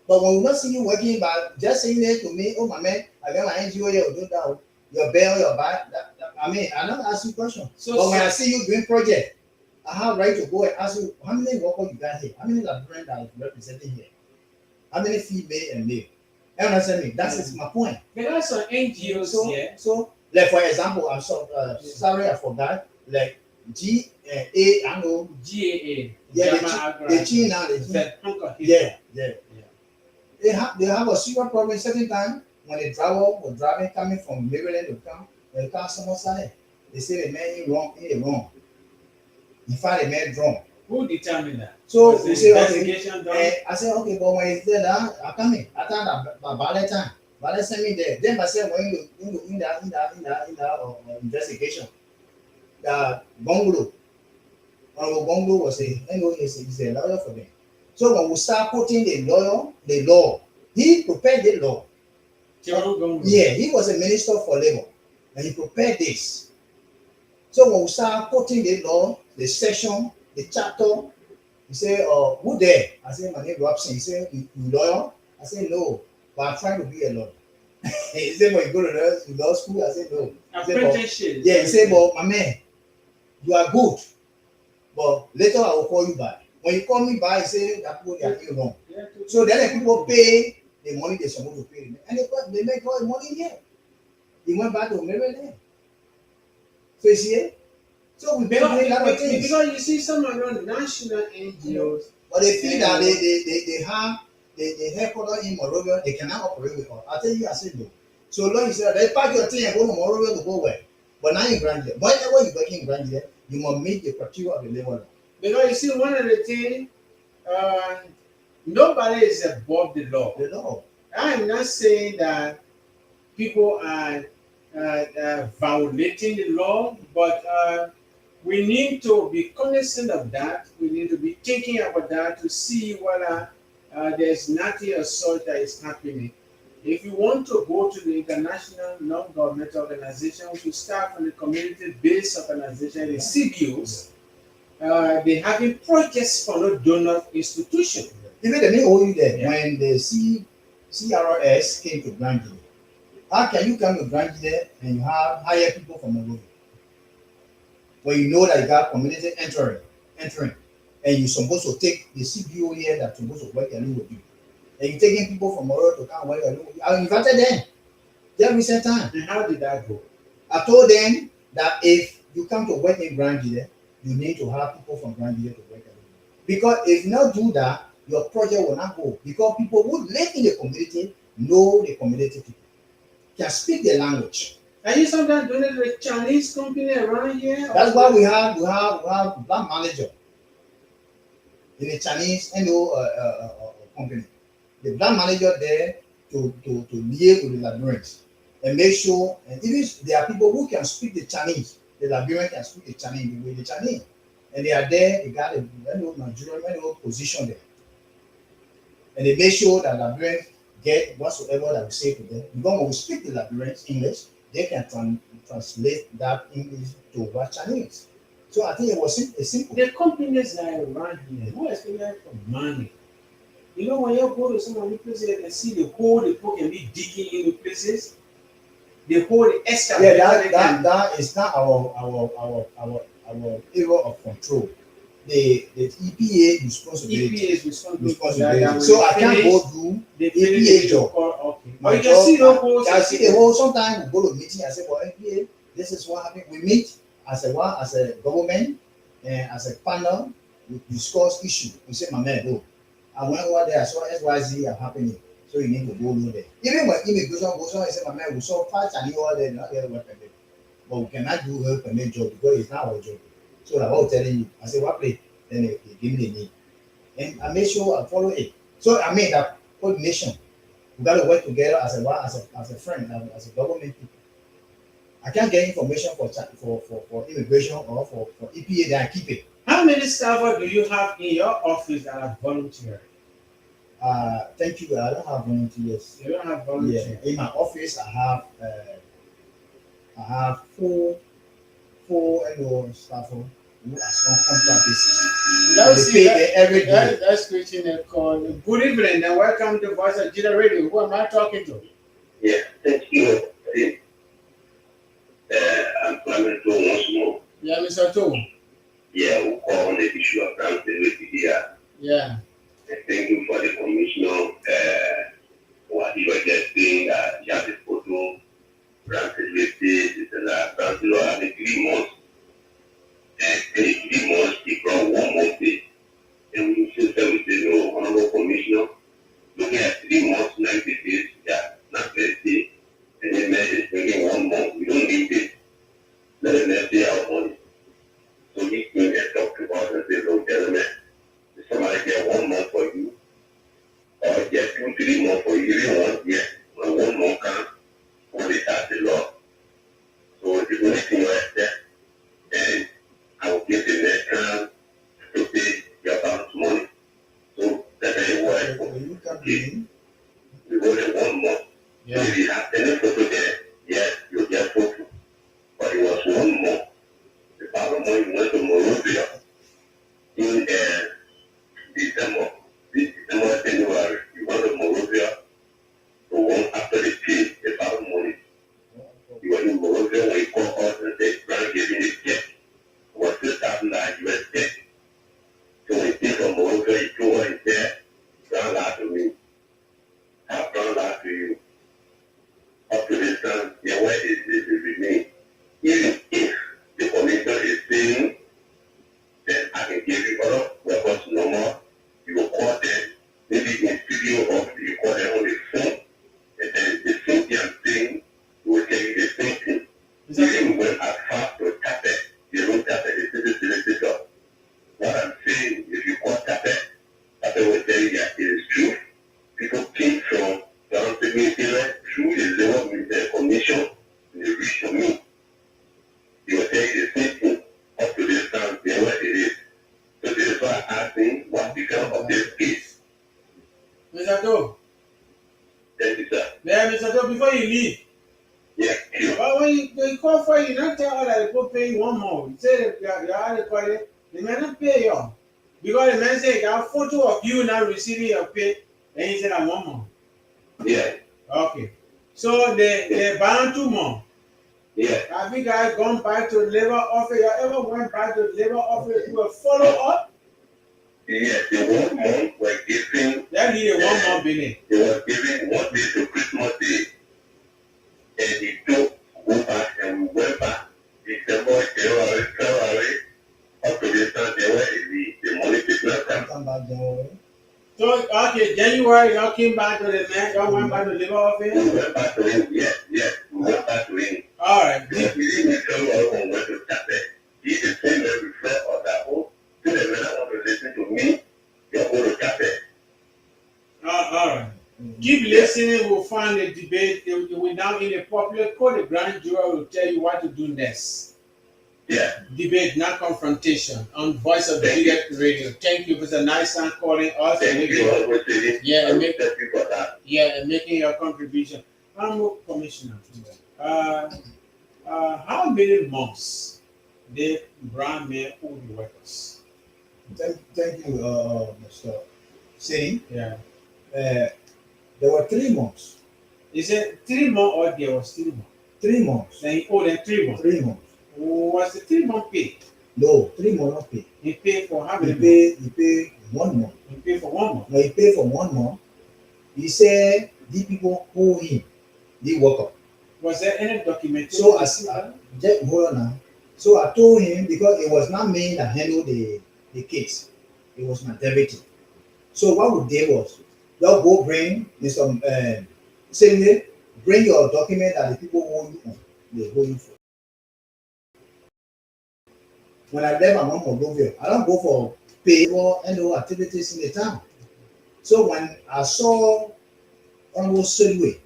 B: But when we not see you working, but just saying it to me, oh my man, I got my NGO here, do that, your bill, your back. I mean, I don't ask you questions. But when I see you doing project, I have right to go and ask you how many workers you got here, how many Liberians that is representing here, how many female and male. You understand me? That's my point.
A: There are some NGOs here.
B: So, like for example, I'm sorry I forgot. Like GAA. Yeah, the G now. Yeah. They have a serious problem certain time when the driver was driving coming from Maryland to come when the car someone side. They say the man is wrong. In fact, the man drunk.
A: Who determined that?
B: So we say
A: okay.
B: I said okay, but when it's there, I come in. I thought that by that time, but they send me there. Then I said when you in the investigation, the bungalow was he's a lawyer for them. So when we start putting the law, he prepared the law. Yeah, he was a minister for labor, and he prepared this. So when we start putting the law, the section, the chapter, he said, who there? I said, my name is Robson. He said, you lawyer? I said, no, but I'm trying to be a lawyer. He said, when you go to law school? I said, no.
A: Apprenticeship.
B: Yeah, he said, but my man, you are good, but later I will call you back. When you call me back, he say that people they are still wrong. So then the people pay the money they're supposed to pay, and they make all the money here. He went back to Maryland. So you see, so we've been doing a lot of things.
A: Because you see some of the national NGOs,
B: but they feel that they have the headquarters in Monrovia, they cannot operate with us. I tell you, I said no. So long you say they pack your thing and go to Monrovia to go where? But now in Grand Island, whenever you're working in Grand Island, you must meet the criteria of the labor law.
A: Because you see, one of the things, nobody is above the law.
B: The law.
A: I am not saying that people are violating the law, but we need to be cognizant of that. We need to be thinking about that to see whether there's nothing of such that is happening. If you want to go to the international non-governmental organization, we should start from the community-based organization, the CBOs. They having projects for no donor institution.
B: Even the name you there when the CRS came to Grand Island. How can you come to Grand Island and you have hire people from Monrovia? When you know that you got community entering, and you're supposed to take the CBO here that's supposed to work along with you. And you're taking people from Monrovia to come work along with you. I invited them. Just recent time.
A: And how did that go?
B: I told them that if you come to work in Grand Gedeh, you need to have people from Grand Gedeh to work. Because if you not do that, your project will not go. Because people who live in the community know the community people, can speak the language.
A: Are you sometimes doing it with a Chinese company around here?
B: That's why we have black manager in a Chinese company. The black manager there to liaise with the librarians and make sure, and even there are people who can speak the Chinese, the librarian can speak the Chinese with the Chinese, and they are there. They got a Nigerian position there, and they make sure that librarians get whatsoever that we say to them. Because when we speak the librarians English, they can translate that English to what Chinese. So I think it was simple.
A: The companies that are around here, no experience for money. You know, when you go to some of the places and see the hole the people can be digging in the places, the hole the excavator.
B: Yeah, that is not our area of control. The EPA responsibility.
A: EPA is responsibility.
B: So I can't go do
A: the
B: EPA job.
A: Okay.
B: My
A: But you
B: job,
A: can see the holes.
B: I see the whole. Sometimes we go to meeting. I say, well, EPA, this is what happened. We meet as a government and as a panel. We discuss issue. We say, my man, go. I went over there. I saw XYZ are happening. So you need to go there. Even when immigration goes on, I say, my man, we saw fight and you all there, not get a work permit. But we cannot do work permit job because it's not our job. So I was telling you, I said, what place? Then they give me the name. And I make sure I follow it. So I made that coordination. We got to work together as a friend, as a government people. I can't get information for immigration or for EPA, then I keep it.
A: How many staff do you have in your office that are volunteering?
B: Thank you. I don't have volunteers.
A: You don't have volunteers?
B: Yeah. In my office, I have four staff who are on contract basis.
A: Let's
B: They pay every day.
A: That's Christian call. Good evening and welcome to Voice of Gedeh Radio. Who am I talking to?
C: Yeah, thank you. I'm coming to once more.
A: Yeah, Mr. Toe.
C: Yeah, we'll call on the issue of accountability here.
A: Yeah.
C: And thank you for the commission. What you were just saying that you have the photo, accountability, councillor having 3 months. And in 3 months, he brought 1 month pay. And we say, no, honorable commissioner, looking at 3 months, 90 days, yeah, not 30. And then man is bringing 1 month. We don't need this. Let them pay our money. So he came and talked to us and said, look, gentlemen, if somebody get 1 month for you, or get 2, 3 months for you, you want, yes, but 1 month can't, only that's the law. So the only thing right there, and I will give the next time to pay your bounce money. So that ain't what we go there 1 month.
A: Yeah.
C: So if you have any photo there, yes, you'll get photo. But it was 1 month. The problem when you went to Morovia in December, January, you went to Morovia to one after the pay, the problem money. You went to Morovia when you call us and say, Frank giving a check. It was $6,000 US check. So when you came from Morovia, you told her there, Brown lied to me. I've Brown lied to you. Up to this time, your word is remain. Even if the commission is saying that I can give you other records no more, you will call them, maybe in studio or you call them on the phone, and then the same thing I'm saying, we will tell you the same thing. Even when I fast to tap it, you don't tap it, it's a job. What I'm saying, if you call tap it will tell you that it is true. People came from down to me through the level commission, and they reached to me. You will tell you the same thing up to this time, then what it is. So this is why I'm asking what become of this case.
A: Mr. Toe.
C: Thank you, sir.
A: Yeah, Mr. Toe, before you leave.
C: Yeah, sure.
A: But when they call for you, not tell all that they people pay you 1 month. You say you are recording, they may not pay you. Because the man say, got a photo of you now receiving your pay, and he said, I'm 1 month.
C: Yeah.
A: Okay. So they bound 2 months.
C: Yeah.
A: Have you guys gone back to the labor office? You ever went back to the labor office to do a follow up?
C: Yes, the 1 month were giving.
A: That need a 1 month billing.
C: They were giving 1 day to Christmas Day.
A: Okay, January, y'all came back to the man, y'all went back to labor
C: We
A: office.
C: went back to him. Yes, yes. We went back to him.
A: All right.
C: Because we didn't tell everyone what to tap it. He just said that before or that whole. To the man want to listen to me, you're going to tap it.
A: All right. Keep listening. We'll find a debate. We're now in a popular court. The grand jury will tell you what to do next.
C: Yeah.
A: Debate, not confrontation. On Voice of
C: Thank
A: Gedeh Radio. Thank you for the nice and calling us. And
C: Thank you, Uncle City.
A: Yeah,
C: I
A: and make,
C: respect you for that.
A: yeah, and making your contribution. Commissioner, how many months did brown men owe the workers?
B: Thank you, Mr. City.
A: Yeah.
B: There were 3 months.
A: Is it 3 months or there was 3 months?
B: 3 months.
A: Then he owed them 3 months.
B: 3 months.
A: Was the 3 month paid?
B: No, 3 months not paid.
A: He paid for how many
B: He paid 1 month.
A: He paid for 1 month.
B: When he paid for 1 month, he said the people owe him the worker.
A: Was there any documentation?
B: So just hold on now. So I told him because it was not me that handled the case. It was my deputy. So what we did was, just go bring some say bring your document that the people owe you on. They owe you for. When I left my mom Moldovia, I don't go for pay for any activities in the town. So when I saw almost Silway,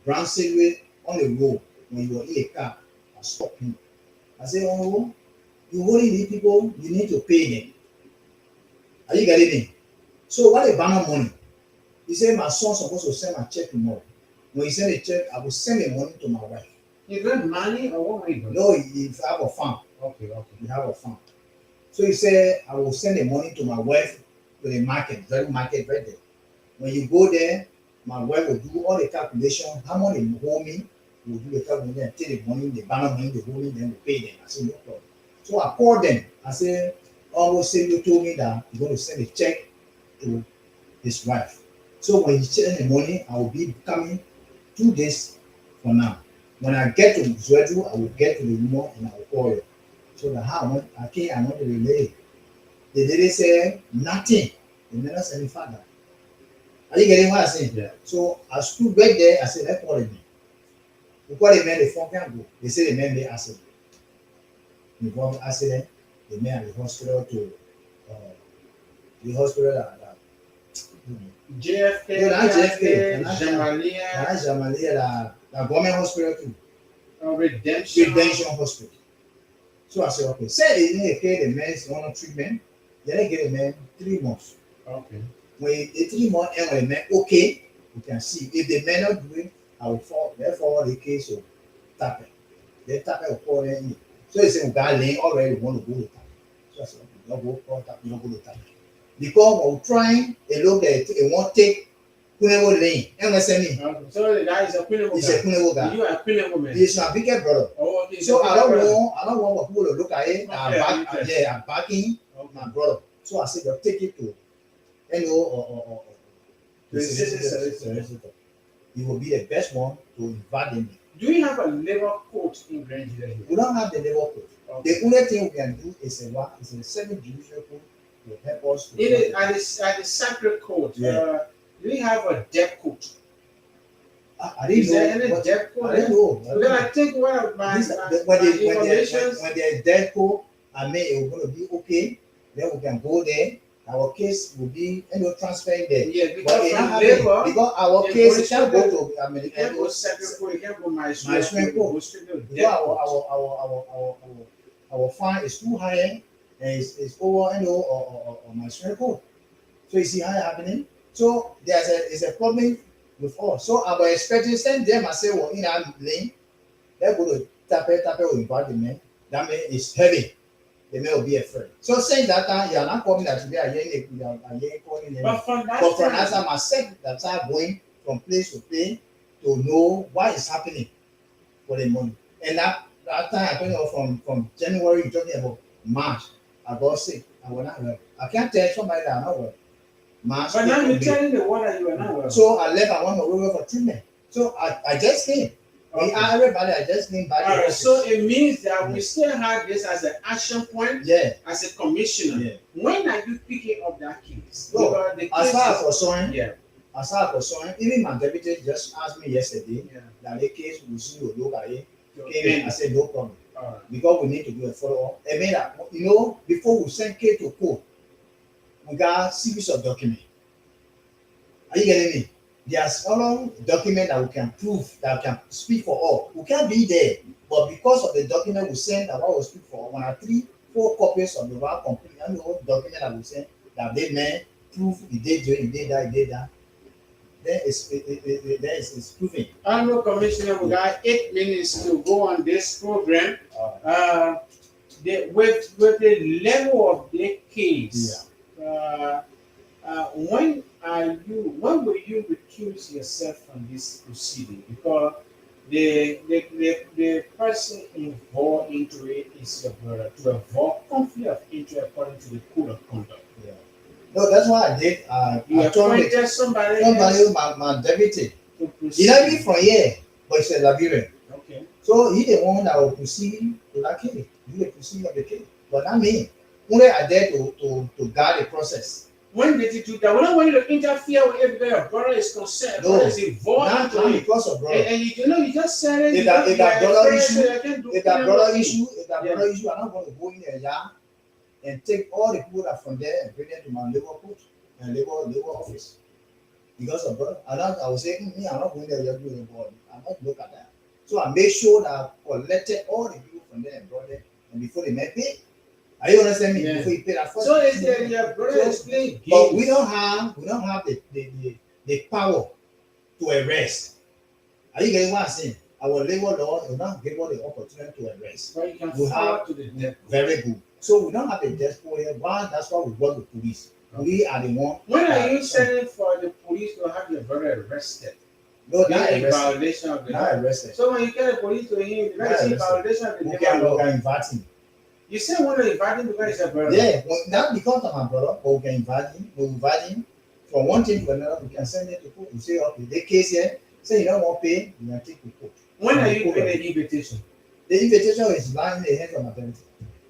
B: Brown Silway on the road, when you were in a car, I stopped him. I said, oh, you only need people, you need to pay them. Are you getting me? So what a banner money. He said, my son's supposed to send my check tomorrow. When he send a check, I will send the money to my wife.
A: You got money or what way?
B: No, he have a farm.
A: Okay.
B: We have a farm. So he said, I will send the money to my wife to the market, market right there. When you go there, my wife will do all the calculation, how much they owe me, we'll do the calculation and take the money, the banner money they owe me, then we pay them. I said, no problem. So I called them. I said, almost you told me that you're going to send a check to his wife. So when he send the money, I will be coming 2 days from now. When I get to Zwedu, I will get to the union and I will call you. So that how I want to relay. The lady said nothing. They never said any further. Are you getting what I'm saying?
A: Yeah.
B: So I stood back there. I said, let's call the man. We call the man, the phone can't go. They say the man made accident. Involved accident, the man at the hospital to the hospital that
A: JFK,
B: no, not JFK,
A: Jamalia,
B: the government hospital too.
A: Redemption
B: Hospital. So I said, okay, say they pay the man on treatment, then they get the man 3 months.
A: Okay.
B: When the 3 months and when the man okay, we can see. If the man not doing, I will fall. Therefore, the case will tap it. Then tap it will call in. So they say, we got lane already want to go to tap it. So I said, okay, don't go call tap, you don't go to tap it. Because we're trying, they look at it, it won't take Kunewo lane. And listen me.
A: So that is a Kunewo
B: It's a Kunewo guy.
A: You are a Kunewo man.
B: It's my biggest brother.
A: Oh, okay.
B: So I don't want people to look at it.
A: Okay,
B: I'm backing my brother. So I said, take it to NO or the solicitor. He will be the best one to invite him.
A: Do we have a labor court in Grand Judah here?
B: We don't have the labor code.
A: Okay.
B: The only thing we can do is a 7 judicial code to help us. To
A: at the sacred court,
B: Yeah.
A: do we have a debt code?
B: I didn't
A: Is
B: know.
A: there any debt code?
B: I didn't know.
A: Then I think one of my
B: When
A: information.
B: there's death code, I mean it's going to be okay. Then we can go there. Our case will be transferring there.
A: Yeah,
B: But because our case can't go to America.
A: You can't go sacred court. You can't go my
B: Supreme Court. Because our fine is too high and it's over or my Supreme Court. So you see how it happening. So there's a problem with us. So I was expecting send them and say, well, in our lane, they're going to tap it will invite the man. That man is heavy. The man will be afraid. So saying that time, you are not coming that today, I ain't calling them.
A: But from that
B: time, myself that I'm going from place to place to know what is happening for the money. And that time I told you from January, you're talking about March, I got sick. I was not well. I can't tell somebody that I'm not well. March.
A: But now you're telling the one that you are not well.
B: So I left. I went away for treatment. So I just came. We are everybody. I just came back.
A: All right, so it means that we still have this as an action point.
B: Yeah.
A: As a commissioner.
B: Yeah.
A: When are you picking up that case?
B: No,
A: Because the
B: as
A: case
B: far as
A: is-
B: concerned,
A: yeah.
B: as far as concerned, even my deputy just asked me yesterday
A: Yeah.
B: that the case will see you look at it.
A: Okay.
B: I said no problem.
A: All right.
B: Because we need to do a follow up. I mean, you know, before we send case to court, we got series of documents. Are you getting me? There's a lot of document that we can prove that we can speak for all. We can't be there, but because of the document we send that what we speak for, one or 3, 4 copies of the one complete and the whole document that we send that they may prove he did that. Then it's proving.
A: Honorable Commissioner, we got 8 minutes to go on this program. With the level of the case, when will you recuse yourself from this proceeding? Because the person involved into it is your brother, to avoid conflict of interest according to the code of conduct.
B: Yeah. No, that's what I did.
A: You
B: I told
A: appointed somebody
B: my deputy.
A: to
B: He
A: proceed.
B: not be from here, but he's a Liberian.
A: Okay.
B: So he the one that will proceed to that case. He the proceed of the case. But not me. Only I dare to guide the process.
A: When did you do that? When I want you to interfere with everybody, your brother is concerned,
B: No,
A: brother is involved
B: Not
A: into it.
B: because of brother.
A: And you just said it.
B: If that brother issue, if that brother
A: issue.
B: issue, I'm not going to go in there, and take all the people that from there and bring them to my labor court and labor office. Because of brother, I was saying, me, I'm not going there just doing the board. I'm not look at that. So I made sure that I collected all the people from there and brought them, and before they may pay. Are you understand me?
A: Yeah.
B: Before you pay that first.
A: So is that your brother is playing games?
B: But we don't have the power to arrest. Are you getting what I'm saying? Our labor law will not give us the opportunity to arrest.
A: But you can
B: We
A: follow
B: have
A: to the death.
B: Very good. So we don't have a death penalty here. One, that's why we work with police. Police are the one.
A: When are you sending for the police to have your brother arrested?
B: No, not
A: In
B: arrested.
A: violation of the law.
B: Not arrested.
A: So when you get the police to him,
B: Not
A: that is in
B: arrested.
A: violation of the
B: We
A: labor law.
B: can invite him.
A: You say want to invite him because he's a brother.
B: Yeah, well, not because of my brother, but we can invite him. We invite him from one thing to another. We can send him to court. We say, okay, the case here, say you don't want to pay, you can take to court.
A: When are you doing the invitation?
B: The invitation is lying in the hands of my deputy.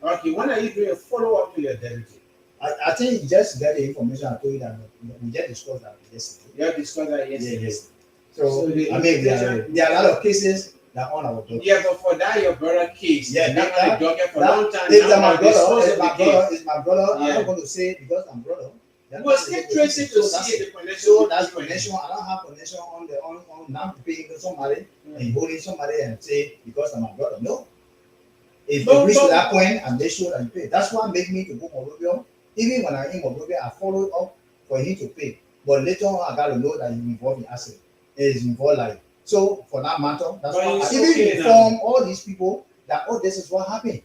A: Okay, when are you doing a follow-up to your deputy?
B: I think you just get the information I told you that we just discussed that yesterday.
A: You have discussed that yesterday.
B: Yes. So
A: the
B: I mean,
A: invitation-
B: there are a lot of cases that are on our docket.
A: Yeah, but for that your brother case,
B: Yeah,
A: that on the docket for a long time.
B: It's
A: now,
B: my
A: but dispose
B: brother.
A: of the case.
B: It's my brother. I'm
A: Yeah.
B: not going to say because I'm brother.
A: You will still trace it to
B: So that's
A: see
B: it.
A: the connection.
B: So that's
A: between
B: connection. I don't have connection on now paying somebody
A: Mm.
B: and holding somebody and say because I'm my brother. No. If
A: But-
B: you reach
A: but-
B: to that point and they show that you pay, that's what make me to go Monrovia. Even when I'm in Monrovia, I follow up for him to pay. But later on, I got to know that he's involved in asset. He's involved like so. For that matter, that's
A: But
B: why
A: it's
B: I even
A: okay
B: inform all these people that this is what happened.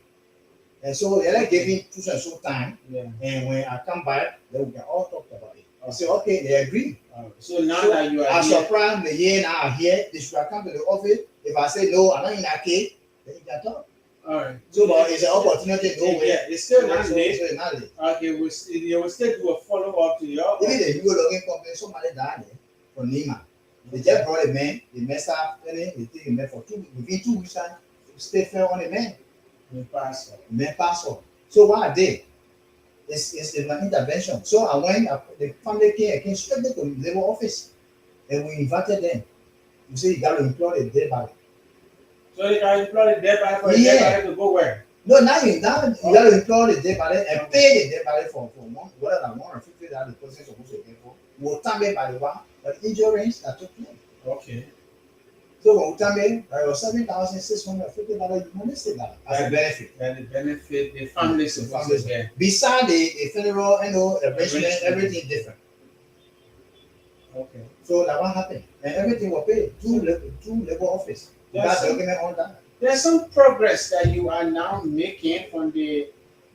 B: And so they like giving two and so time.
A: Yeah.
B: And when I come back, then we can all talk about it. I say, okay, they agree.
A: So now
B: So,
A: that you are
B: I'm
A: here,
B: surprised the year now here, they should have come to the office. If I say no, I'm not in that case, then you can talk.
A: all right.
B: So, but it's an opportunity to know
A: Yeah, it's still not
B: so
A: late.
B: it's not late.
A: Okay, you will still do a follow-up to your.
B: Even the Hugo logging company, somebody died there from Nima. They just brought a man, they messed up, and they take him there for 2 weeks. Within 2 weeks, time, stay fair on the man.
A: passport.
B: The man passed on. So what I did, it's an intervention. So I went, the family came straight to the labor office, and we invited them. You say you got to employ a dead body.
A: So you can employ the dead body for the
B: Yeah.
A: dead body to go where?
B: No, now you got to employ the dead body and pay the dead body for one, whatever $150 the person is supposed to get for. We'll time it by the one, but injuries that took place.
A: Okay.
B: So when we time it, it was $7,650 money as a benefit.
A: And the benefit the family is supposed to get.
B: Beside the funeral, arrangement, everything different.
A: Okay.
B: So that what happened, and everything was paid through labor office. We got document on that.
A: There's some progress that you are now making from the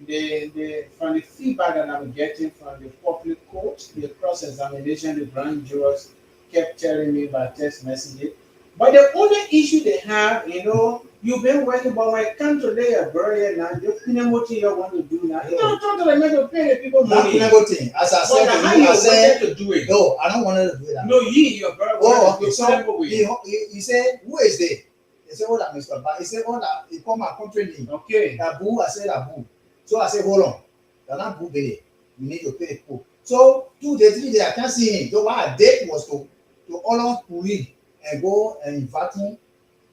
A: feedback that I'm getting from the public court, the cross-examination the grand jurors kept telling me by text messages. But the only issue they have, you've been working, but when it comes to lay a burial now, the what you want to do now. You don't talk to them to pay the people
B: Not
A: money.
B: thing. As I
A: But how
B: said,
A: you
B: I said,
A: wanted to do it?
B: no, I don't want to do that.
A: No, your brother
B: Oh,
A: wanted
B: okay.
A: to
B: So
A: celebrate with you.
B: he said, who is there? He said, oh, that Mr. Ba. He said, oh, that he come and country name.
A: Okay.
B: Abu, I said Abu. So I said, hold on. That's not Abu Bele. You need to pay the pool. So 2 days, 3 days, I can't see him. So what I did was to honor Puri and go and invite him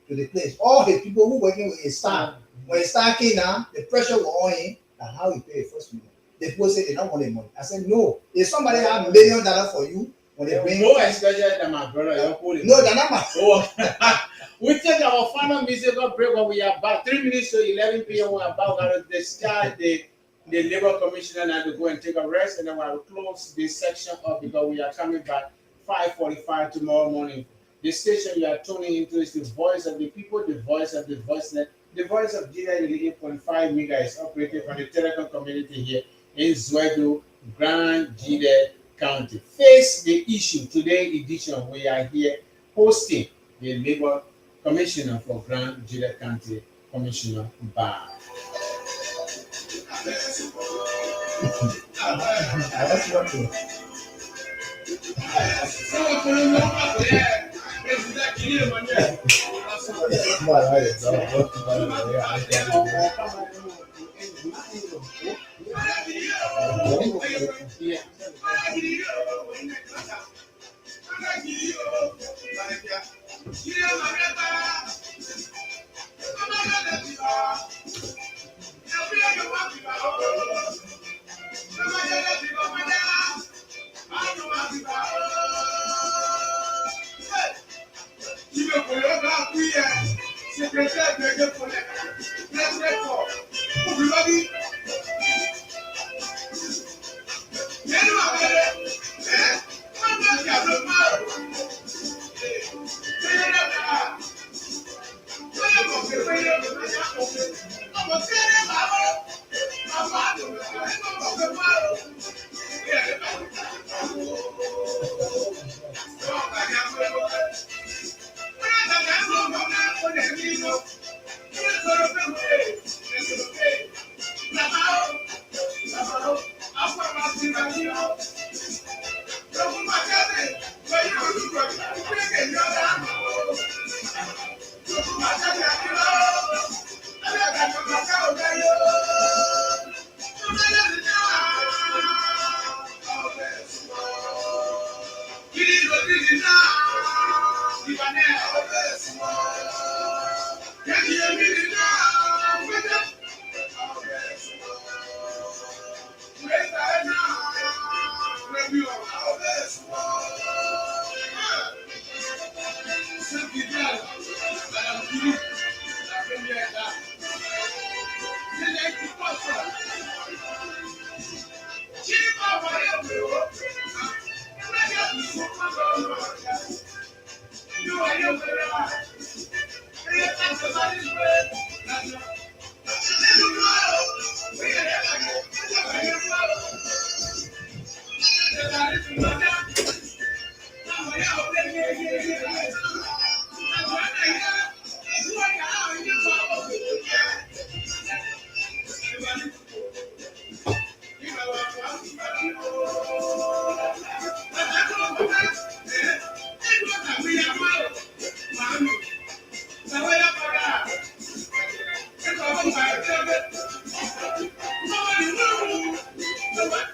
B: to the place. All the people who working with his staff, when he start came down, the pressure was on him and how he pay the first million. The people say they don't want the money. I said, no. If somebody have $1 million for you, when they bring
A: no, especially than my brother,
B: no, they're not my
A: we take our final musical break when we are about 3 minutes to 11 p.m. We're about to start the labor commissioner and to go and take a rest, and then we'll close this section up because we are coming back 5:45 tomorrow morning. The station you are tuning into is the voice of the people, the voice of the voiceless, the voice of Gedeh 8.5 megahertz operated from the telecom community here in Zwedo, Grand Gedeh County. Face the issue. Today edition, we are here hosting the labor commissioner for Grand Gedeh County, Commissioner Bar.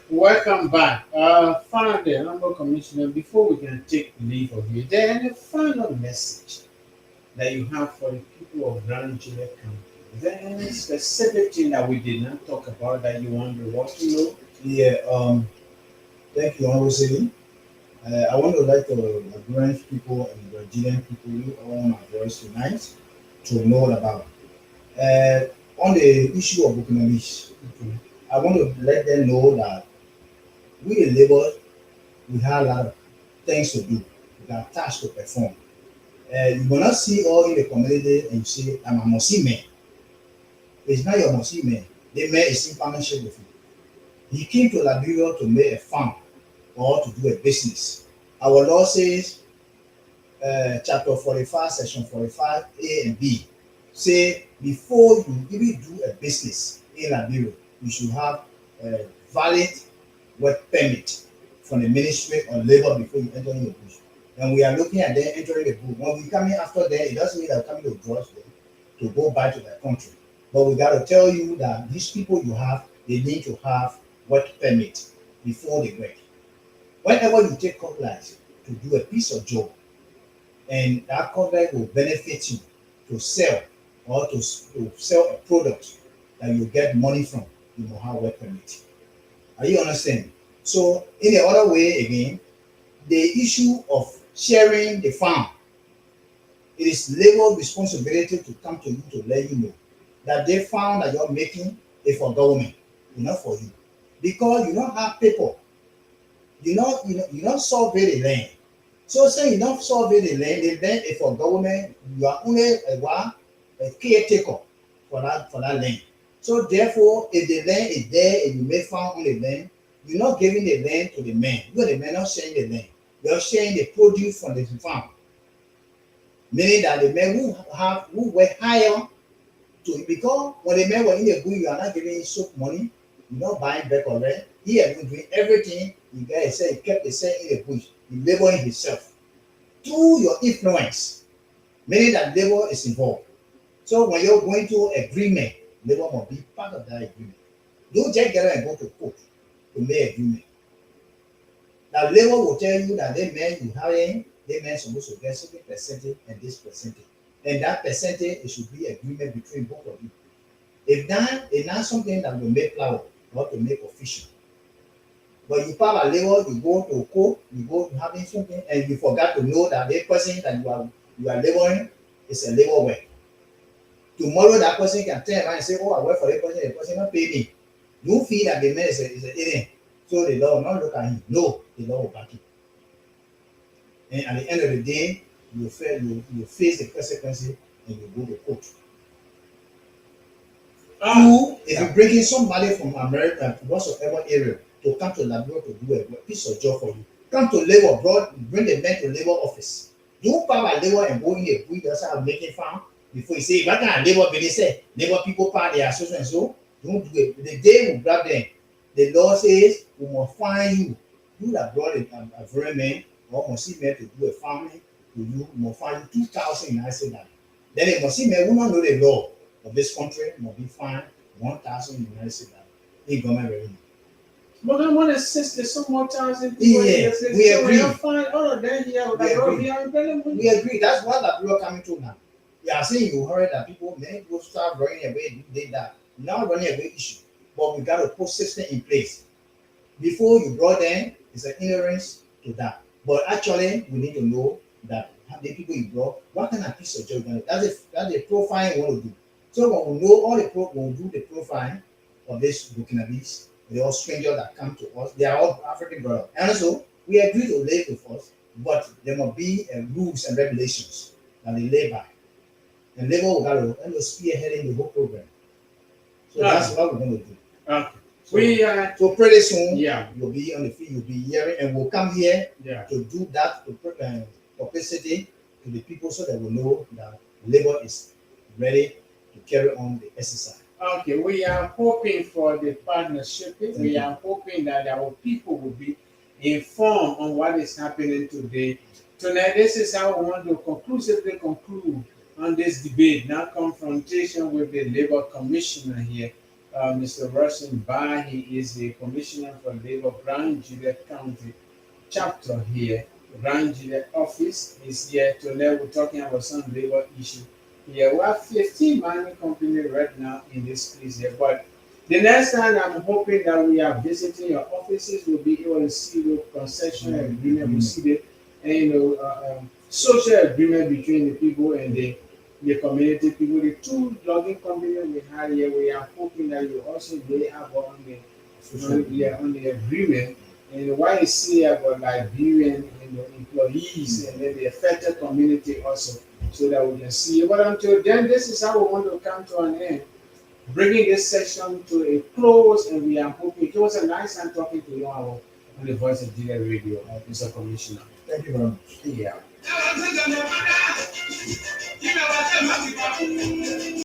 A: Welcome back. Finally, Honorable Commissioner, before we can take leave of you, is there any final message that you have for the people of Grand Gedeh County? Is there any specific thing that we did not talk about that you want the world to know?
B: Yeah, thank you, Honorable City. I want to like the Grand people and the Nigerian people who are on my voice tonight to know about. On the issue of Bukinalish, I want to let them know that we the labor, we have a lot of things to do. We got tasks to perform. You will not see all in the community and you say, I'm a Mosi man. It's not your Mosi man. The man is in partnership with you. He came to Liberia to make a farm or to do a business. Our law says, chapter 45, section 45, A and B, say before you even do a business in Liberia, you should have a valid work permit from the Ministry of Labor before you enter in the bush. And we are looking at them entering the group. When we come in after them, it doesn't mean that we're coming to drugs them to go back to their country. But we got to tell you that these people you have, they need to have work permit before they work. Whenever you take cutlass to do a piece of job, and that cutlass will benefit you to sell or to sell a product that you get money from, you will have work permit. Are you understanding? So in the other way again, the issue of sharing the farm, it is labor responsibility to come to you to let you know that they found that you're making it for government, not for you. Because you don't have paper, you don't survey the land. So say you don't survey the land is for government, you are only a caretaker for that land. So therefore, if the land is there and you make farm on the land, you're not giving the land to the man. You are the man not sharing the land. You're sharing the produce from the farm. Meaning that the men who were hired to, because when the men were in the bush, you are not giving him soap money, you're not buying back already. He has been doing everything. You guys say he kept the same in the bush. He laboring himself through your influence, meaning that labor is involved. So when you're going to agreement, labor must be part of that agreement. Don't just get out and go to court to make agreement. Now labor will tell you that they men you hiring, they men supposed to get certain percentage and this percentage. And that percentage, it should be agreement between both of you. If not, it's not something that will make flour or to make official. But you part of labor, you go to court, you go having something, and you forgot to know that the person that you are laboring is a labor work. Tomorrow that person can turn around and say, oh, I work for the person not pay me. You feel that the man is an alien. So the law will not look at him. No, the law will back him. And at the end of the day, you face the consequences and you go to court. Two, if you're bringing somebody from America, whatsoever area, to come to Labrador to do a piece of job for you, come to labor abroad, bring the man to labor office. Don't power labor and go in a bush that's how making farm before you say, if I can labor, but they say, labor people part their so and so, don't do it. The day we grab them, the law says we must find you. You that brought a very man or must see men to do a farming to you, we must find you 2,000 United States. Then they must see men who don't know the law of this country must be fined 1,000 United States in government revenue.
A: But I want to assist the some more thousand
B: people. Yeah, we agree.
A: Find all of them here.
B: We agree. That's what that we are coming to now. Yeah, I saying you heard that many people start running away. They that now running away issue, but we got to put system in place. Before you brought them, it's an ignorance to that. But actually, we need to know that the people you brought, what kind of piece of job you that's the profile you want to do. So when we know all when we do the profile of this Burkinabes, they all strangers that come to us, they are all African brothers. And also, we agree to live with us, but there must be rules and regulations that they lay by. And labor will got to spearheading the whole program. So that's what we're going to do.
A: Okay.
B: So pretty soon,
A: yeah,
B: you'll be on the field, you'll be hearing, and we'll come here
A: to
B: do that to publicity to the people so that we know that labor is ready to carry on the exercise.
A: Okay, we are hoping for the partnership. We are hoping that our people will be informed on what is happening today. Tonight, this is how we want to conclusively conclude on this debate, not confrontation with the Labor Commissioner here, Mr. Russell Barr. He is the Commissioner for Labor, Grand Gedeh County chapter here. Grand Gedeh office is here. Tonight, we're talking about some labor issue. Yeah, we have 15 mining companies right now in this place here. But the next time, I'm hoping that we are visiting your offices, we'll be able to see the concession agreement, we'll see the social agreement between the people and the community people. The two logging companies we have here, we are hoping that you also lay up on the agreement. And why you see about Liberian employees and then the affected community also, so that we can see. But until then, this is how we want to come to an end, bringing this session to a close. And we are hoping it was a nice time talking to you on the Voice of Gedeh Radio, Mr. Commissioner.
B: Thank you very much.
A: Yeah.